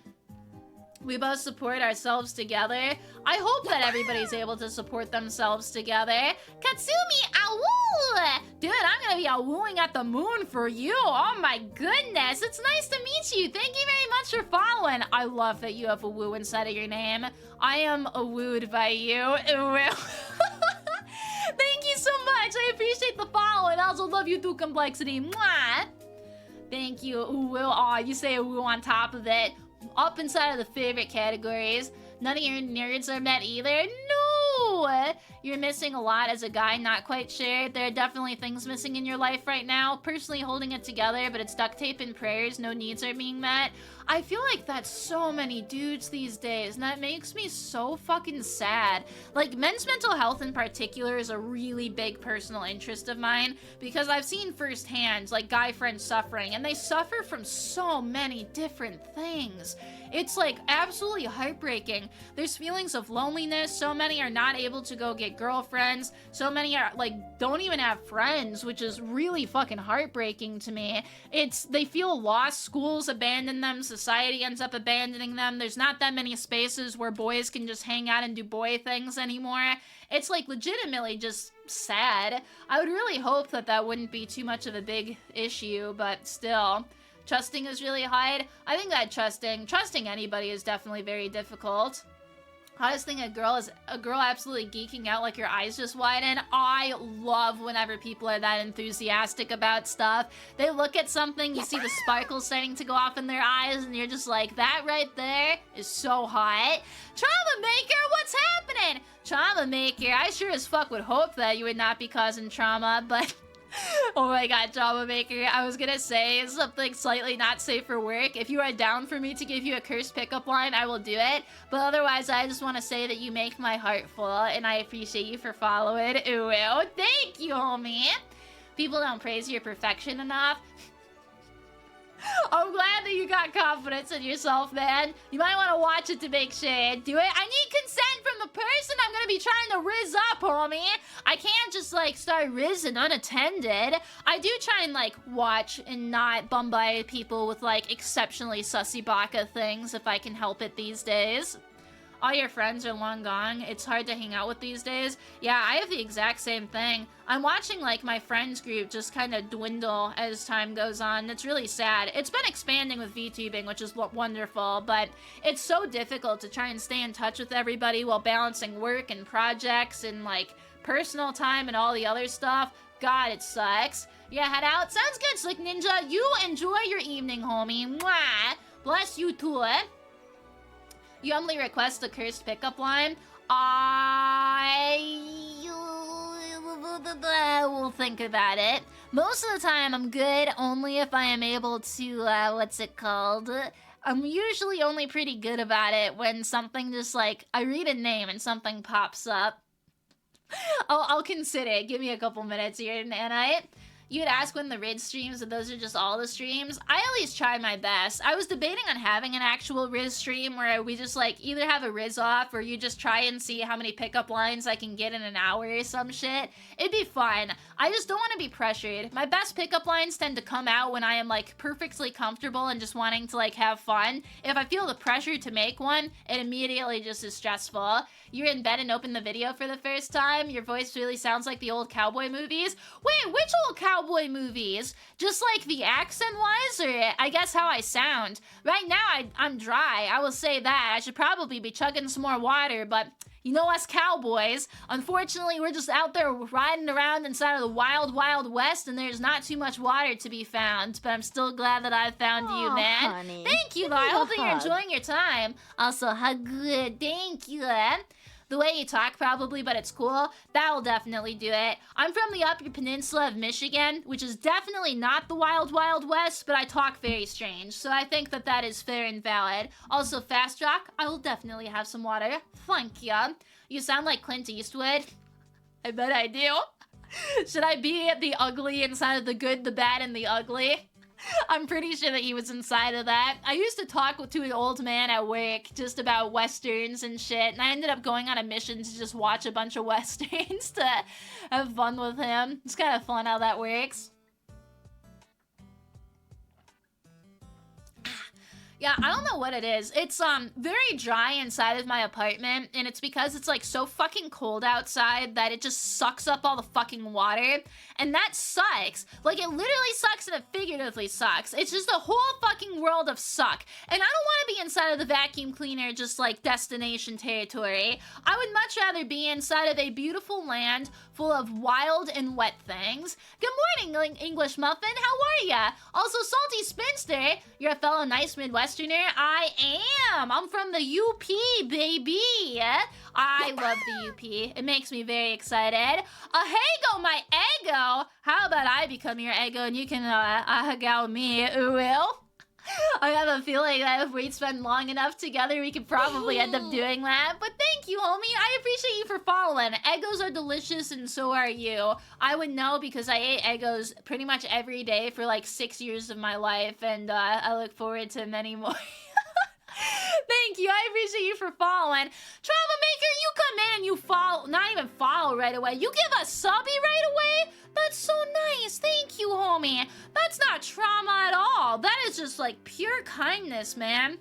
We both support ourselves together. I hope that everybody's able to support themselves together. Katsumi, awoo! Dude, I'm gonna be awooing at the moon for you. Oh my goodness, it's nice to meet you. Thank you very much for following. I love that you have a woo inside of your name. I am awooed by you. Thank you so much. I appreciate the follow and I also love you too, Complexity. Mwah! Thank you. Ooh, aw, you say a woo on top of it. Up inside of the favorite categories. None of your nerds are met either. No! You're missing a lot as a guy, not quite sure. There are definitely things missing in your life right now. Personally holding it together, but it's duct tape and prayers. No needs are being met. I feel like that's so many dudes these days, and that makes me so fucking sad. Like, men's mental health in particular is a really big personal interest of mine, because I've seen firsthand, like, guy friends suffering, and they suffer from so many different things. It's, like, absolutely heartbreaking. There's feelings of loneliness. So many are not able to go get girlfriends. So many are, like, don't even have friends, which is really fucking heartbreaking to me. They feel lost. Schools abandon them. Society ends up abandoning them. There's not that many spaces where boys can just hang out and do boy things anymore. It's, like, legitimately just sad. I would really hope that that wouldn't be too much of a big issue, but still. Trusting is really hard. I think that trusting anybody is definitely very difficult. Hottest thing, a girl absolutely geeking out like your eyes just widen. I love whenever people are that enthusiastic about stuff. They look at something, you see the sparkles starting to go off in their eyes, and you're just like, that right there is so hot. Trauma Maker, what's happening? Trauma Maker, I sure as fuck would hope that you would not be causing trauma, but... Oh my god, Trauma Maker, I was gonna say something slightly not safe for work. If you are down for me to give you a cursed pickup line, I will do it. But otherwise, I just want to say that you make my heart full, and I appreciate you for following. Ooh, thank you, homie. People don't praise your perfection enough. I'm glad that you got confidence in yourself, man. You might want to watch it to make sure. Do it. I need consent from the person I'm gonna be trying to rizz up, homie. I can't just, like, start rizzing unattended. I do try and, like, watch and not bombard people with, like, exceptionally sussy baka things if I can help it these days. All your friends are long gone. It's hard to hang out with these days. Yeah, I have the exact same thing. I'm watching, like, my friends group just kind of dwindle as time goes on. It's really sad. It's been expanding with VTubing, which is wonderful, but it's so difficult to try and stay in touch with everybody while balancing work and projects and, like, personal time and all the other stuff. God, it sucks. Yeah, head out. Sounds good, Slick Ninja. You enjoy your evening, homie. Mwah. Bless you too, eh? You only request a cursed pickup line. I will think about it. Most of the time, I'm good only if I am able to, what's it called? I'm usually only pretty good about it when something just, like, I read a name and something pops up. I'll consider it. Give me a couple minutes here, Nanite. You had asked when the Riz streams, and those are just all the streams. I at least try my best. I was debating on having an actual Riz stream where we just, like, either have a Riz off or you just try and see how many pickup lines I can get in an hour or some shit. It'd be fun. I just don't want to be pressured. My best pickup lines tend to come out when I am, like, perfectly comfortable and just wanting to, like, have fun. If I feel the pressure to make one, it immediately just is stressful. You're in bed and open the video for the first time. Your voice really sounds like the old cowboy movies. Wait, which old cowboy movies? Just like the accent-wise, or I guess how I sound? Right now, I'm dry. I will say that. I should probably be chugging some more water, but you know us cowboys. Unfortunately, we're just out there riding around inside of the wild, wild west, and there's not too much water to be found. But I'm still glad that I found you, man. Honey. Thank you, though. I hope that you're enjoying your time. Also, hug good. Thank you, The way you talk, probably, but it's cool. That will definitely do it. I'm from the Upper Peninsula of Michigan, which is definitely not the Wild Wild West, but I talk very strange, so I think that that is fair and valid. Also, Fast Rock, I will definitely have some water. Thank ya. You sound like Clint Eastwood. I bet I do. Should I be the ugly inside of the good, the bad, and the ugly? I'm pretty sure that he was inside of that. I used to talk to an old man at work just about westerns and shit, and I ended up going on a mission to just watch a bunch of westerns to have fun with him. It's kind of fun how that works. Yeah, I don't know what it is. It's very dry inside of my apartment, and it's because it's like so fucking cold outside that it just sucks up all the fucking water, and that sucks. Like, it literally sucks and it figuratively sucks. It's just a whole fucking world of suck, and I don't want to be inside of the vacuum cleaner just like destination territory. I would much rather be inside of a beautiful land full of wild and wet things. Good morning, English Muffin. How are ya? Also, Salty Spinster, you're a fellow nice Midwesterner. I am. I'm from the UP, baby. I love the UP. It makes me very excited. Hey, go my ego. How about I become your ego and you can hug out me, will? I have a feeling that if we spend long enough together, we could probably end up doing that. But thank you, homie. I appreciate you for following. Eggos are delicious, and so are you. I would know because I ate Eggos pretty much every day for like 6 years of my life, and I look forward to many more. Thank you. I appreciate you for following. Troublemaker, you come in and you follow, not even follow right away. You give a subby right away? That's so nice. Thank you, homie. That's not trauma at all. That is just like pure kindness, man.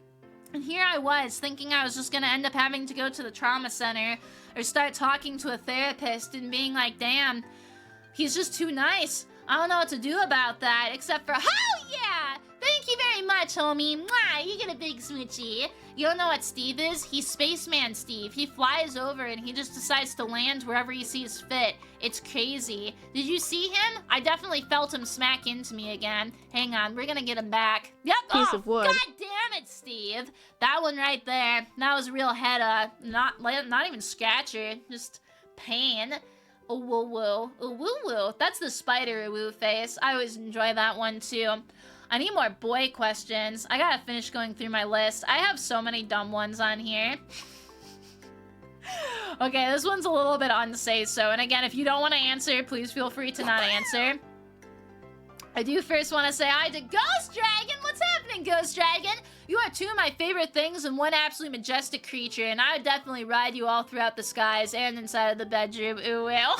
And here I was thinking I was just gonna end up having to go to the trauma center or start talking to a therapist and being like, damn, he's just too nice. I don't know what to do about that except for, hell yeah! Thank you very much, homie. Mwah, you get a big smoochie. You don't know what Steve is? He's Spaceman Steve. He flies over and he just decides to land wherever he sees fit. It's crazy. Did you see him? I definitely felt him smack into me again. Hang on, we're gonna get him back. Yep. Piece of wood. God damn it, Steve. That one right there. That was a real head, not even scratcher, just pain. Oh, woo woo. Oh, woo woo. That's the spider woo face. I always enjoy that one too. I need more boy questions. I gotta finish going through my list. I have so many dumb ones on here. Okay, this one's a little bit unsay-so. And again, if you don't want to answer, please feel free to not answer. I do first want to say hi to Ghost Dragon. What's morning, Ghost Dragon. You are two of my favorite things and one absolutely majestic creature, and I would definitely ride you all throughout the skies and inside of the bedroom. Ooh, well.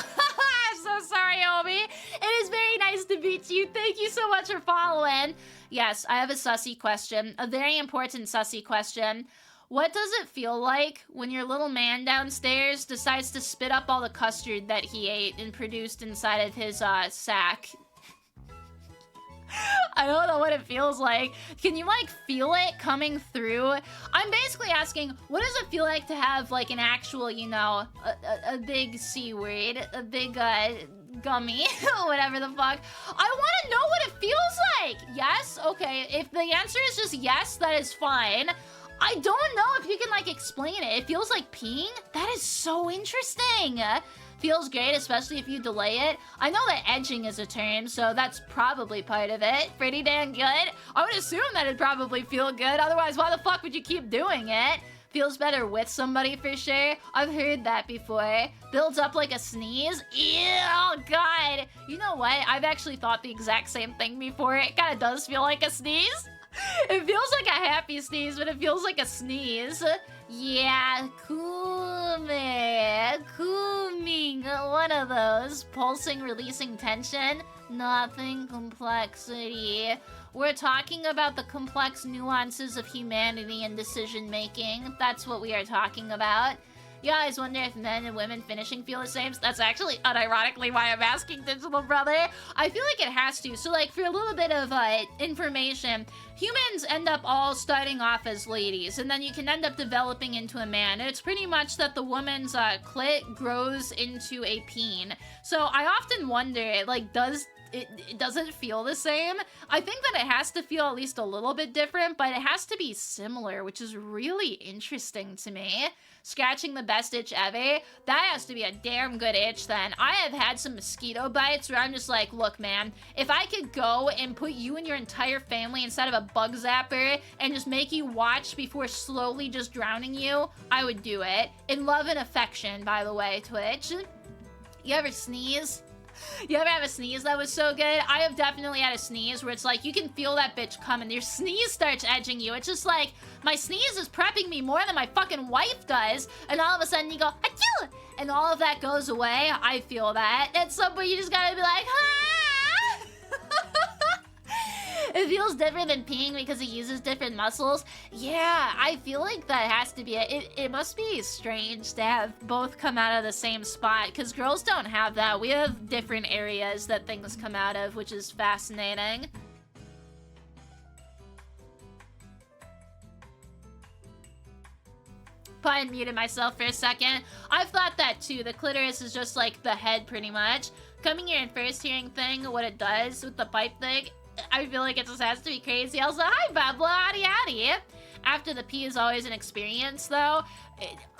So sorry, Obi. It is very nice to meet you. Thank you so much for following. Yes, I have a sussy question. A very important sussy question. What does it feel like when your little man downstairs decides to spit up all the custard that he ate and produced inside of his sack? I don't know what it feels like. Can you, like, feel it coming through? I'm basically asking, what does it feel like to have, like, an actual, you know, a big C word, a big, gummy, whatever the fuck. I want to know what it feels like. Yes? Okay. If the answer is just yes, that is fine. I don't know if you can, like, explain it. It feels like peeing? That is so interesting. Feels great, especially if you delay it. I know that edging is a term, so that's probably part of it. Pretty damn good. I would assume that it'd probably feel good. Otherwise, why the fuck would you keep doing it? Feels better with somebody for sure. I've heard that before. Builds up like a sneeze. Ew, oh god. You know what? I've actually thought the exact same thing before. It kind of does feel like a sneeze. It feels like a happy sneeze, but it feels like a sneeze. Yeah, Kuming, one of those. Pulsing, releasing tension, nothing complexity. We're talking about the complex nuances of humanity and decision making. That's what we are talking about. You always wonder if men and women finishing feel the same. That's actually unironically why I'm asking Digital Brother. I feel like it has to. So, like, for a little bit of information, humans end up all starting off as ladies, and then you can end up developing into a man. And it's pretty much that the woman's clit grows into a peen. So I often wonder, like, does it feel the same? I think that it has to feel at least a little bit different, but it has to be similar, which is really interesting to me. Scratching the best itch ever? That has to be a damn good itch then. I have had some mosquito bites where I'm just like, look man, if I could go and put you and your entire family inside of a bug zapper and just make you watch before slowly just drowning you, I would do it. In love and affection, by the way, Twitch. You ever sneeze? You ever have a sneeze that was so good? I have definitely had a sneeze where it's like, you can feel that bitch coming. Your sneeze starts edging you. It's just like, my sneeze is prepping me more than my fucking wife does. And all of a sudden you go, achoo! And all of that goes away. I feel that. At some point you just gotta be like, ah! It feels different than peeing because it uses different muscles. Yeah, I feel like that has to be it. It must be strange to have both come out of the same spot, because girls don't have that. We have different areas that things come out of, which is fascinating. I unmuted myself for a second. I've thought that too. The clitoris is just like the head pretty much. Coming here and first hearing thing, what it does with the pipe thing, I feel like it just has to be crazy. Also, hi, Babla, howdy, howdy. After the pee is always an experience, though.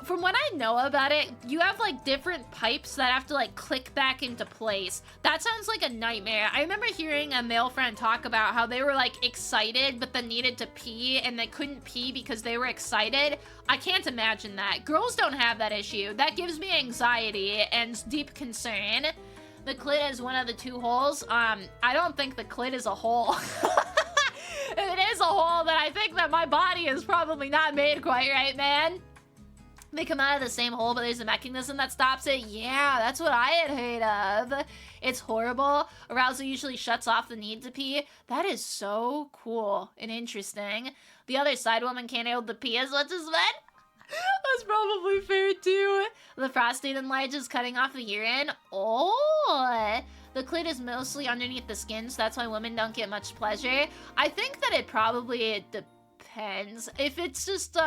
From what I know about it, you have, like, different pipes that have to, like, click back into place. That sounds like a nightmare. I remember hearing a male friend talk about how they were, like, excited, but then needed to pee, and they couldn't pee because they were excited. I can't imagine that. Girls don't have that issue. That gives me anxiety and deep concern. The clit is one of the two holes. I don't think the clit is a hole. If it is a hole, then I think that my body is probably not made quite right, man. They come out of the same hole, but there's a mechanism that stops it. Yeah, that's what I had heard of. It's horrible. Arousal usually shuts off the need to pee. That is so cool and interesting. The other side woman can't hold the pee as much as men. That's probably fair too. The prostate enlarges, cutting off the urine. Oh, the clit is mostly underneath the skin, so that's why women don't get much pleasure. I think that it depends. If it's just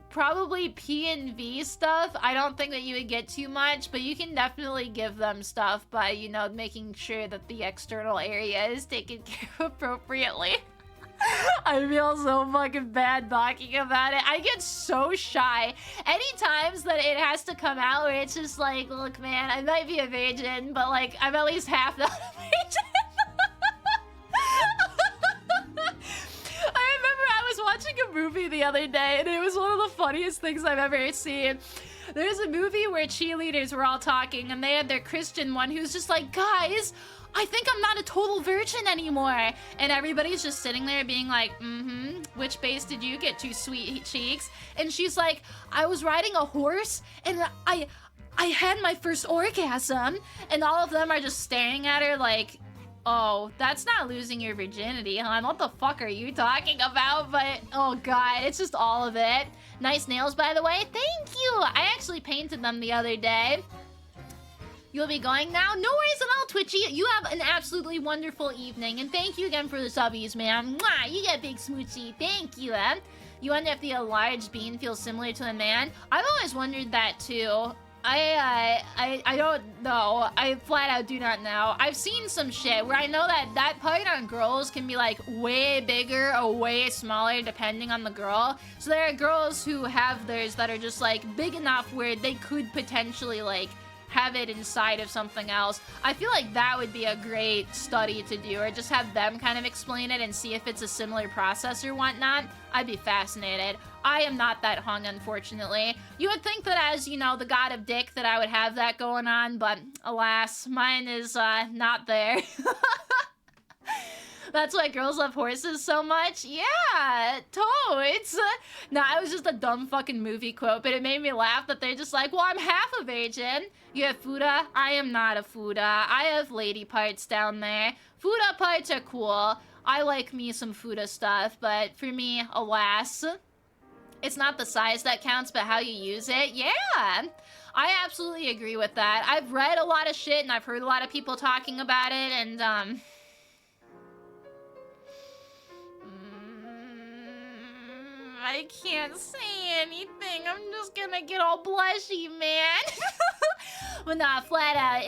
probably P and V stuff, I don't think that you would get too much, but you can definitely give them stuff by, you know, making sure that the external area is taken care of appropriately. I feel so fucking bad talking about it. I get so shy. Any times that it has to come out where it's just like, look man, I might be a virgin, but like, I'm at least half not a virgin. I remember I was watching a movie the other day, and it was one of the funniest things I've ever seen. There's a movie where cheerleaders were all talking, and they had their Christian one who's just like, guys, I think I'm not a total virgin anymore. And everybody's just sitting there being like, which base did you get to, sweet cheeks? And she's like, I was riding a horse and I had my first orgasm. And all of them are just staring at her like, oh, that's not losing your virginity, hon. What the fuck are you talking about? But, oh god, it's just all of it. Nice nails, by the way. Thank you. I actually painted them the other day. You'll be going now? No worries at all, Twitchy. You have an absolutely wonderful evening. And thank you again for the subbies, man. Mwah, you get big smoochy. Thank you, You wonder if the enlarged bean feels similar to a man? I've always wondered that, too. I don't know. I flat out do not know. I've seen some shit where I know that part on girls can be like way bigger or way smaller depending on the girl. So there are girls who have theirs that are just like big enough where they could potentially like have it inside of something else. I feel like that would be a great study to do, or just have them kind of explain it and see if it's a similar process or whatnot. I'd be fascinated. I am not that hung, unfortunately. You would think that as, you know, the god of dick that I would have that going on, but alas, mine is not there. That's why girls love horses so much? Yeah, totes. No, it was just a dumb fucking movie quote, but it made me laugh that they're just like, well, I'm half a virgin. You have Fuda? I am not a Fuda. I have lady parts down there. Fuda parts are cool. I like me some Fuda stuff, but for me, alas, it's not the size that counts, but how you use it. Yeah, I absolutely agree with that. I've read a lot of shit, and I've heard a lot of people talking about it, and, I can't say anything. I'm just gonna get all blushy, man. But nah, flat out,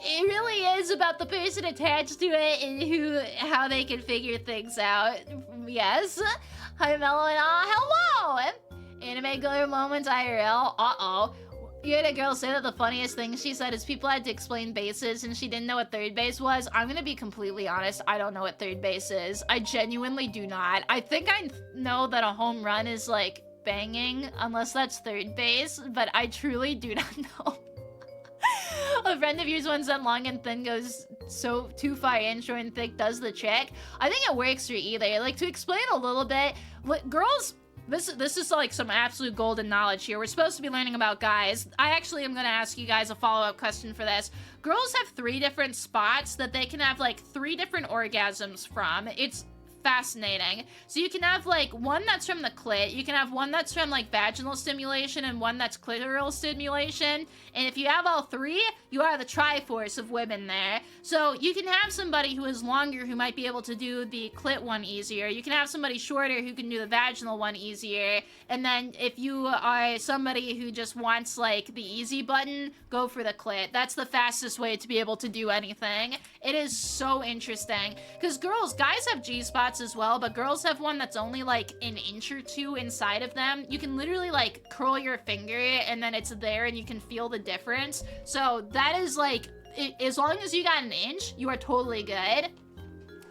it really is about the person attached to it and how they can figure things out. Yes. Hi, Mello, and hello! Anime Girl Moments IRL. Uh-oh. You had a girl say that the funniest thing she said is people had to explain bases and she didn't know what third base was. I'm gonna be completely honest, I don't know what third base is. I genuinely do not. I think I know that a home run is like banging, unless that's third base, but I truly do not know. A friend of yours once said long and thin goes so too far in, short and thick does the trick. I think it works for either. Like, to explain a little bit, what girls... This is like some absolute golden knowledge here. We're supposed to be learning about guys. I actually am going to ask you guys a follow-up question for this. Girls have 3 different spots that they can have like 3 different orgasms from. It's fascinating. So you can have like one that's from the clit, you can have one that's from like vaginal stimulation, and one that's clitoral stimulation. And if you have all 3, you are the Triforce of women there. So you can have somebody who is longer who might be able to do the clit one easier. You can have somebody shorter who can do the vaginal one easier. And then if you are somebody who just wants like the easy button, go for the clit. That's the fastest way to be able to do anything. It is so interesting. Because guys have G-spots as well, but girls have one that's only like an inch or 2 inside of them. You can literally like curl your finger and then it's there and you can feel the difference. So that is like, as long as you got an inch, you are totally good.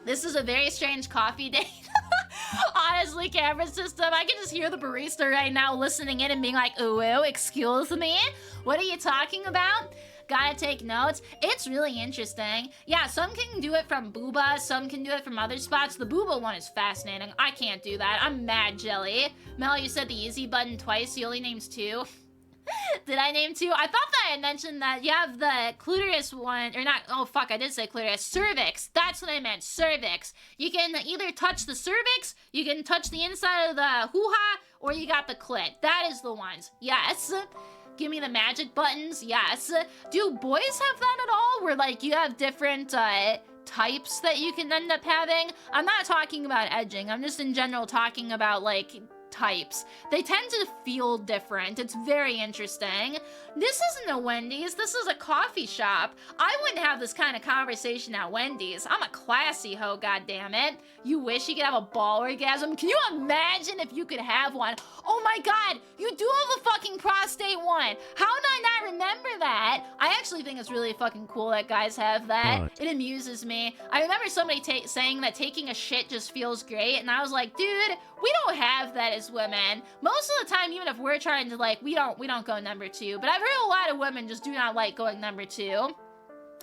This is a very strange coffee date. Honestly, camera system, I can just hear the barista right now listening in and being like, ooh, excuse me? What are you talking about? Gotta take notes. It's really interesting. Yeah, some can do it from booba, some can do it from other spots. The booba one is fascinating. I can't do that. I'm mad jelly. Mel, you said the easy button twice. You only names 2. Did I name 2? I thought that I had mentioned that you have the clitoris one, or not, oh fuck, I did say clitoris. Cervix. That's what I meant, cervix. You can either touch the cervix, you can touch the inside of the hoo-ha, or you got the clit. That is the ones. Yes. Give me the magic buttons. Yes. Do boys have that at all? Where like you have different types that you can end up having? I'm not talking about edging. I'm just in general talking about like types. They tend to feel different. It's very interesting. This isn't a Wendy's. This is a coffee shop. I wouldn't have this kind of conversation at Wendy's. I'm a classy hoe, goddammit. You wish you could have a ball orgasm? Can you imagine if you could have one? Oh my god, you do have a fucking prostate one. How did I not remember that? I actually think it's really fucking cool that guys have that. What? It amuses me. I remember somebody saying that taking a shit just feels great, and I was like, dude, we don't have that as women. Most of the time, even if we're trying to like, we don't go number 2. But I've heard a lot of women just do not like going number 2.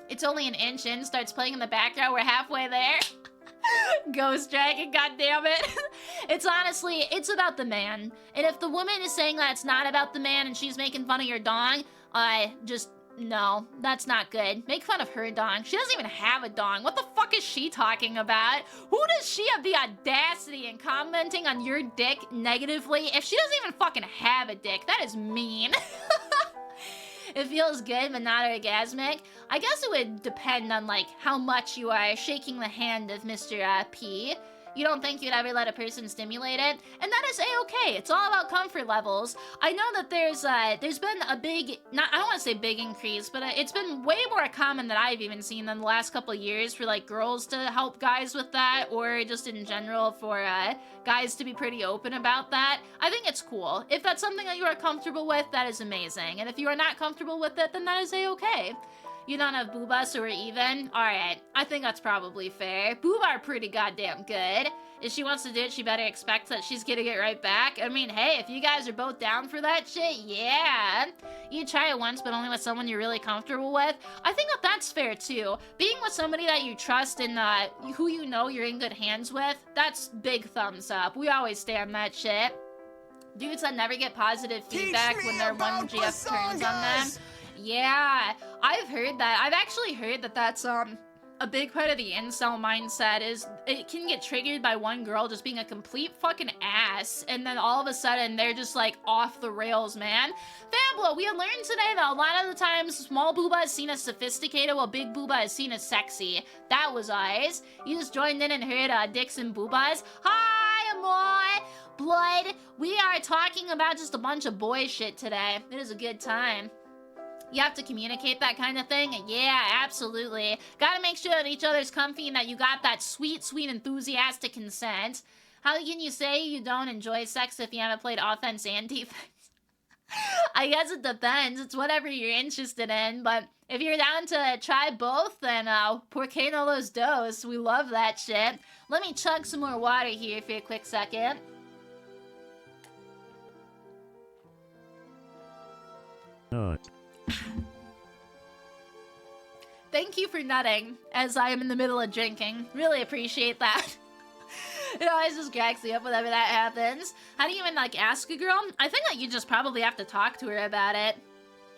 It's only an inch in, starts playing in the background. We're halfway there. Ghost Dragon, goddammit. It's honestly, it's about the man. And if the woman is saying that it's not about the man and she's making fun of your dong, no, that's not good. Make fun of her dong. She doesn't even have a dong. What the fuck is she talking about? Who does she have the audacity in commenting on your dick negatively if she doesn't even fucking have a dick? That is mean. It feels good, but not orgasmic. I guess it would depend on, like, how much you are shaking the hand of Mr. P. You don't think you'd ever let a person stimulate it? And that is A-okay. It's all about comfort levels. I know that there's been a big, I don't want to say big increase, but it's been way more common than I've even seen in the last couple of years for, like, girls to help guys with that, or just in general for guys to be pretty open about that. I think it's cool. If that's something that you are comfortable with, that is amazing. And if you are not comfortable with it, then that is A-okay. You don't have booba, so we're even? Alright, I think that's probably fair. Booba are pretty goddamn good. If she wants to do it, she better expect that she's gonna get right back. I mean, hey, if you guys are both down for that shit, yeah. You try it once, but only with someone you're really comfortable with. I think that that's fair, too. Being with somebody that you trust and who you know you're in good hands with, that's big thumbs up. We always stand that shit. Dudes that never get positive feedback when their 1GF turns on them. Yeah, I've heard that. I've actually heard that that's a big part of the incel mindset is it can get triggered by one girl just being a complete fucking ass, and then all of a sudden they're just like off the rails, man. Fablo, we have learned today that a lot of the times small booba is seen as sophisticated while big booba is seen as sexy. That was eyes. You just joined in and heard dicks and boobas. Hi, Amoy! Blood, we are talking about just a bunch of boy shit today. It is a good time. You have to communicate that kind of thing? Yeah, absolutely. Gotta make sure that each other's comfy and that you got that sweet, sweet enthusiastic consent. How can you say you don't enjoy sex if you haven't played offense and defense? I guess it depends. It's whatever you're interested in, but if you're down to try both, then por que no los dos? We love that shit. Let me chug some more water here for a quick second. Thank you for nutting as I am in the middle of drinking. Really appreciate that. It always just cracks me up whenever that happens. How do you even, like, ask a girl? I think that you just probably have to talk to her about it.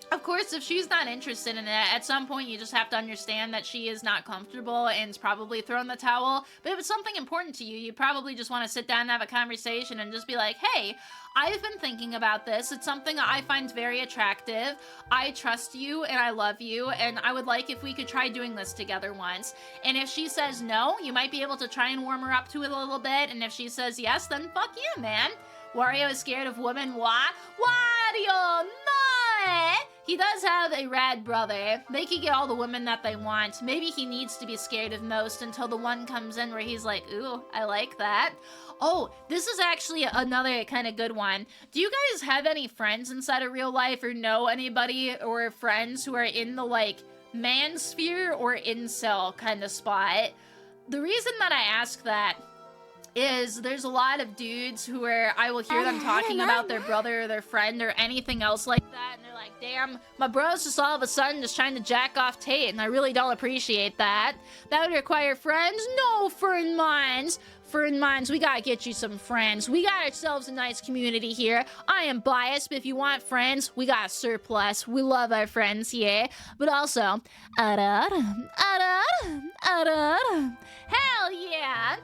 Of course, if she's not interested in it, at some point you just have to understand that she is not comfortable and is probably throwing the towel. But if it's something important to you, you probably just want to sit down and have a conversation and just be like, hey, I've been thinking about this. It's something I find very attractive. I trust you and I love you, and I would like if we could try doing this together once. And if she says no, you might be able to try and warm her up to it a little bit. And if she says yes, then fuck you, man. Wario is scared of women. Why? Wario, no! He does have a rad brother. They can get all the women that they want. Maybe he needs to be scared of most until the one comes in where he's like, ooh, I like that. Oh, this is actually another kind of good one. Do you guys have any friends inside of real life or know anybody or friends who are in the, like, man sphere or incel kind of spot? The reason that I ask that is there's a lot of dudes who are, I will hear them talking about their brother or their friend or anything else like that, and they're like, damn, my bro's just all of a sudden just trying to jack off Tate, and I really don't appreciate that. That would require friends? No, friend minds. Friend minds, we gotta get you some friends. We got ourselves a nice community here. I am biased, but if you want friends, we got a surplus. We love our friends here. But also, hell yeah.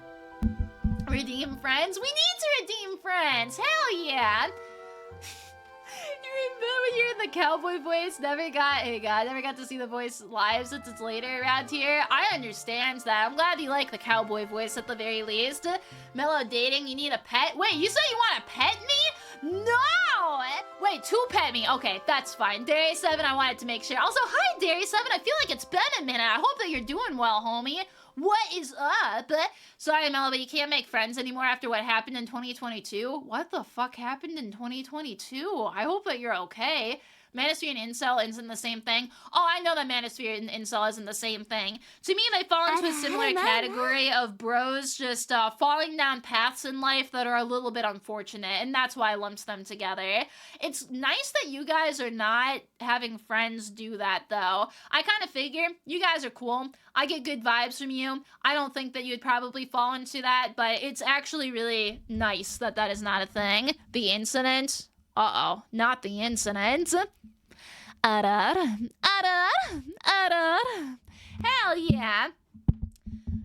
Redeem friends? We need to redeem friends! Hell yeah! You remember hearing the cowboy voice? Never got to see the voice live since it's later around here. I understand that. I'm glad you like the cowboy voice at the very least. Mello dating, you need a pet? Wait, you say you want to pet me? No! Wait, to pet me. Okay, that's fine. Dairy7, I wanted to make sure. Also, hi Dairy7, I feel like it's been a minute. I hope that you're doing well, homie. What is up? Sorry, Mello, but you can't make friends anymore after what happened in 2022. What the fuck happened in 2022? I hope that you're okay. Manosphere and incel isn't the same thing. Oh, I know that manosphere and incel isn't the same thing. To me, they fall into a similar category of bros just falling down paths in life that are a little bit unfortunate, and that's why I lumped them together. It's nice that you guys are not having friends do that, though. I kind of figure you guys are cool. I get good vibes from you. I don't think that you'd probably fall into that, but it's actually really nice that that is not a thing. The incident? Uh-oh, not the incident. Hell yeah.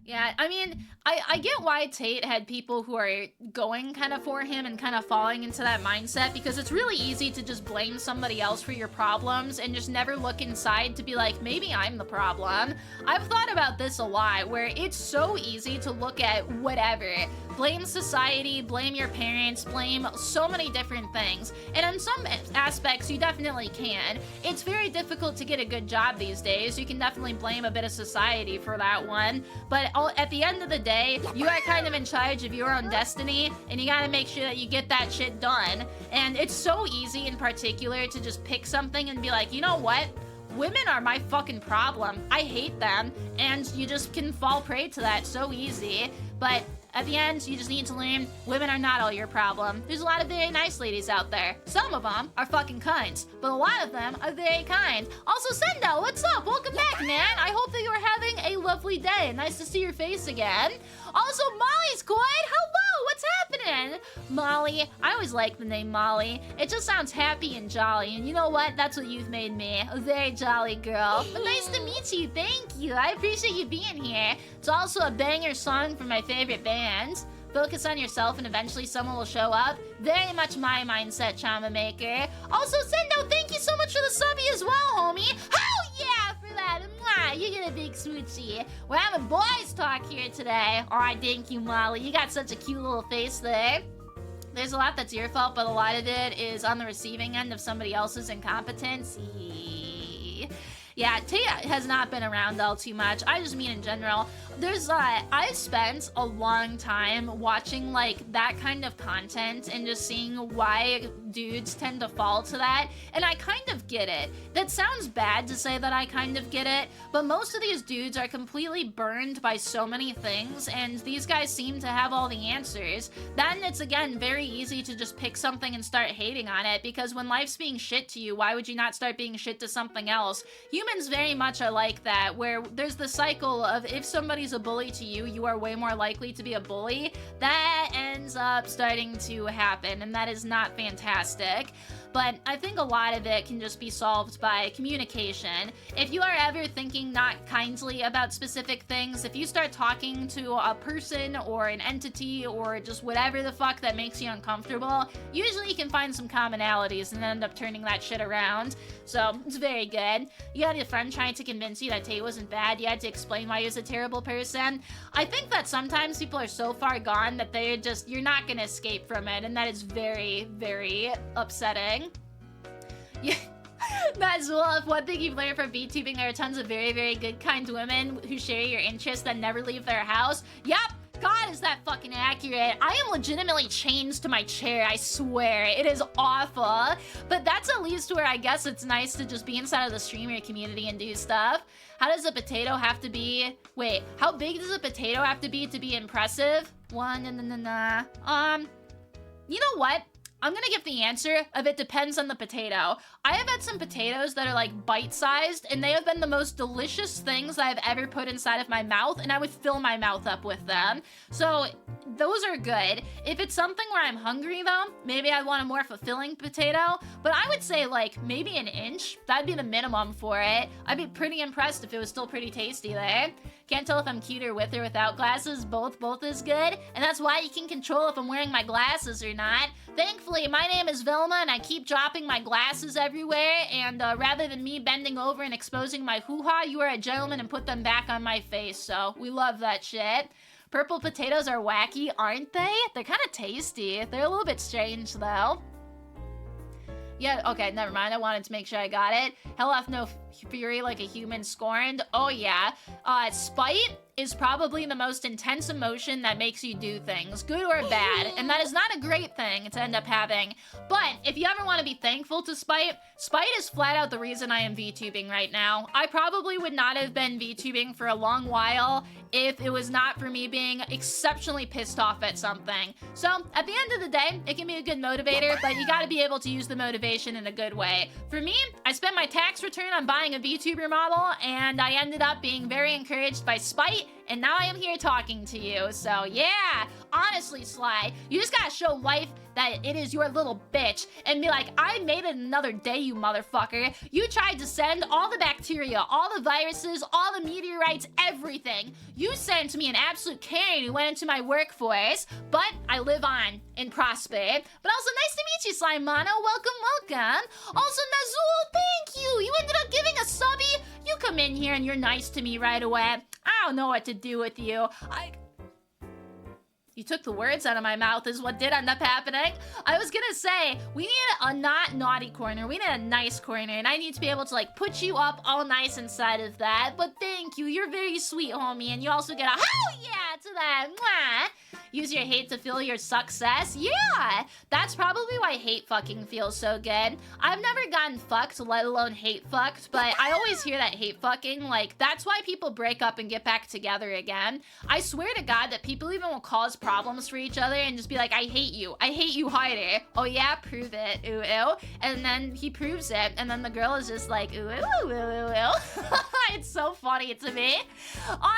Yeah, I mean, I get why Tate had people who are going kind of for him and kind of falling into that mindset, because it's really easy to just blame somebody else for your problems and just never look inside to be like, maybe I'm the problem. I've thought about this a lot, where it's so easy to look at whatever. Blame society, blame your parents, blame so many different things. And in some aspects, you definitely can. It's very difficult to get a good job these days. You can definitely blame a bit of society for that one. But at the end of the day, you are kind of in charge of your own destiny, and you gotta make sure that you get that shit done. And it's so easy in particular to just pick something and be like, you know what? Women are my fucking problem. I hate them. And you just can fall prey to that so easy. But at the end, you just need to learn women are not all your problem. There's a lot of very nice ladies out there. Some of them are fucking cunts, but a lot of them are very kind. Also, Sendo, what's up? Welcome back, man. I hope that you are having a lovely day. Nice to see your face again. Also, Molly's coin. Hello, what's happening? Molly, I always like the name Molly. It just sounds happy and jolly, and you know what? That's what you've made me. A very jolly girl. But nice to meet you. Thank you. I appreciate you being here. It's also a banger song from my favorite band. Focus on yourself and eventually someone will show up. Very much my mindset, Chama Maker. Also, Sendo, thank you so much for the subby as well, homie. Hell yeah for that. Mwah, you get a big smoochie. We're having boys talk here today. Alright, thank you, Molly. You got such a cute little face there. There's a lot that's your fault, but a lot of it is on the receiving end of somebody else's incompetence. Yeah, Tate has not been around all too much. I just mean in general. I've spent a long time watching, like, that kind of content and just seeing why dudes tend to fall to that, and I kind of get it. That sounds bad to say that I kind of get it, but most of these dudes are completely burned by so many things, and these guys seem to have all the answers. Then it's, again, very easy to just pick something and start hating on it, because when life's being shit to you, why would you not start being shit to something else? Humans very much are like that, where there's the cycle of if somebody's a bully to you, you are way more likely to be a bully. That ends up starting to happen, and that is not fantastic. But I think a lot of it can just be solved by communication. If you are ever thinking not kindly about specific things, if you start talking to a person or an entity or just whatever the fuck that makes you uncomfortable, usually you can find some commonalities and end up turning that shit around. So it's very good. You had a friend trying to convince you that Tate wasn't bad. You had to explain why he was a terrible person. I think that sometimes people are so far gone that you're not gonna escape from it, and that is very, very upsetting. Yeah, that's well. If one thing you've learned from VTubing, there are tons of very, very good, kind women who share your interests that never leave their house. Yup. God, is that fucking accurate. I am legitimately chained to my chair, I swear. It is awful. But that's at least where I guess it's nice to just be inside of the streamer community and do stuff. How does a potato have to be... Wait, how big does a potato have to be impressive? You know what? I'm gonna give the answer of it depends on the potato. I have had some potatoes that are like bite-sized, and they have been the most delicious things I've ever put inside of my mouth, and I would fill my mouth up with them. So those are good. If it's something where I'm hungry though, maybe I want a more fulfilling potato, but I would say like maybe an inch. That'd be the minimum for it. I'd be pretty impressed if it was still pretty tasty there. Can't tell if I'm cuter with or without glasses. Both is good, and that's why you can control if I'm wearing my glasses or not. Thankfully, my name is Vilma, and I keep dropping my glasses everywhere, and rather than me bending over and exposing my hoo-ha, you are a gentleman and put them back on my face, so we love that shit. Purple potatoes are wacky, aren't they? They're kind of tasty. They're a little bit strange, though. Yeah, okay, never mind. I wanted to make sure I got it. Hell hath no fury like a human scorned. Oh, yeah. Spite is probably the most intense emotion that makes you do things, good or bad, and that is not a great thing to end up having. But if you ever want to be thankful to spite is flat out the reason I am VTubing right now. I probably would not have been VTubing for a long while if it was not for me being exceptionally pissed off at something. So, at the end of the day, it can be a good motivator, but you gotta be able to use the motivation in a good way. For me, I spent my tax return on buying a VTuber model, and I ended up being very encouraged by spite, and now I am here talking to you. So yeah, honestly, Sly, you just gotta show life that it is your little bitch and be like, I made it another day, you motherfucker. You tried to send all the bacteria, all the viruses, all the meteorites, everything. You sent me an absolute Karen who went into my workforce, but I live on and prosper. But also, nice to meet you, Sly Mono. Welcome. Also, Nazul, thank you. You ended up giving a subby. You come in here and you're nice to me right away. I don't know what to do with you. You took the words out of my mouth is what did end up happening. I was gonna say, we need a not naughty corner. We need a nice corner, and I need to be able to, like, put you up all nice inside of that. But thank you. You're very sweet, homie, and you also get a hell yeah to that. Mwah. Use your hate to feel your success. Yeah! That's probably why hate fucking feels so good. I've never gotten fucked, let alone hate fucked, but I always hear that hate fucking, like, that's why people break up and get back together again. I swear to God that people even will cause problems for each other and just be like, I hate you harder. Oh yeah, prove it, ooh, ooh. And then he proves it, and then the girl is just like, ooh, ooh, ooh, ooh, ooh. It's so funny to me.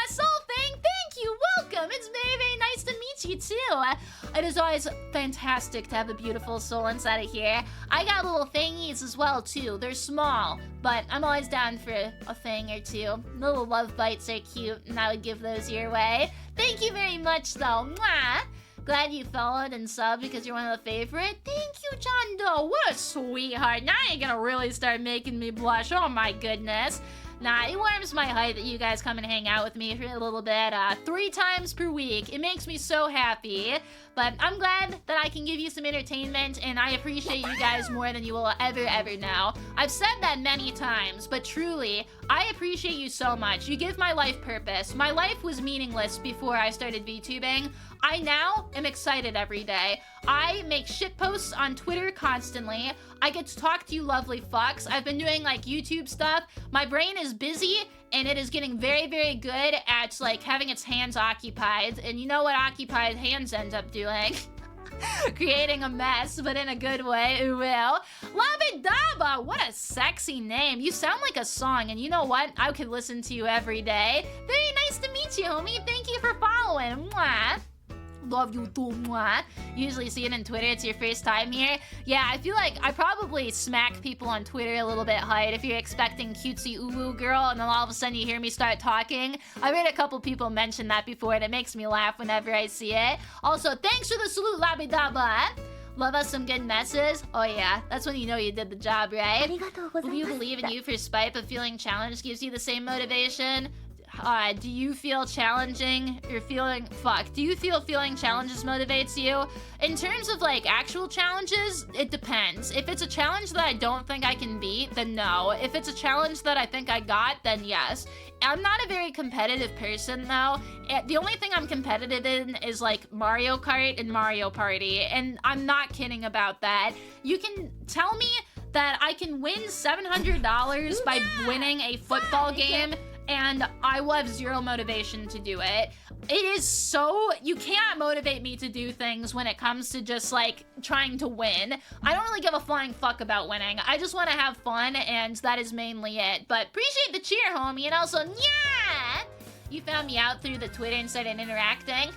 Soul Thing, thank you, welcome. It's very, very nice to meet you too. It is always fantastic to have a beautiful soul inside of here. I got little thingies as well too. They're small, but I'm always down for a thing or two. Little love bites are cute, and I would give those your way. Thank you very much though. Mwah! Glad you followed and subbed because you're one of the favorite. Thank you, John Doe. What a sweetheart. Now you're gonna really start making me blush. Oh my goodness. Nah, it warms my heart that you guys come and hang out with me for a little bit, 3 times per week. It makes me so happy. But I'm glad that I can give you some entertainment, and I appreciate you guys more than you will ever know. I've said that many times, but truly, I appreciate you so much. You give my life purpose. My life was meaningless before I started VTubing. I now am excited every day. I make shit posts on Twitter constantly. I get to talk to you lovely fucks. I've been doing like YouTube stuff. My brain is busy and it is getting very, very good at like having its hands occupied. And you know what occupied hands end up doing? Creating a mess, but in a good way, it will. Labidaba, what a sexy name. You sound like a song, and you know what? I could listen to you every day. Very nice to meet you, homie. Thank you for following. Mwah. Love you too, mwah. Usually see it on Twitter, it's your first time here. Yeah, I feel like I probably smack people on Twitter a little bit hard if you're expecting cutesy uwu girl and then all of a sudden you hear me start talking. I've heard a couple people mention that before and it makes me laugh whenever I see it. Also, thanks for the salute, Labidaba. Love us some good messes? Oh yeah, that's when you know you did the job, right? Will you believe in you for spite but feeling challenged gives you the same motivation? Do you feel challenging or feeling do you feel feeling challenges motivates you? In terms of like actual challenges, it depends. If it's a challenge that I don't think I can beat, then no. If it's a challenge that I think I got, then yes. I'm not a very competitive person though. The only thing I'm competitive in is like Mario Kart and Mario Party, and I'm not kidding about that. You can tell me that I can win $700 by winning a football game, and I will have zero motivation to do it. It is so, you can't motivate me to do things when it comes to just like trying to win. I don't really give a flying fuck about winning. I just want to have fun, and that is mainly it. But appreciate the cheer, homie, and also, yeah! You found me out through the Twitter and started interacting.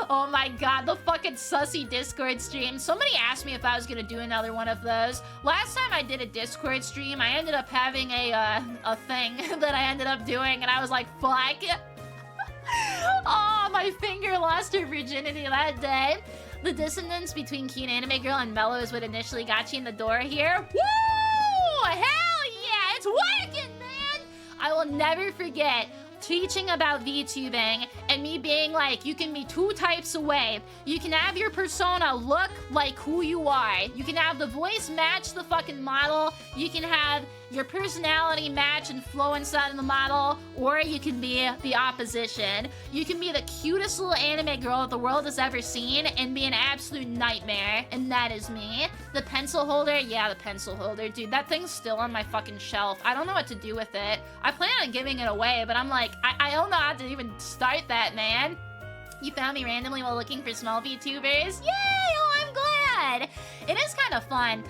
Oh my god, the fucking sussy Discord stream. Somebody asked me if I was gonna do another one of those. Last time I did a Discord stream, I ended up having a thing that I ended up doing, and I was like, fuck. Oh, my finger lost her virginity that day. The dissonance between Cute Anime Girl and Mello is what initially got you in the door here. Woo! Hell yeah, it's working, man! I will never forget teaching about VTubing and me being like, you can be 2 types away. You can have your persona look like who you are. You can have the voice match the fucking model. You can have your personality match and flow inside of the model, or you can be the opposition. You can be the cutest little anime girl that the world has ever seen and be an absolute nightmare, and that is me. The pencil holder, yeah, the pencil holder. Dude, that thing's still on my fucking shelf. I don't know what to do with it. I plan on giving it away, but I'm like, I don't know how to even start that, man. You found me randomly while looking for small VTubers? Yay! Oh, I'm glad! It is kind of fun.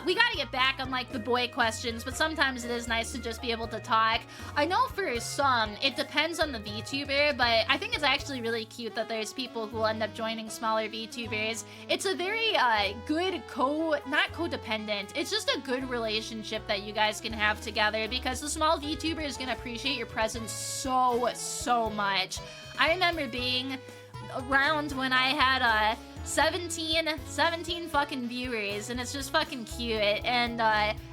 We gotta get back on, like, the boy questions, but sometimes it is nice to just be able to talk. I know for some, it depends on the VTuber, but I think it's actually really cute that there's people who end up joining smaller VTubers. It's a very, good not codependent, it's just a good relationship that you guys can have together, because the small VTuber is gonna appreciate your presence so much. I remember being around when I had 17 fucking viewers, and it's just fucking cute, and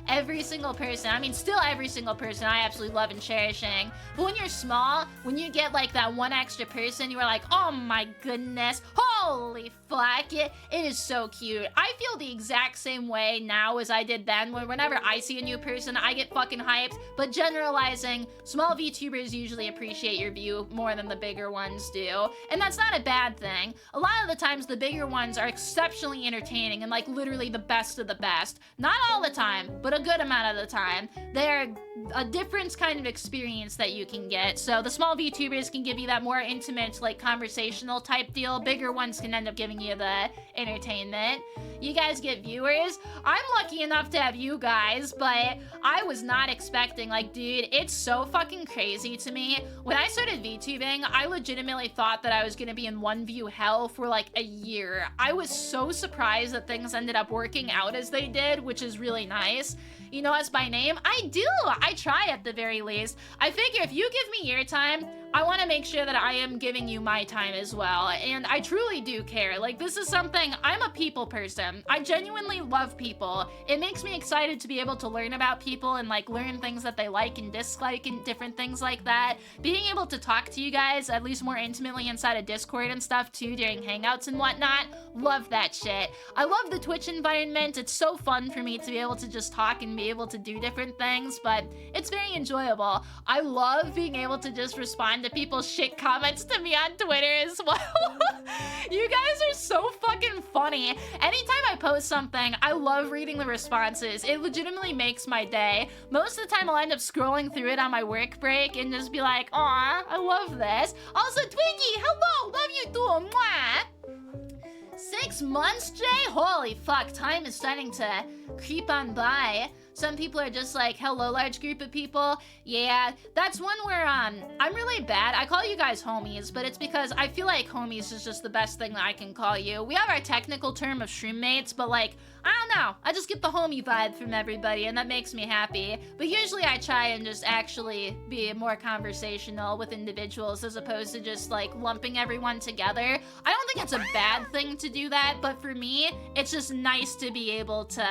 every single person, I mean, still every single person I absolutely love and cherishing, but when you're small, when you get like that one extra person, you are like, oh my goodness, holy fuck, it is so cute. I feel the exact same way now as I did then, whenever I see a new person, I get fucking hyped, but generalizing, small VTubers usually appreciate your view more than the bigger ones do, and that's not a bad thing. A lot of the times, the bigger ones are exceptionally entertaining and like literally the best of the best. Not all the time, but a good amount of the time. They're a different kind of experience that you can get. So the small VTubers can give you that more intimate, like conversational type deal. Bigger ones can end up giving you the entertainment. You guys get viewers. I'm lucky enough to have you guys, but I was not expecting, like, dude, it's so fucking crazy to me. When I started VTubing, I legitimately thought that I was gonna be in one view hell for like a year. I was so surprised that things ended up working out as they did, which is really nice. You know us by name? I do! I try at the very least. I figure if you give me your time, I want to make sure that I am giving you my time as well, and I truly do care. Like, this is something, I'm a people person. I genuinely love people. It makes me excited to be able to learn about people and, like, learn things that they like and dislike and different things like that. Being able to talk to you guys, at least more intimately inside of Discord and stuff, too, during Hangouts and whatnot, love that shit. I love the Twitch environment. It's so fun for me to be able to just talk and be able to do different things, but it's very enjoyable. I love being able to just respond to people's shit comments to me on Twitter as well. You guys are so fucking funny. Anytime I post something, I love reading the responses. It legitimately makes my day. Most of the time, I'll end up scrolling through it on my work break and just be like, aw, I love this. Also, Twiggy, hello, love you too, mwah. 6 months, Jay? Holy fuck, time is starting to creep on by. Some people are just like, hello, large group of people. Yeah, that's one where, I'm really bad. I call you guys homies, but it's because I feel like homies is just the best thing that I can call you. We have our technical term of shroommates, but like, I don't know. I just get the homie vibe from everybody, and that makes me happy. But usually I try and just actually be more conversational with individuals as opposed to just like lumping everyone together. I don't think it's a bad thing to do that, but for me, it's just nice to be able to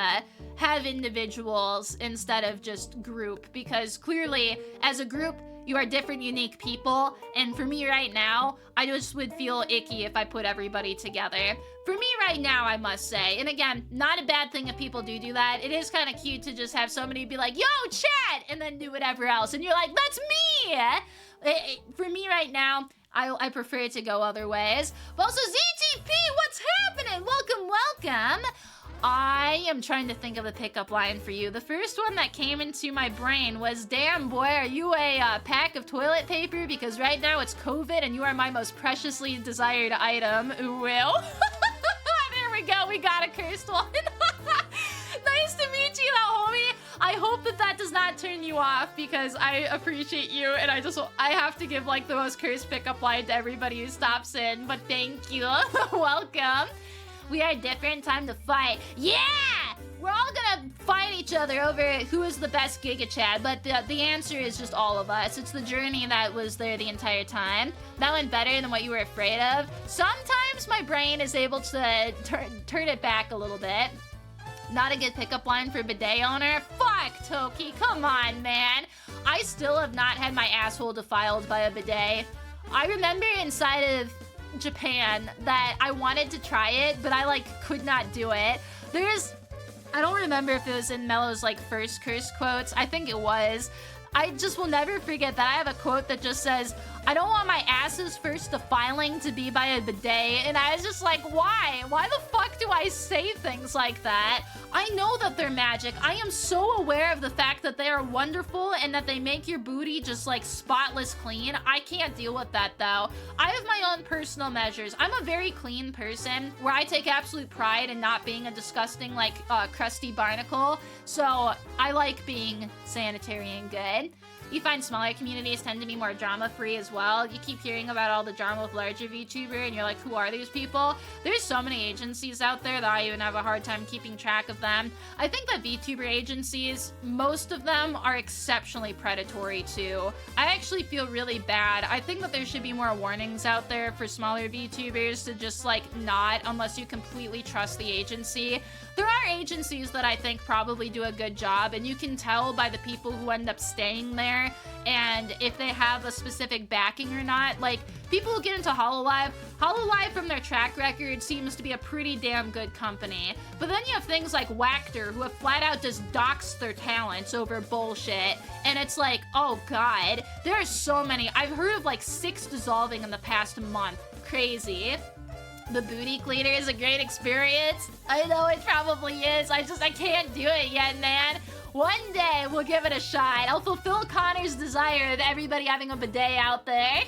have individuals instead of just group, because clearly as a group you are different, unique people, and for me right now, I just would feel icky if I put everybody together. For me right now, I must say, and again, not a bad thing if people do that. It is kind of cute to just have somebody be like, yo, chat, and then do whatever else, and you're like, that's me! For me right now, I prefer to go other ways. But also, ZTP, what's happening? Welcome! I am trying to think of a pickup line for you. The first one that came into my brain was, damn boy, are you a pack of toilet paper? Because right now it's COVID and you are my most preciously desired item. Ooh, will. There we go, we got a cursed one. Nice to meet you, though, homie. I hope that does not turn you off, because I appreciate you, and I have to give like the most cursed pickup line to everybody who stops in, but thank you. Welcome. We are different, time to fight. Yeah! We're all gonna fight each other over who is the best Giga Chad, but the answer is just all of us. It's the journey that was there the entire time. That went better than what you were afraid of. Sometimes my brain is able to turn it back a little bit. Not a good pickup line for bidet owner. Fuck, Toki. Come on, man. I still have not had my asshole defiled by a bidet. I remember inside of Japan that I wanted to try it, but I, like, could not do it. I don't remember if it was in Mello's, like, first curse quotes. I think it was. I just will never forget that I have a quote that just says, I don't want my ass's first defiling to be by a bidet. And I was just like, why? Why the fuck do I say things like that? I know that they're magic. I am so aware of the fact that they are wonderful and that they make your booty just like spotless clean. I can't deal with that though. I have my own personal measures. I'm a very clean person where I take absolute pride in not being a disgusting like crusty barnacle. So I like being sanitary and good. You find smaller communities tend to be more drama-free as well. You keep hearing about all the drama with larger VTuber, and you're like, who are these people? There's so many agencies out there that I even have a hard time keeping track of them. I think that VTuber agencies, most of them are exceptionally predatory too. I actually feel really bad. I think that there should be more warnings out there for smaller VTubers to just like not unless you completely trust the agency. There are agencies that I think probably do a good job, and you can tell by the people who end up staying there and if they have a specific backing or not. Like, people who get into Hololive from their track record seems to be a pretty damn good company. But then you have things like Wactor, who have flat out just doxed their talents over bullshit, and it's like, oh god, there are so many. I've heard of like 6 dissolving in the past month. Crazy. The booty cleaner is a great experience. I know it probably is. I can't do it yet, man. One day we'll give it a shot. I'll fulfill Connor's desire of everybody having a bidet out there.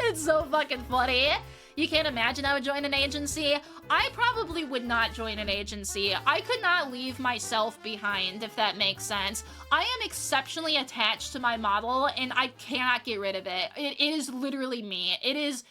It's so fucking funny. You can't imagine I would join an agency. I probably would not join an agency. I could not leave myself behind, if that makes sense. I am exceptionally attached to my model, and I cannot get rid of it. It is literally me. It is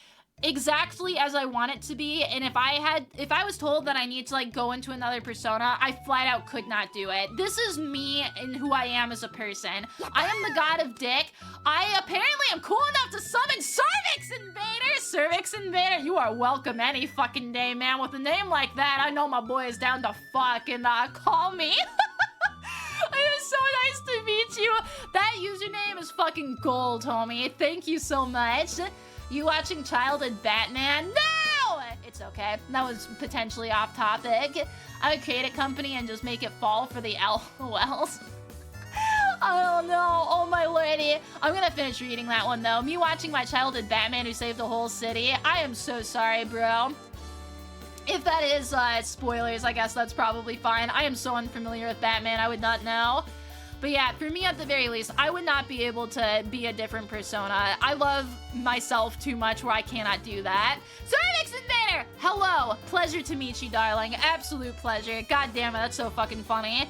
exactly as I want it to be, and if I was told that I need to like go into another persona, I flat out could not do it. This is me and who I am as a person. I am the god of dick. I apparently am cool enough to summon Cervix Invader! Cervix Invader, you are welcome any fucking day, man. With a name like that, I know my boy is down to fuck and call me. It is so nice to meet you. That username is fucking gold, homie. Thank you so much. You watching Childhood Batman? No! It's okay. That was potentially off topic. I would create a company and just make it fall for the LOLs. Oh no, oh my lordy. I'm gonna finish reading that one though. Me watching my childhood Batman who saved a whole city. I am so sorry, bro. If that is spoilers, I guess that's probably fine. I am so unfamiliar with Batman, I would not know. But yeah, for me at the very least, I would not be able to be a different persona. I love myself too much where I cannot do that. Cervix Invader! Hello! Pleasure to meet you, darling. Absolute pleasure. God damn it, that's so fucking funny.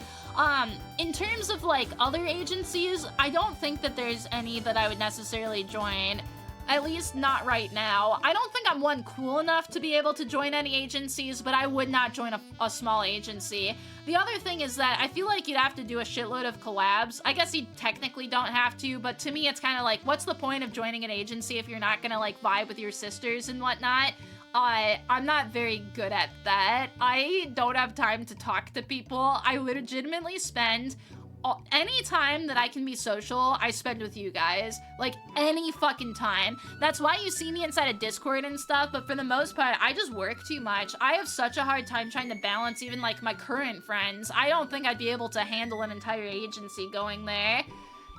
In terms of like other agencies, I don't think that there's any that I would necessarily join. At least not right now. I don't think I'm one cool enough to be able to join any agencies, but I would not join a small agency. The other thing is that I feel like you'd have to do a shitload of collabs. I guess you technically don't have to, but to me it's kind of like, what's the point of joining an agency if you're not gonna like vibe with your sisters and whatnot? I'm not very good at that. I don't have time to talk to people. I legitimately spend any time that I can be social, I spend with you guys. Like, any fucking time. That's why you see me inside of Discord and stuff, but for the most part, I just work too much. I have such a hard time trying to balance even, like, my current friends. I don't think I'd be able to handle an entire agency going there.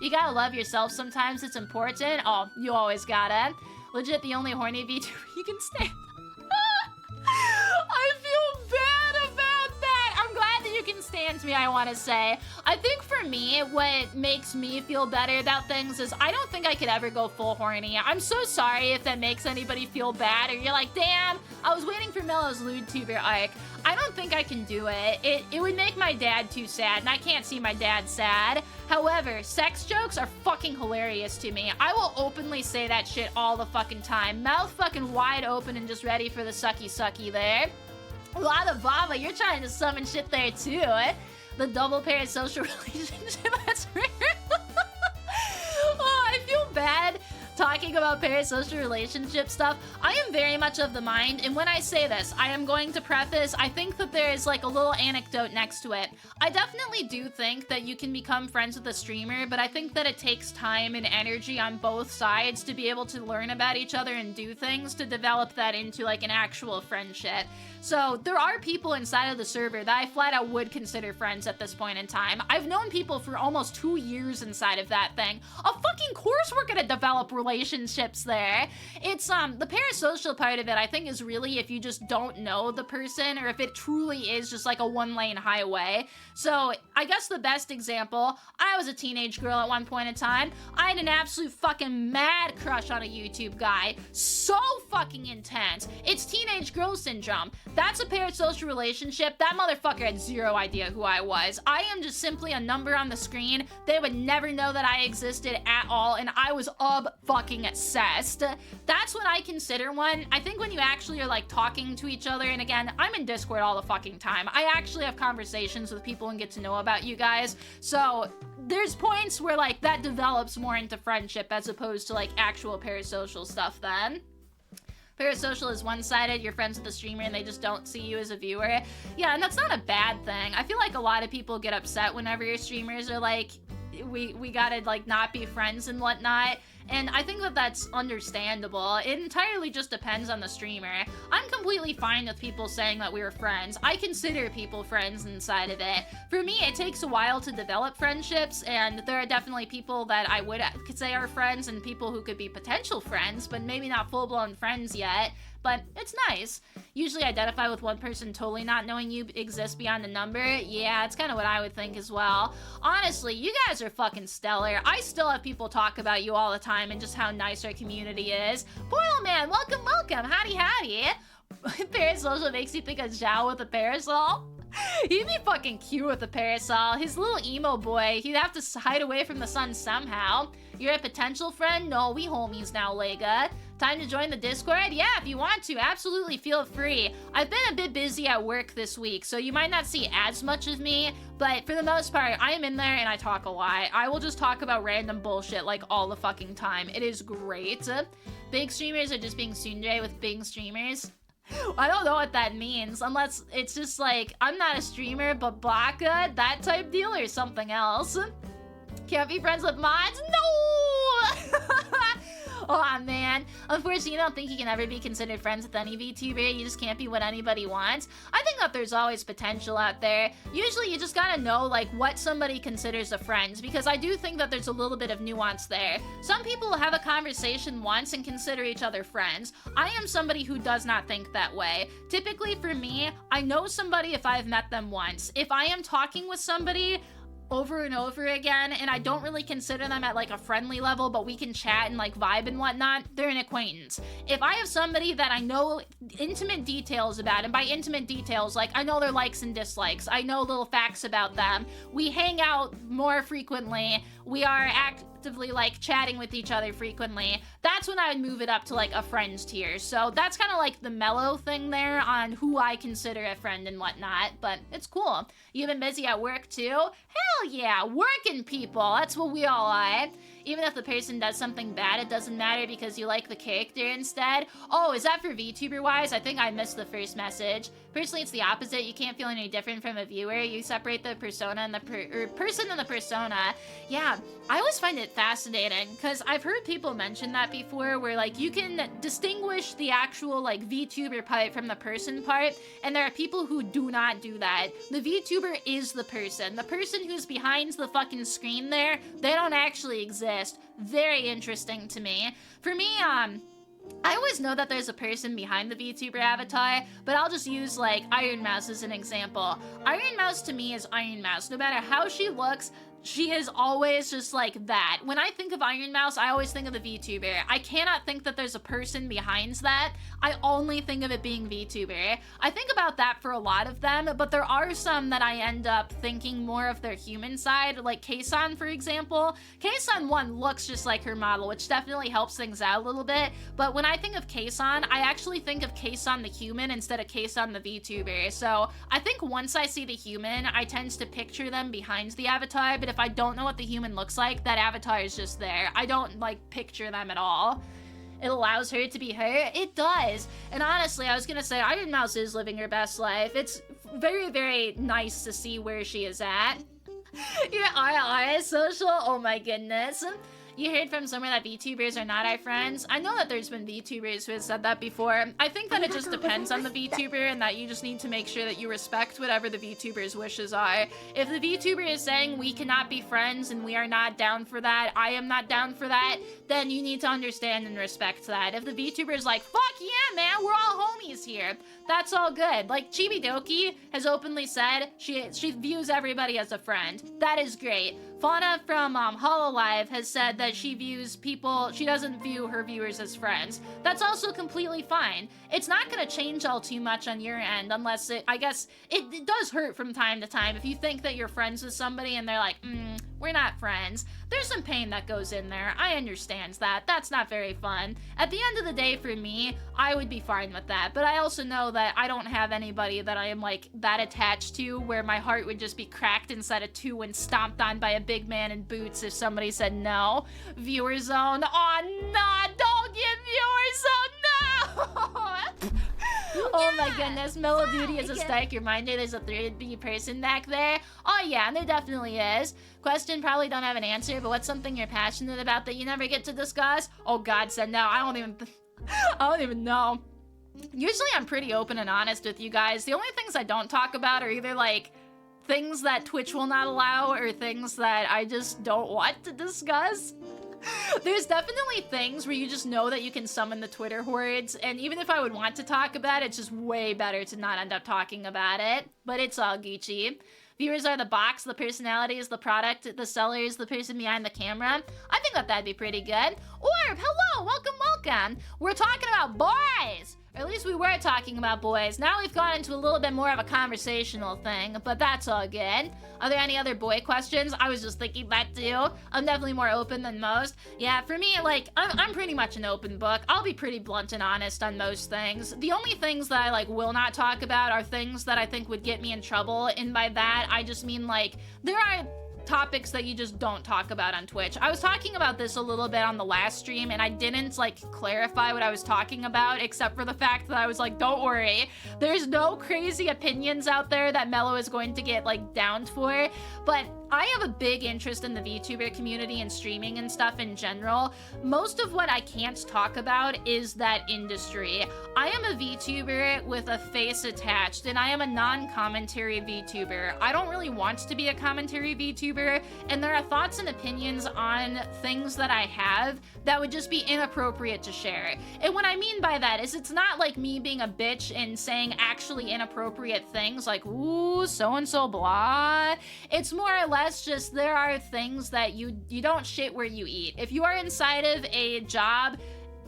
You gotta love yourself sometimes, it's important. Oh, you always gotta. Legit the only horny VTuber you can stand. I feel bad about that. I'm glad that you can stand me, I want to say. I think for me, what makes me feel better about things is I don't think I could ever go full horny. I'm so sorry if that makes anybody feel bad, or you're like, damn, I was waiting for Mello's LewdTuber arc. I don't think I can do it. It would make my dad too sad, and I can't see my dad sad. However, sex jokes are fucking hilarious to me. I will openly say that shit all the fucking time. Mouth fucking wide open and just ready for the sucky sucky there. Lada Baba, you're trying to summon shit there too, eh? The double parasocial relationship, that's rare. Oh, I feel bad talking talking about parasocial relationship stuff, I am very much of the mind, and when I say this, I am going to preface, I think that there is like a little anecdote next to it. I definitely do think that you can become friends with a streamer, but I think that it takes time and energy on both sides to be able to learn about each other and do things to develop that into like an actual friendship. So there are people inside of the server that I flat out would consider friends at this point in time. I've known people for almost 2 years inside of that thing. Of fucking course we're gonna develop relationships there. It's the parasocial part of it, I think, is really if you just don't know the person or if it truly is just like a one-lane highway. So I guess the best example, I was a teenage girl at one point in time. I had an absolute fucking mad crush on a YouTube guy. So fucking intense. It's teenage girl syndrome. That's a parasocial relationship. That motherfucker had zero idea who I was. I am just simply a number on the screen. They would never know that I existed at all, and I was fucking obsessed. That's what I consider one. I think when you actually are like talking to each other, and again, I'm in Discord all the fucking time. I actually have conversations with people and get to know about you guys. So there's points where like that develops more into friendship as opposed to like actual parasocial stuff then. Parasocial is one-sided, you're friends with the streamer and they just don't see you as a viewer. Yeah, and that's not a bad thing. I feel like a lot of people get upset whenever your streamers are like, we gotta like not be friends and whatnot. And I think that that's understandable. It entirely just depends on the streamer. I'm completely fine with people saying that we were friends. I consider people friends inside of it. For me, it takes a while to develop friendships, and there are definitely people that I could say are friends and people who could be potential friends, but maybe not full-blown friends yet. But it's nice. Usually identify with one person totally not knowing you exist beyond a number. Yeah, it's kind of what I would think as well. Honestly, you guys are fucking stellar. I still have people talk about you all the time and just how nice our community is. Portal Man, welcome, welcome. Howdy, howdy. Parasocial makes you think of Zhao with a parasol. He'd be fucking cute with a parasol. His little emo boy, he'd have to hide away from the sun somehow. You're a potential friend? No, we homies now, Lega. Time to join the Discord? Yeah, if you want to, absolutely feel free. I've been a bit busy at work this week, so you might not see as much of me, but for the most part, I am in there and I talk a lot. I will just talk about random bullshit like all the fucking time. It is great. Big streamers are just being tsundere with big streamers. I don't know what that means, unless it's just like, I'm not a streamer, but Baka, that type deal, or something else. Can't be friends with mods? No! Oh man, unfortunately I don't think you can ever be considered friends with any VTuber. You just can't be what anybody wants. I think that there's always potential out there. Usually you just gotta know like what somebody considers a friend, because I do think that there's a little bit of nuance there. Some people have a conversation once and consider each other friends. I am somebody who does not think that way. Typically for me, I know somebody if I've met them once. If I am talking with somebody over and over again, and I don't really consider them at like a friendly level, but we can chat and like vibe and whatnot, they're an acquaintance. If I have somebody that I know intimate details about, and by intimate details, like I know their likes and dislikes, I know little facts about them, we hang out more frequently, we are actively like chatting with each other frequently, that's when I would move it up to like a friends tier. So that's kind of like the Mello thing there on who I consider a friend and whatnot, but it's cool. You've been busy at work too? Hell yeah, working people, that's what we all are. Even if the person does something bad, it doesn't matter because you like the character instead. Oh, is that for VTuber wise? I think I missed the first message. Personally, it's the opposite. You can't feel any different from a viewer. You separate the persona and the person and the persona. Yeah, I always find it fascinating because I've heard people mention that before, where like you can distinguish the actual like VTuber part from the person part, and there are people who do not do that. The VTuber is the person. The person who's behind the fucking screen there, they don't actually exist. Very interesting to me. For me, I always know that there's a person behind the VTuber avatar, but I'll just use like Iron Mouse as an example. Iron Mouse to me is Iron Mouse. No matter how she looks, she is always just like that. When I think of Iron Mouse, I always think of the VTuber. I cannot think that there's a person behind that. I only think of it being VTuber. I think about that for a lot of them, but there are some that I end up thinking more of their human side, like Kaysan, for example. Kaysan 1 looks just like her model, which definitely helps things out a little bit, but when I think of Kaysan, I actually think of Kaysan the human instead of Kaysan the VTuber. So I think once I see the human, I tend to picture them behind the avatar, but if if I don't know what the human looks like, that avatar is just there. I don't, like, picture them at all. It allows her to be her. It does. And honestly, I was gonna say, Iron Mouse is living her best life. It's very, very nice to see where she is at. Your RR social? Oh my goodness. You heard from somewhere that VTubers are not our friends. I know that there's been VTubers who have said that before. I think that it just depends on the VTuber and that you just need to make sure that you respect whatever the VTuber's wishes are. If the VTuber is saying we cannot be friends and we are not down for that, I am not down for that, then you need to understand and respect that. If the VTuber is like, fuck yeah, man, we're all homies here, that's all good. Like, Chibidoki has openly said she views everybody as a friend. That is great. Fauna from Hololive has said that she doesn't view her viewers as friends. That's also completely fine. It's not gonna change all too much on your end unless I guess it does hurt from time to time if you think that you're friends with somebody and they're like, we're not friends. There's some pain that goes in there. I understand that. That's not very fun. At the end of the day, for me, I would be fine with that. But I also know that I don't have anybody that I am, like, that attached to where my heart would just be cracked inside a 2 and stomped on by a big man in boots if somebody said no. Viewer zone. Oh, nah, don't get viewer zone, no! Oh my goodness, Mellow Beauty is a stark reminder there's a 3D person back there. Oh yeah, and there definitely is. Question, probably don't have an answer, but what's something you're passionate about that you never get to discuss? Oh, God said no, I don't even know. Usually I'm pretty open and honest with you guys. The only things I don't talk about are either like things that Twitch will not allow or things that I just don't want to discuss. There's definitely things where you just know that you can summon the Twitter hordes, and even if I would want to talk about it, it's just way better to not end up talking about it. But it's all Gucci. Viewers are the box, the personalities, the product, the sellers, the person behind the camera. I think that that'd be pretty good. Orb, hello, welcome. We're talking about boys. Or at least we were talking about boys. Now we've gone into a little bit more of a conversational thing, but that's all good. Are there any other boy questions? I was just thinking that too. I'm definitely more open than most. Yeah, for me, like, I'm pretty much an open book. I'll be pretty blunt and honest on most things. The only things that I, like, will not talk about are things that I think would get me in trouble, and by that, I just mean, like, there are topics that you just don't talk about on Twitch. I was talking about this a little bit on the last stream and I didn't like clarify what I was talking about except for the fact that I was like, don't worry, there's no crazy opinions out there that Mello is going to get like downed for, but I have a big interest in the VTuber community and streaming and stuff in general. Most of what I can't talk about is that industry. I am a VTuber with a face attached, and I am a non-commentary VTuber. I don't really want to be a commentary VTuber, and there are thoughts and opinions on things that I have that would just be inappropriate to share. And what I mean by that is it's not like me being a bitch and saying actually inappropriate things like, ooh, so-and-so blah. It's more or less just there are things that you don't shit where you eat. If you are inside of a job,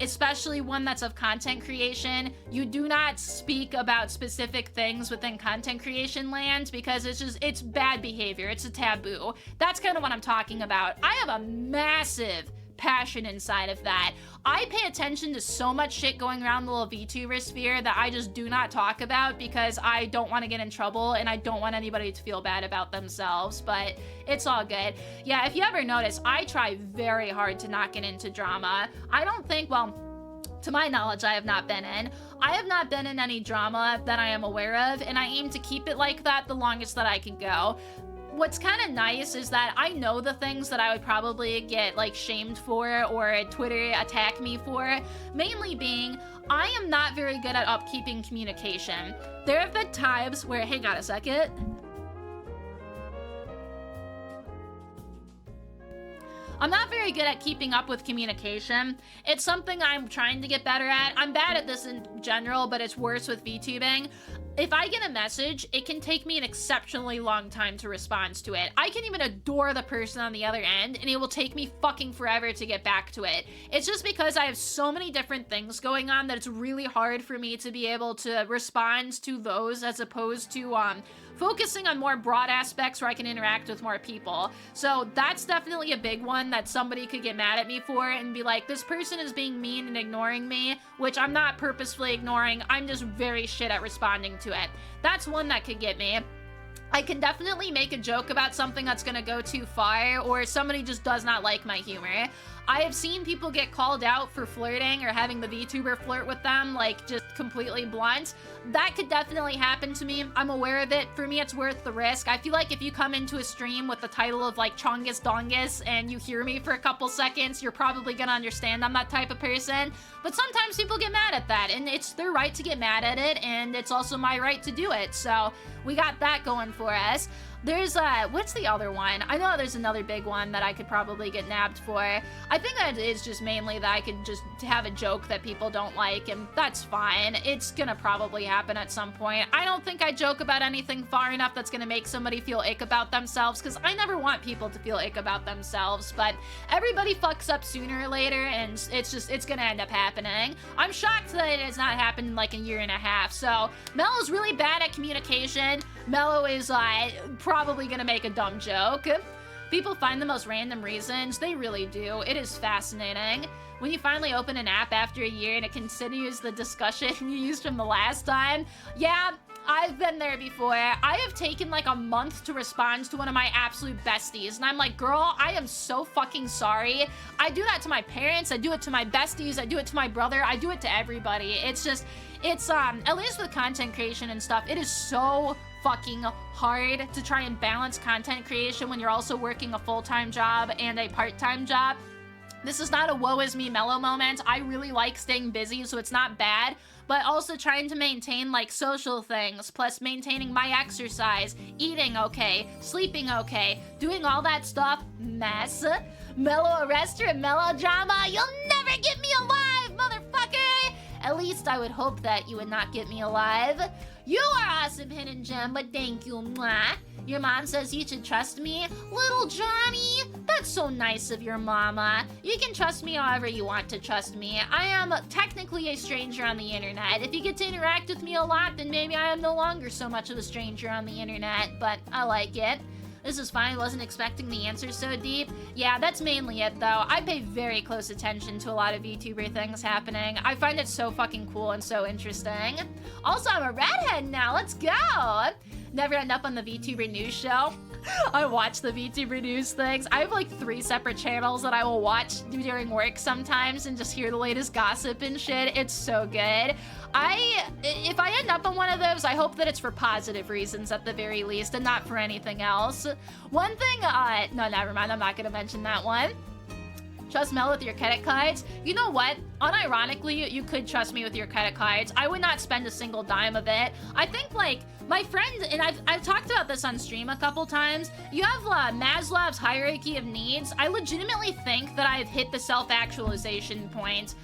especially one that's of content creation, you do not speak about specific things within content creation land because it's bad behavior. It's a taboo. That's kind of what I'm talking about. I have a massive passion inside of that. I pay attention to so much shit going around the little VTuber sphere that I just do not talk about because I don't want to get in trouble and I don't want anybody to feel bad about themselves, but it's all good. Yeah, if you ever notice, I try very hard to not get into drama. I don't think, well, to my knowledge, I have not been in. I have not been in any drama that I am aware of, and I aim to keep it like that the longest that I can go. What's kind of nice is that I know the things that I would probably get like shamed for or Twitter attack me for, mainly being I am not very good at upkeeping communication. There have been times where, hang on a second. I'm not very good at keeping up with communication. It's something I'm trying to get better at. I'm bad at this in general, but it's worse with VTubing. If I get a message, it can take me an exceptionally long time to respond to it. I can even adore the person on the other end, and it will take me fucking forever to get back to it. It's just because I have so many different things going on that it's really hard for me to be able to respond to those as opposed to focusing on more broad aspects where I can interact with more people. So that's definitely a big one that somebody could get mad at me for and be like, this person is being mean and ignoring me, which I'm not purposefully ignoring. I'm just very shit at responding to it. That's one that could get me. I can definitely make a joke about something that's gonna go too far, or somebody just does not like my humor. I have seen people get called out for flirting or having the VTuber flirt with them, like, just completely blunt. That could definitely happen to me. I'm aware of it. For me, it's worth the risk. I feel like if you come into a stream with the title of, like, Chongus Dongus and you hear me for a couple seconds, you're probably gonna understand I'm that type of person. But sometimes people get mad at that, and it's their right to get mad at it, and it's also my right to do it. So we got that going for us. There's, what's the other one? I know there's another big one that I could probably get nabbed for. I think that is just mainly that I could just have a joke that people don't like, and that's fine. It's gonna probably happen at some point. I don't think I joke about anything far enough that's gonna make somebody feel ick about themselves, because I never want people to feel ick about themselves, but everybody fucks up sooner or later, and it's gonna end up happening. I'm shocked that it has not happened in like a year and a half, so Mello's really bad at communication. Mello is, probably gonna make a dumb joke. People find the most random reasons. They really do. It is fascinating. When you finally open an app after a year and it continues the discussion you used from the last time, yeah, I've been there before. I have taken like a month to respond to one of my absolute besties, and I'm like, girl, I am so fucking sorry. I do that to my parents, I do it to my besties, I do it to my brother, I do it to everybody. It's just, at least with content creation and stuff, it is so fucking hard to try and balance content creation when you're also working a full-time job and a part-time job. This is not a woe is me Mellow moment. I really like staying busy, so it's not bad, but also trying to maintain like social things, plus maintaining my exercise, eating okay, sleeping okay, doing all that stuff, mess. Mellow arrester and melodrama, you'll never get me alive, motherfucker! At least I would hope that you would not get me alive. You are awesome, Hidden Gem, but thank you, mwah. Your mom says you should trust me? Little Johnny, that's so nice of your mama. You can trust me however you want to trust me. I am technically a stranger on the internet. If you get to interact with me a lot, then maybe I am no longer so much of a stranger on the internet, but I like it. This is fine, wasn't expecting the answer so deep. Yeah, that's mainly it though. I pay very close attention to a lot of VTuber things happening. I find it so fucking cool and so interesting. Also, I'm a redhead now, let's go! Never end up on the VTuber news show. I watch the VTuber news things. I have like 3 separate channels that I will watch during work sometimes and just hear the latest gossip and shit. It's so good. If I end up on one of those, I hope that it's for positive reasons at the very least and not for anything else. One thing, no, never mind, I'm not gonna mention that one. Trust Mel with your credit cards. You know what? Unironically, you could trust me with your credit cards. I would not spend a single dime of it. I think, like, my friend, and I've talked about this on stream a couple times, you have Maslow's hierarchy of needs. I legitimately think that I've hit the self-actualization point.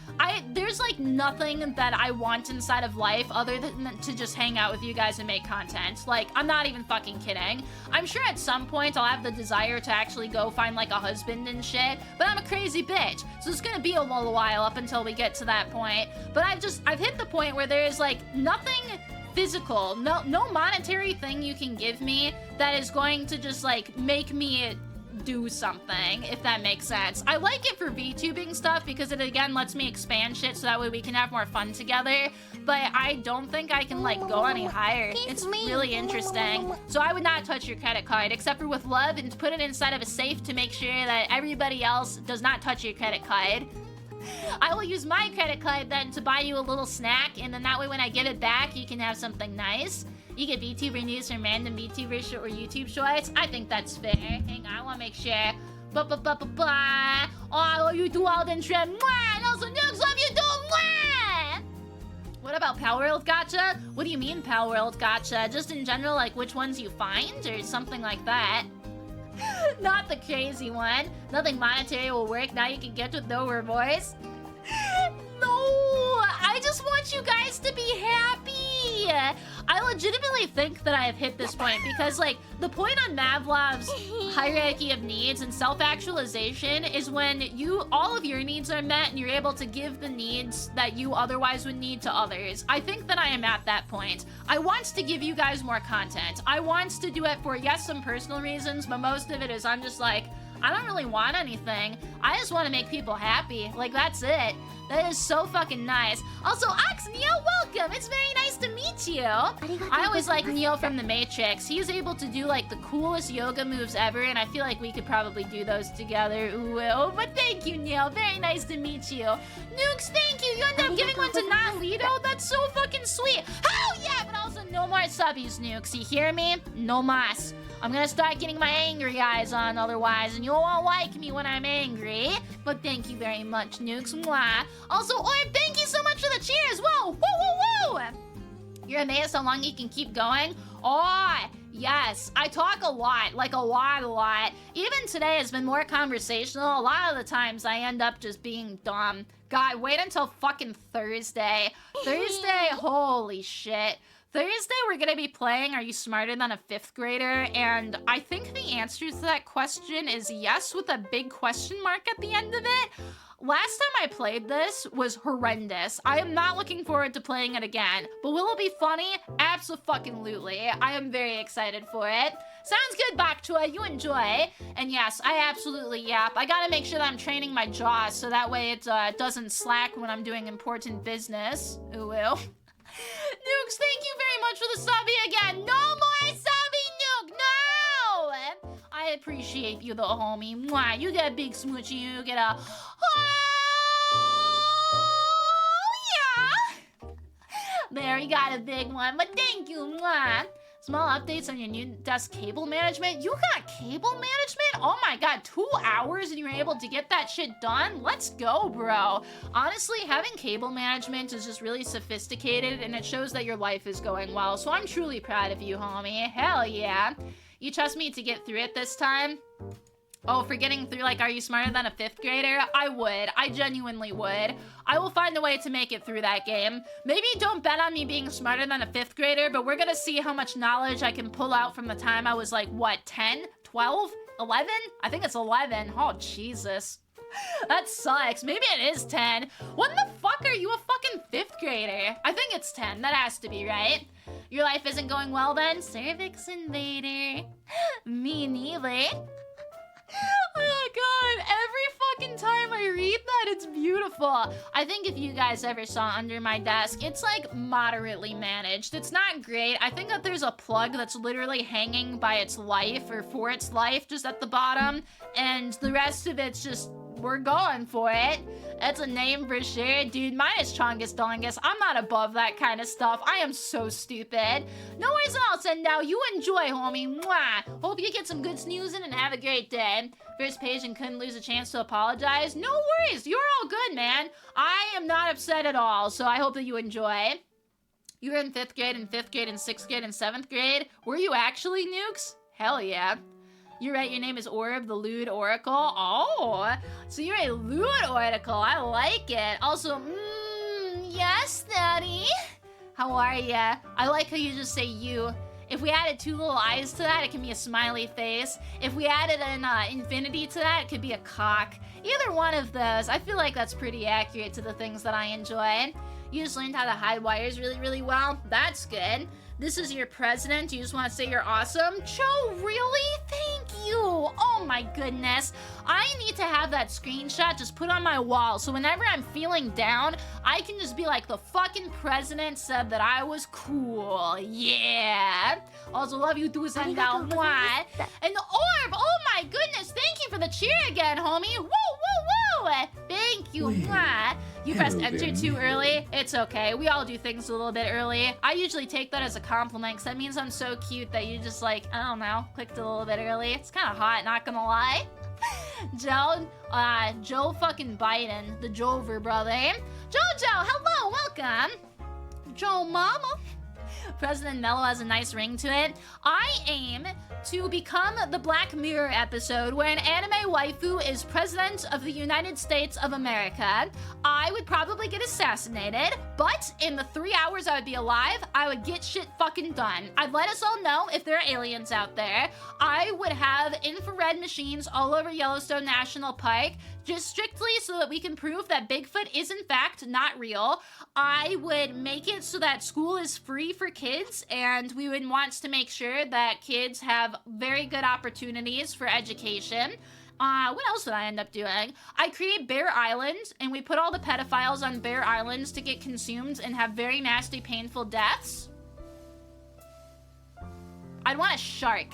There's, like, nothing that I want inside of life other than to just hang out with you guys and make content. Like, I'm not even fucking kidding. I'm sure at some point I'll have the desire to actually go find, like, a husband and shit, but I'm a crazy bitch, so it's gonna be a little while up until we get to that point. But I've hit the point where there is, like, nothing physical, no monetary thing you can give me that is going to just, like, make me do something, if that makes sense. I like it for VTubing stuff because it again lets me expand shit so that way we can have more fun together, but I don't think I can, like, go any higher. It's really interesting. So I would not touch your credit card except for with love and put it inside of a safe to make sure that everybody else does not touch your credit card. I will use my credit card then to buy you a little snack, and then that way when I give it back, you can have something nice. You get VTuber news from random VTuber or YouTube shorts. I think that's fair. Hang on, I want to make sure. Ba-ba-ba-ba-ba. Oh, I love you too, Alden Shrimp. Mwah! And also, Nukes love you too. Mwah! What about Power World Gacha? What do you mean Power World Gacha? Just in general, like which ones you find or something like that? Not the crazy one. Nothing monetary will work. Now you can get with no voice. No, I just want you guys to be happy. I legitimately think that I have hit this point because, like, the point on Mavlov's hierarchy of needs and self-actualization is when all of your needs are met and you're able to give the needs that you otherwise would need to others. I think that I am at that point. I want to give you guys more content. I want to do it for, yes, some personal reasons, but most of it is I'm just like, I don't really want anything. I just want to make people happy. Like, that's it. That is so fucking nice. Also, Ox Neo, welcome. It's very nice to meet you. I always like Neo from The Matrix. He's able to do like the coolest yoga moves ever, and I feel like we could probably do those together. Ooh, but thank you, Neo. Very nice to meet you. Nukes, thank you. You ended up giving one to Nolito. That's so fucking sweet. Hell yeah, but also no more subbies, Nukes. You hear me? No mas. I'm gonna start getting my angry eyes on otherwise, and you won't like me when I'm angry. But thank you very much, Nukes. Mwah. Also, Orb, thank you so much for the cheers. Whoa, whoa, whoa, whoa. You're amazed how long you can keep going. Oh, yes. I talk a lot, like a lot. Even today has been more conversational. A lot of the times I end up just being dumb. God, wait until fucking Thursday. Thursday, holy shit. Thursday, we're gonna be playing Are You Smarter Than a Fifth Grader? And I think the answer to that question is yes, with a big question mark at the end of it. Last time I played this was horrendous. I am not looking forward to playing it again. But will it be funny? Abso-fucking-lutely. I am very excited for it. Sounds good, Bakchua. You enjoy. And yes, I absolutely yap. I gotta make sure that I'm training my jaw so that way it doesn't slack when I'm doing important business. Ooh, ew. Nukes, thank you very much for the subby again. No more subby, Nuke, no! I appreciate you though, homie. Mwah, you get a big smoochie, you get a... Oh, yeah! There, you got a big one, but thank you, mwah. Small updates on your new desk cable management. You got cable management? Oh my god, 2 hours and you were able to get that shit done? Let's go, bro. Honestly, having cable management is just really sophisticated and it shows that your life is going well. So I'm truly proud of you, homie. Hell yeah. You trust me to get through it this time? Oh, for getting through, like, Are You Smarter Than a Fifth Grader? I would. I genuinely would. I will find a way to make it through that game. Maybe don't bet on me being smarter than a fifth grader, but we're gonna see how much knowledge I can pull out from the time I was, like, what, 10? 12? 11? I think it's 11. Oh, Jesus. That sucks. Maybe it is 10. When the fuck are you a fucking fifth grader? I think it's 10. That has to be, right? Your life isn't going well then? Cervix invader. Me neither. Oh my god, every fucking time I read that, it's beautiful. I think if you guys ever saw under my desk, it's like moderately managed. It's not great. I think that there's a plug that's literally hanging by its life or for its life just at the bottom, and the rest of it's just, we're going for it. That's a name for sure. Dude, mine is Chongus Dongus. I'm not above that kind of stuff. I am so stupid. No worries at all, Sendao. You enjoy, homie. Mwah. Hope you get some good snoozing and have a great day. First page and couldn't lose a chance to apologize. No worries. You're all good, man. I am not upset at all, so I hope that you enjoy. You were in 5th grade and 5th grade and 6th grade and 7th grade. Were you actually, Nukes? Hell yeah. You're right, your name is Orb, the lewd oracle. Oh, so you're a lewd oracle. I like it. Also, yes, Daddy. How are ya? I like how you just say you. If we added 2 little eyes to that, it can be a smiley face. If we added an infinity to that, it could be a cock. Either one of those. I feel like that's pretty accurate to the things that I enjoy. You just learned how to hide wires really, really well. That's good. This is your president. You just want to say you're awesome? Joe, really? Thank you. Oh my goodness. I need to have that screenshot just put on my wall so whenever I'm feeling down, I can just be like, the fucking president said that I was cool. Yeah. Also, love you too, Sandal. Mwah. And the Orb, oh my goodness. Thank you for the cheer again, homie. Woo, woo, woo. Thank you. Mwah. You pressed enter too early. It's okay. We all do things a little bit early. I usually take that as a compliment because that means I'm so cute that you just like, I don't know, clicked a little bit early. It's kind of hot, not gonna lie. Joe fucking Biden, the Jover brother. Jojo, hello, welcome. Joe Mama. President Mello has a nice ring to it. I aim to become the Black Mirror episode where an anime waifu is president of the United States of America. I would probably get assassinated, but in the 3 hours I would be alive, I would get shit fucking done. I'd let us all know if there are aliens out there. I would have infrared machines all over Yellowstone National Park, just strictly so that we can prove that Bigfoot is in fact not real. I would make it so that school is free for kids, and we would want to make sure that kids have very good opportunities for education. What else did I end up doing? I create Bear Island, and we put all the pedophiles on Bear Islands to get consumed and have very nasty, painful deaths. I'd want a shark.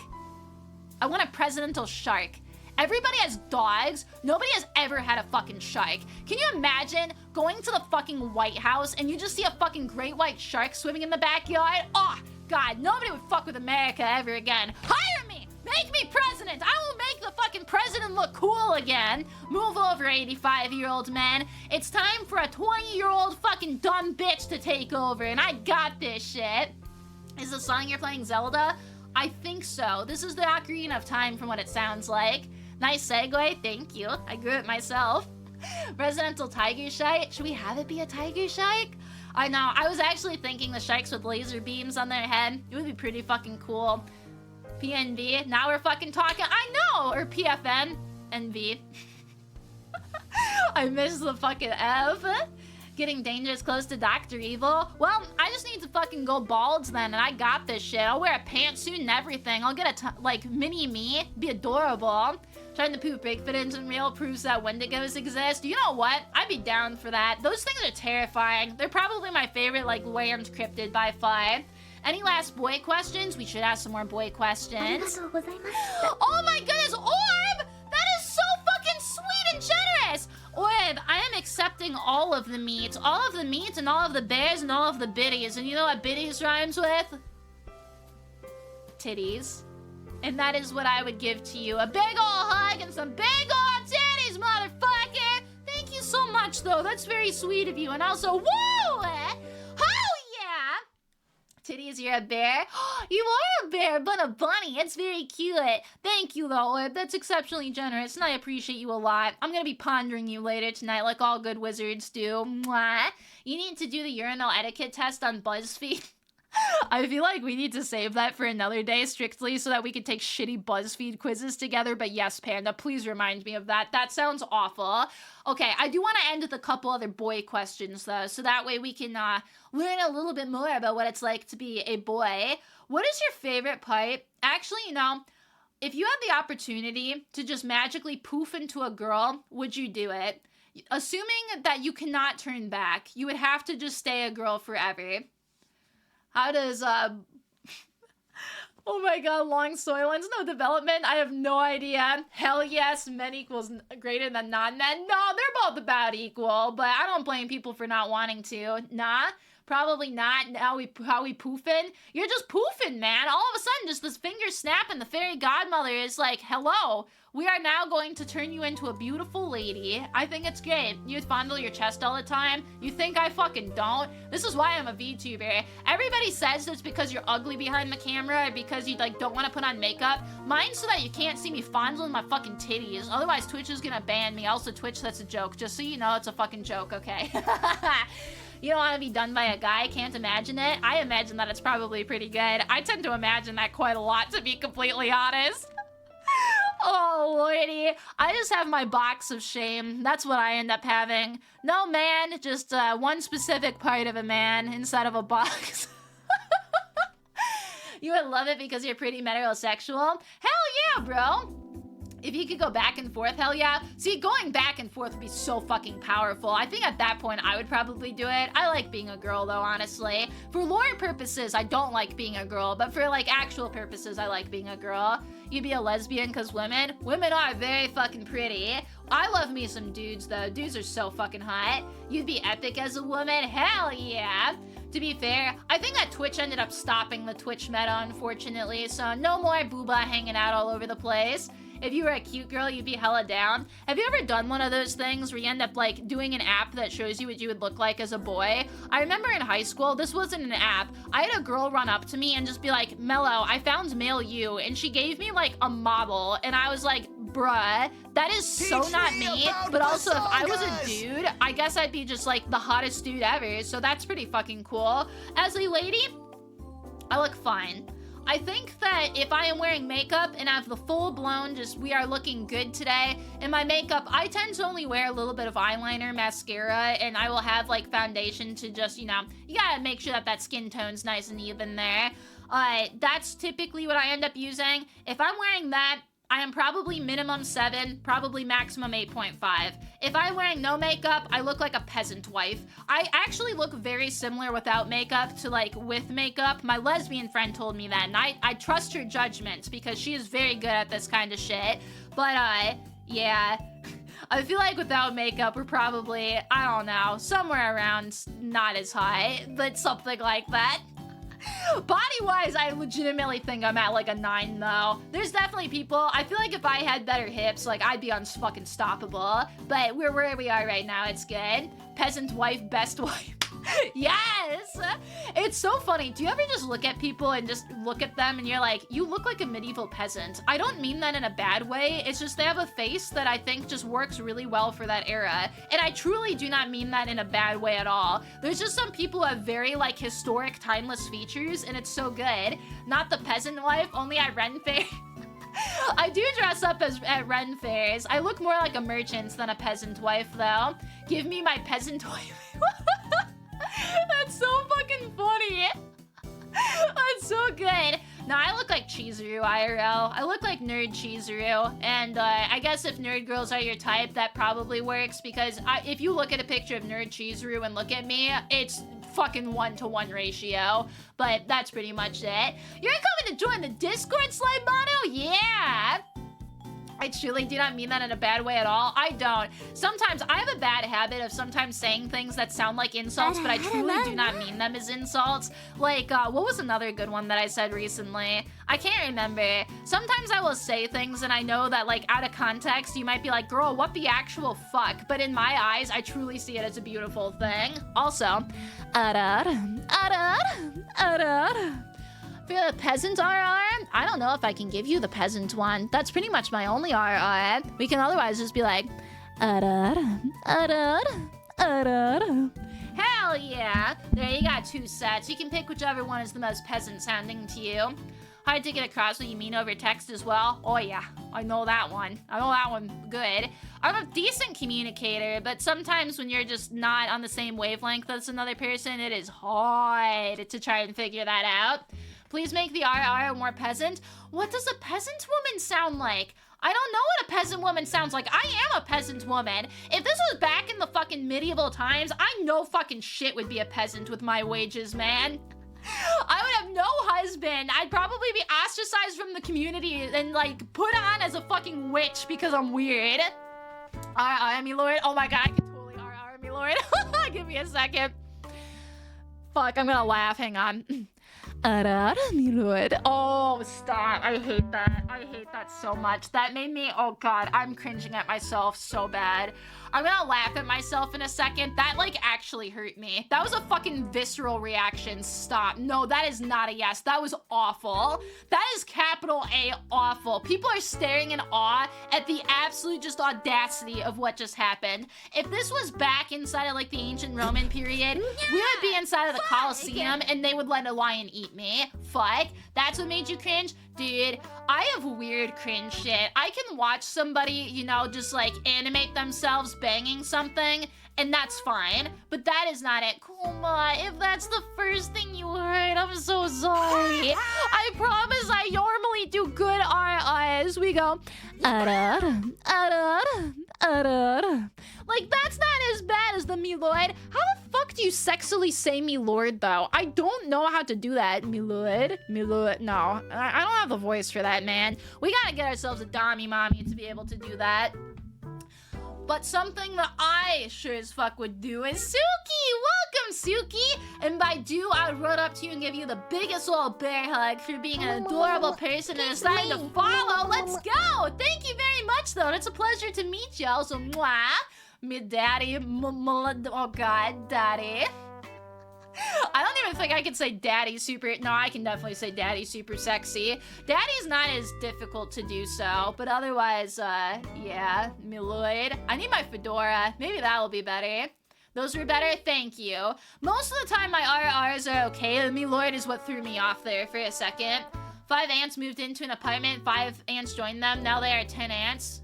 I want a presidential shark. Everybody has dogs. Nobody has ever had a fucking shark. Can you imagine going to the fucking White House and you just see a fucking great white shark swimming in the backyard? Oh, God, nobody would fuck with America ever again. Hire me! Make me president! I will make the fucking president look cool again. Move over, 85-year-old men. It's time for a 20-year-old fucking dumb bitch to take over, and I got this shit. Is the song you're playing Zelda? I think so. This is the Ocarina of Time from what it sounds like. Nice segue, thank you. I grew it myself. Presidential tiger shark. Should we have it be a tiger shark? I know, I was actually thinking the sharks with laser beams on their head. It would be pretty fucking cool. PNV, now we're fucking talking. I know! Or PFN. NV. I missed the fucking F. Getting dangerous close to Dr. Evil. Well, I just need to fucking go bald then, and I got this shit. I'll wear a pantsuit and everything. I'll get a like mini me, be adorable. Trying to poop Bigfoot isn't real proves that Wendigos exist. You know what? I'd be down for that. Those things are terrifying. They're probably my favorite like land cryptid by far. Any last boy questions? We should ask some more boy questions. Oh my goodness, Orb! That is so fucking sweet and generous! Orb, I am accepting all of the meat. All of the meat and all of the bears and all of the biddies. And you know what biddies rhymes with? Titties. And that is what I would give to you. A big ol' hug and some big ol' titties, motherfucker! Thank you so much, though. That's very sweet of you. And also, woo! Oh, yeah! Titties, you're a bear? You are a bear, but a bunny. It's very cute. Thank you, though, Orb. That's exceptionally generous, and I appreciate you a lot. I'm gonna be pondering you later tonight, like all good wizards do. Mwah. You need to do the urinal etiquette test on BuzzFeed. I feel like we need to save that for another day strictly so that we could take shitty BuzzFeed quizzes together. But yes, Panda, please remind me of that. That sounds awful. Okay, I do want to end with a couple other boy questions, though, so that way we can learn a little bit more about what it's like to be a boy. What is your favorite part? Actually, you know, if you had the opportunity to just magically poof into a girl, would you do it? Assuming that you cannot turn back, you would have to just stay a girl forever. How does, oh my god, long soylents, no development? I have no idea. Hell yes, men equals greater than non-men. No, they're both about equal, but I don't blame people for not wanting to. Nah, probably not. How we poofing? You're just poofing, man. All of a sudden, just this finger snap and the fairy godmother is like, hello, we are now going to turn you into a beautiful lady. I think it's great. You fondle your chest all the time. You think I fucking don't? This is why I'm a VTuber. Everybody says it's because you're ugly behind the camera or because you like don't want to put on makeup. Mine's so that you can't see me fondling my fucking titties. Otherwise, Twitch is gonna ban me. Also, Twitch, that's a joke. Just so you know, it's a fucking joke, okay? You don't want to be done by a guy, can't imagine it. I imagine that it's probably pretty good. I tend to imagine that quite a lot, to be completely honest. Oh, lordy. I just have my box of shame. That's what I end up having. No man, just one specific part of a man instead of a box. You would love it because you're pretty heterosexual? Hell yeah, bro. If you could go back and forth, hell yeah. See, going back and forth would be so fucking powerful. I think at that point, I would probably do it. I like being a girl, though, honestly. For lore purposes, I don't like being a girl, but for, like, actual purposes, I like being a girl. You'd be a lesbian because women are very fucking pretty. I love me some dudes, though. Dudes are so fucking hot. You'd be epic as a woman? Hell yeah. To be fair, I think that Twitch ended up stopping the Twitch meta, unfortunately, so no more booba hanging out all over the place. If you were a cute girl, you'd be hella down. Have you ever done one of those things where you end up like doing an app that shows you what you would look like as a boy? I remember in high school, this wasn't an app. I had a girl run up to me and just be like, Mello, I found male you. And she gave me like a model. And I was like, bruh, that is so not me. But also if I was a dude, I guess I'd be just like the hottest dude ever. So that's pretty fucking cool. As a lady, I look fine. I think that if I am wearing makeup and I have the full-blown just we are looking good today in my makeup, I tend to only wear a little bit of eyeliner, mascara, and I will have like foundation to just, you know, you gotta make sure that that skin tone's nice and even there. That's typically what I end up using. If I'm wearing that, I am probably minimum 7, probably maximum 8.5. If I'm wearing no makeup, I look like a peasant wife. I actually look very similar without makeup to like with makeup. My lesbian friend told me that, and I trust her judgment because she is very good at this kind of shit. But yeah, I feel like without makeup, we're probably, I don't know, somewhere around not as high, but something like that. Body-wise, I legitimately think I'm at like a 9 though. There's definitely people, I feel like if I had better hips, like I'd be fucking stoppable. But we're where we are right now, it's good. Peasant wife, best wife. Yes! It's so funny. Do you ever just look at people and just look at them and you're like, you look like a medieval peasant? I don't mean that in a bad way. It's just they have a face that I think just works really well for that era. And I truly do not mean that in a bad way at all. There's just some people who have very like historic, timeless features and it's so good. Not the peasant wife, only at Ren Fair. I do dress up at Ren Fairs. I look more like a merchant than a peasant wife though. Give me my peasant wife. That's so fucking funny. That's so good. Now I look like Chizuru IRL. I look like nerd Chizuru. And I guess if nerd girls are your type, that probably works because if you look at a picture of nerd Chizuru and look at me, it's fucking 1-to-1 ratio. But that's pretty much it. You're coming to join the Discord, Slide Mono? Yeah. I truly do not mean that in a bad way at all. I don't. Sometimes I have a bad habit of sometimes saying things that sound like insults, but I truly do not mean them as insults. Like, what was another good one that I said recently? I can't remember. Sometimes I will say things and I know that, like, out of context, you might be like, girl, what the actual fuck? But in my eyes, I truly see it as a beautiful thing. Also, for the peasant RR, I don't know if I can give you the peasant one. That's pretty much my only RR. We can otherwise just be like, hell yeah. There, you got 2 sets. You can pick whichever one is the most peasant sounding to you. Hard to get across what you mean over text as well. Oh yeah, I know that one. I know that one good. I'm a decent communicator, but sometimes when you're just not on the same wavelength as another person, it is hard to try and figure that out. Please make the RR more peasant. What does a peasant woman sound like? I don't know what a peasant woman sounds like. I am a peasant woman. If this was back in the fucking medieval times, I know fucking shit would be a peasant with my wages, man. I would have no husband. I'd probably be ostracized from the community and like put on as a fucking witch because I'm weird. RR me lord. Oh my god, I can totally RR me lord. Give me a second. Fuck, I'm gonna laugh. Hang on. Oh, stop. I hate that. I hate that so much. That made me, oh god, I'm cringing at myself so bad. I'm gonna laugh at myself in a second. That, like, actually hurt me. That was a fucking visceral reaction. Stop. No, that is not a yes. That was awful. That is capital A awful. People are staring in awe at the absolute just audacity of what just happened. If this was back inside of, like, the ancient Roman period, we would be inside of the Colosseum and they would let a lion eat me. Fuck. That's what made you cringe? Dude, I have weird cringe shit. I can watch somebody, you know, just like animate themselves banging something, and that's fine. But that is not it. Kuma, if that's the first thing you heard, I'm so sorry. I promise I normally do good RIs. We go, like, that's not as bad as the me lord. How the fuck do you sexily say me lord, though? I don't know how to do that. Me lord. No, I don't have the voice for that, man. We gotta get ourselves a dommy mommy to be able to do that. But something that I sure as fuck would do is Suki! Welcome, Suki! And by do, I would run up to you and give you the biggest little bear hug for being an adorable person and deciding to follow. Let's go! Thank you very much, though. It's a pleasure to meet y'all. So, mwah! Me daddy, oh god, daddy. I don't even think I can say daddy super, no, I can definitely say daddy super sexy. Daddy's not as difficult to do so, but otherwise, yeah, Miloid. I need my fedora, maybe that'll be better. Those were better, thank you. Most of the time my RRs are okay, the Miloid is what threw me off there for a second. 5 ants moved into an apartment, 5 ants joined them, now they are 10 ants.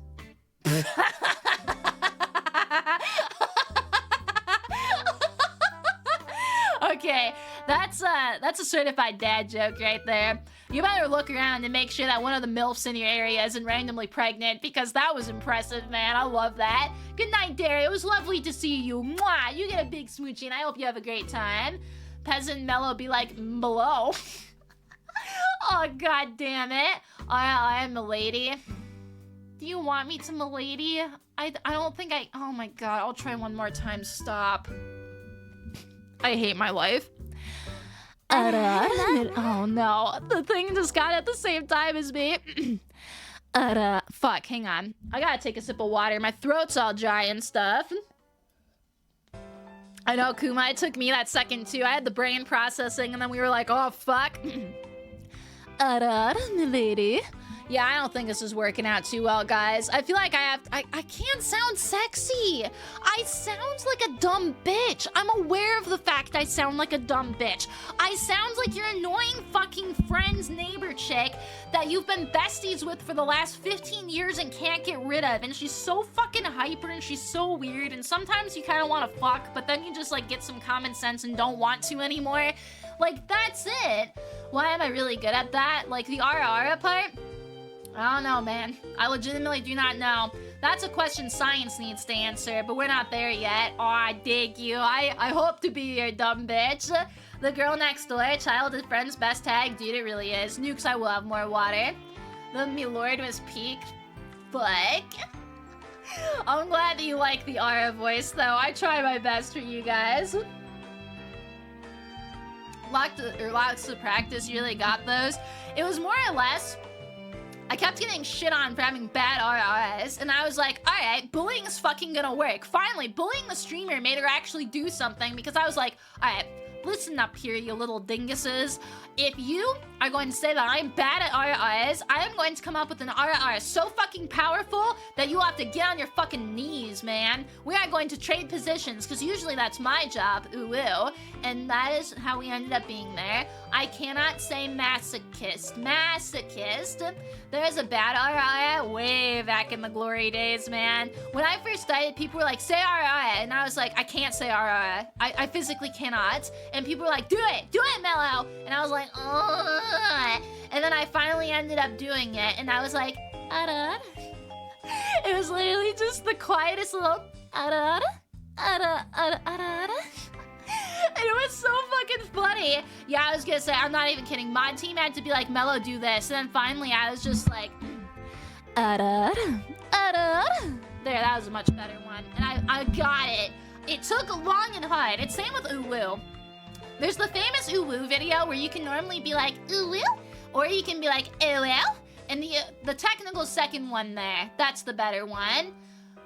Okay, that's a certified dad joke right there. You better look around and make sure that one of the MILFs in your area isn't randomly pregnant, because that was impressive, man. I love that. Good night, Derry. It was lovely to see you. Mwah! You get a big smoochie, and I hope you have a great time. Peasant Mello be like, below. Oh, god damn it. I am milady. Do you want me to milady? I don't think I... Oh my god, I'll try one more time. Stop. I hate my life. Oh no, the thing just got it at the same time as me. Fuck, hang on. I gotta take a sip of water. My throat's all dry and stuff. I know, Kuma, it took me that second too. I had the brain processing and then we were like, oh fuck. Milady. Yeah, I don't think this is working out too well, guys. I feel like I can't sound sexy. I sound like a dumb bitch. I'm aware of the fact I sound like a dumb bitch. I sound like your annoying fucking friend's neighbor chick that you've been besties with for the last 15 years and can't get rid of. And she's so fucking hyper and she's so weird. And sometimes you kind of want to fuck, but then you just like get some common sense and don't want to anymore. Like, that's it. Why am I really good at that? Like, the ara part? I don't know, man. I legitimately do not know. That's a question science needs to answer, but we're not there yet. Oh, I dig you. I hope to be your dumb bitch. The girl next door, childhood friend's best tag. Dude, it really is. Nukes, I will have more water. The milord was peaked. Fuck. I'm glad that you like the Aura voice, though. I try my best for you guys. Lots of practice, you really got those. It was more or less... I kept getting shit on for having bad RRS, and I was like, alright, bullying is fucking gonna work. Finally, bullying the streamer made her actually do something, because I was like, alright, listen up here, you little dinguses. If you are going to say that I'm bad at RRS, I am going to come up with an RR so fucking powerful that you will have to get on your fucking knees, man. We are going to trade positions, because usually that's my job, ooh, and that is how we ended up being there. I cannot say masochist. Masochist. There is a bad RR way back in the glory days, man. When I first started, people were like, say RR, and I was like, I can't say RR. I physically cannot. And people were like, do it, Mello. And I was like, ugh. And then I finally ended up doing it, and I was like, Arad. It was literally just the quietest little Arad. Arad. And it was so fucking funny. Yeah, I was gonna say, I'm not even kidding. My team had to be like, Mello, do this. And then finally, I was just like, Arad. There, that was a much better one. And I got it. It took long and hard. It's same with Uwu. There's the famous Uwu video where you can normally be like, Uwu, or you can be like, Uwu. And the technical second one there, that's the better one.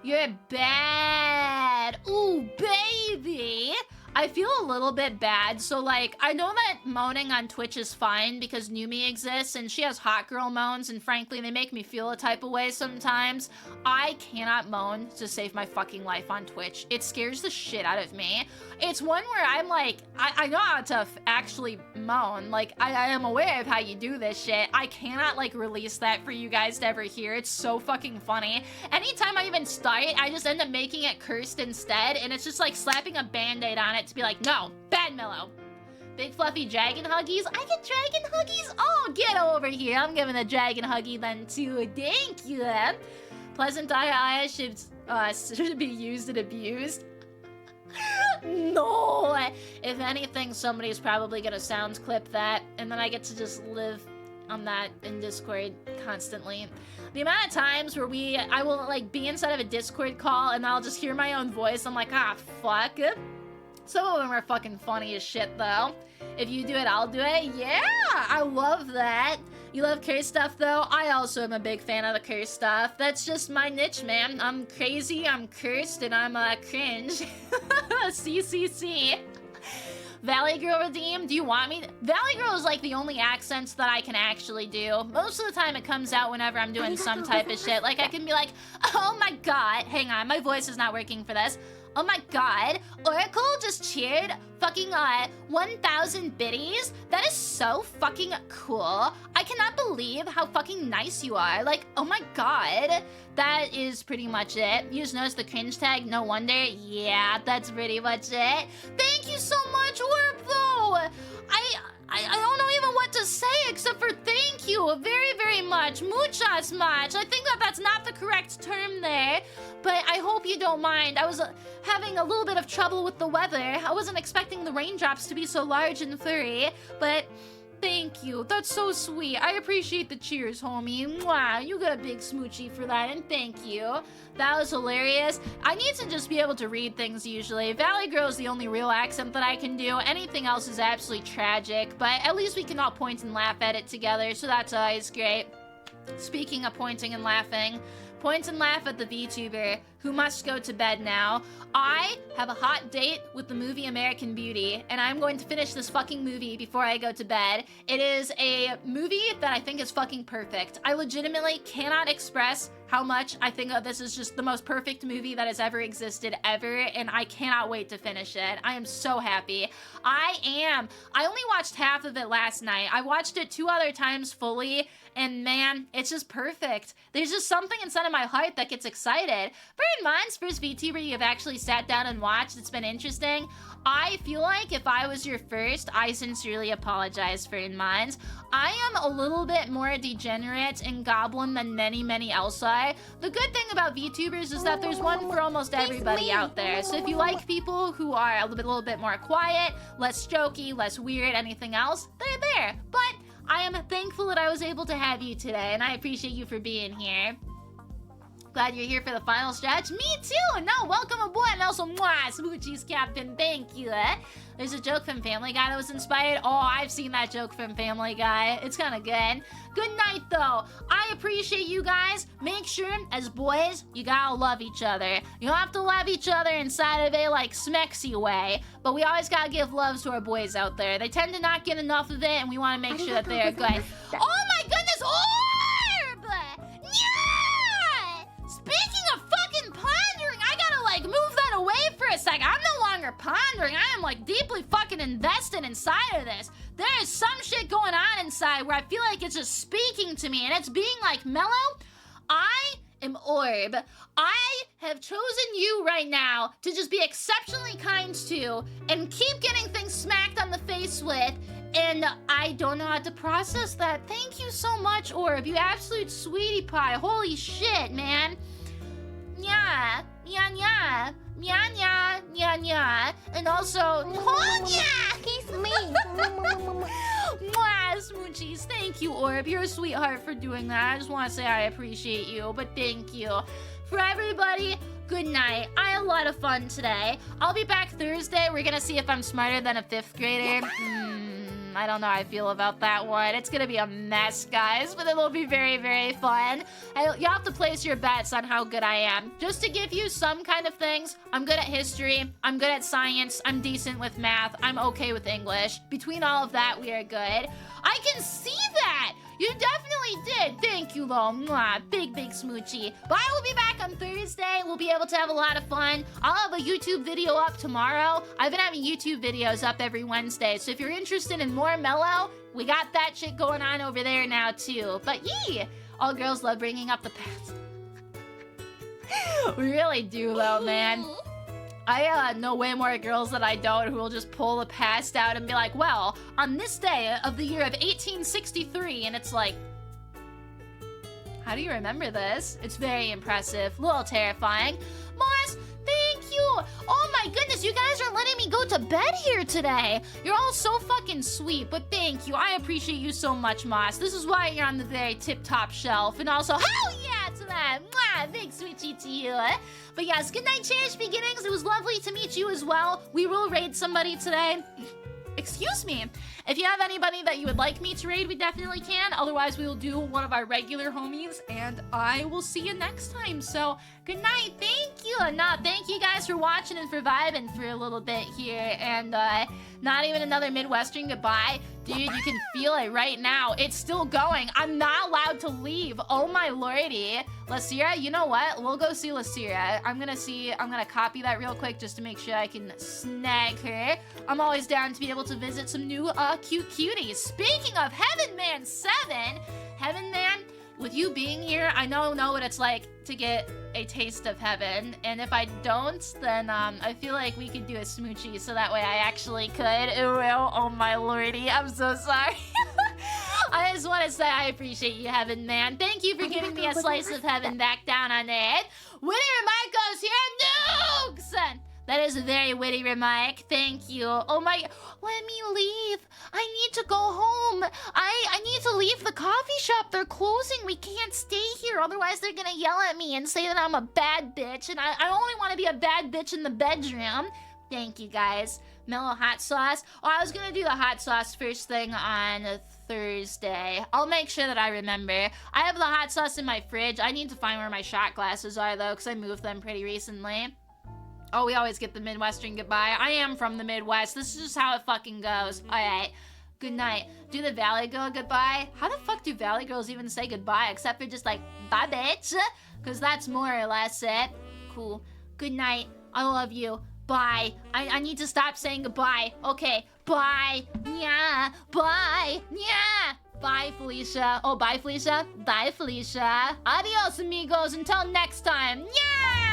You're bad. Ooh, baby. I feel a little bit bad, so like, I know that moaning on Twitch is fine because Numi exists and she has hot girl moans, and frankly, they make me feel a type of way sometimes. I cannot moan to save my fucking life on Twitch. It scares the shit out of me. It's one where I'm like, I know how to actually moan. Like, I am aware of how you do this shit. I cannot like release that for you guys to ever hear. It's so fucking funny. Anytime I even start, I just end up making it cursed instead, and it's just like slapping a band-aid on it to be like, no, bad Mello. Big fluffy dragon huggies. I get dragon huggies? Oh, get over here. I'm giving a dragon huggy then too. Thank you. Pleasant eye should be used and abused. No. If anything, somebody's probably gonna sound clip that, and then I get to just live on that in Discord constantly. The amount of times where I will like be inside of a Discord call and I'll just hear my own voice. I'm like, ah, fuck. Some of them are fucking funny as shit, though. If you do it, I'll do it. Yeah, I love that. You love curse stuff, though? I also am a big fan of the curse stuff. That's just my niche, man. I'm crazy, I'm cursed, and I'm cringe. CCC. Valley Girl redeem, do you want me? Valley Girl is like the only accents that I can actually do. Most of the time it comes out whenever I'm doing some type of shit. Like I can be like, oh my god, hang on, my voice is not working for this. Oh my god, Oracle just cheered fucking 1,000 biddies? That is so fucking cool. I cannot believe how fucking nice you are. Like, oh my god. That is pretty much it. You just noticed the cringe tag, no wonder. Yeah, that's pretty much it. Thank you so much, Orb, though. I don't know even what to say except for thank you very, very much. Muchas much. I think that that's not the correct term there, but I hope you don't mind. I was having a little bit of trouble with the weather. I wasn't expecting the raindrops to be so large and furry, but thank you. That's so sweet. I appreciate the cheers, homie. Mwah. You got a big smoochie for that, and thank you. That was hilarious. I need to just be able to read things usually. Valley Girl is the only real accent that I can do. Anything else is absolutely tragic, but at least we can all point and laugh at it together, so that's always great. Speaking of pointing and laughing, point and laugh at the VTuber who must go to bed now. I have a hot date with the movie American Beauty, and I'm going to finish this fucking movie before I go to bed. It is a movie that I think is fucking perfect. I legitimately cannot express how much I think of this is just the most perfect movie that has ever existed ever, and I cannot wait to finish it. I am so happy. I only watched half of it last night. I watched it 2 other times fully, and man, it's just perfect. There's just something inside of my heart that gets excited. Bear in mind, it's first VTuber you've actually sat down and watched. It's been interesting. I feel like if I was your first, I sincerely apologize for in minds. I am a little bit more degenerate and goblin than many else are. The good thing about VTubers is that there's one for almost everybody out there. So if you like people who are a little bit more quiet, less jokey, less weird, anything else, they're there. But I am thankful that I was able to have you today, and I appreciate you for being here. Glad you're here for the final stretch. Me too! No, welcome aboard, and also, mwah, smoochies, Captain, thank you. There's a joke from Family Guy that was inspired. Oh, I've seen that joke from Family Guy. It's kind of good. Good night, though. I appreciate you guys. Make sure, as boys, you gotta love each other. You don't have to love each other inside of a, like, smexy way, but we always gotta give love to our boys out there. They tend to not get enough of it, and we want to make sure that they are good. Oh my goodness, orb! Yeah! Speaking of fucking pondering, I gotta, like, move that away for a sec. I'm no longer pondering. I am, like, deeply fucking invested inside of this. There is some shit going on inside where I feel like it's just speaking to me, and it's being like, Mello, I am Orb. I have chosen you right now to just be exceptionally kind to and keep getting things smacked on the face with, and I don't know how to process that. Thank you so much, Orb. You absolute sweetie pie. Holy shit, man. Yeah, yeah, yeah. Nya, nya, nya, nya. And also, oh, yeah! Kiss me. Mwah, smoochies. Thank you, Orb. You're a sweetheart for doing that. I just want to say I appreciate you, but thank you. For everybody, good night. I had a lot of fun today. I'll be back Thursday. We're gonna see if I'm smarter than a 5th grader. I don't know how I feel about that one. It's gonna be a mess, guys, but it'll be very fun. You have to place your bets on how good I am. Just to give you some kind of things, I'm good at history, I'm good at science, I'm decent with math, I'm okay with English. Between all of that, we are good. I can see that! You definitely did. Thank you, though. Mwah, big smoochie. But I will be back on Thursday. We'll be able to have a lot of fun. I'll have a YouTube video up tomorrow. I've been having YouTube videos up every Wednesday. So if you're interested in more Mello, we got that shit going on over there now, too. But yee! All girls love bringing up the past. We really do, though, man. I know way more girls that I don't who will just pull the past out and be like, well, on this day of the year of 1863, and it's like, how do you remember this? It's very impressive, a little terrifying. Moss, thank you! Oh my goodness, you guys are letting me go to bed here today. You're all so fucking sweet, but thank you. I appreciate you so much, Moss. This is why you're on the very tip-top shelf, and also, hell yeah to that! Mwah, big sweetie to you. But yes, good night, cherished beginnings. It was lovely to meet you as well. We will raid somebody today. Excuse me. If you have anybody that you would like me to raid, we definitely can. Otherwise, we will do one of our regular homies, and I will see you next time. So, good night. Thank you. Thank you guys for watching and for vibing for a little bit here. And, not even another Midwestern goodbye. Dude, you can feel it right now. It's still going. I'm not allowed to leave. Oh my lordy. Lasira, you know what? We'll go see Lasira. I'm gonna copy that real quick just to make sure I can snag her. I'm always down to be able to visit some new cute cuties. Speaking of Heaven Man 7, Heaven Man, with you being here, I know what it's like to get a taste of heaven. And if I don't, then I feel like we could do a smoochie so that way I actually could. Oh my lordy, I'm so sorry. I just want to say I appreciate you, Heaven Man. Thank you for giving me a slice of heaven back down on it. Witty remark goes here, nukes! That is a very witty remark. Thank you. Oh my, let me leave. I need to go home. I need to leave the coffee shop. They're closing. We can't stay here. Otherwise, they're gonna yell at me and say that I'm a bad bitch. And I only want to be a bad bitch in the bedroom. Thank you, guys. Mellow hot sauce. Oh, I was gonna do the hot sauce first thing on Thursday. I'll make sure that I remember. I have the hot sauce in my fridge. I need to find where my shot glasses are, though, because I moved them pretty recently. Oh, we always get the Midwestern goodbye. I am from the Midwest. This is just how it fucking goes. Alright. Good night. Do the Valley Girl goodbye? How the fuck do Valley Girls even say goodbye? Except for just like, bye bitch. Because that's more or less it. Cool. Good night. I love you. Bye. I need to stop saying goodbye. Okay. Bye. Yeah. Bye. Yeah. Bye, Felicia. Oh, bye, Felicia. Bye, Felicia. Adios, amigos. Until next time. Yeah!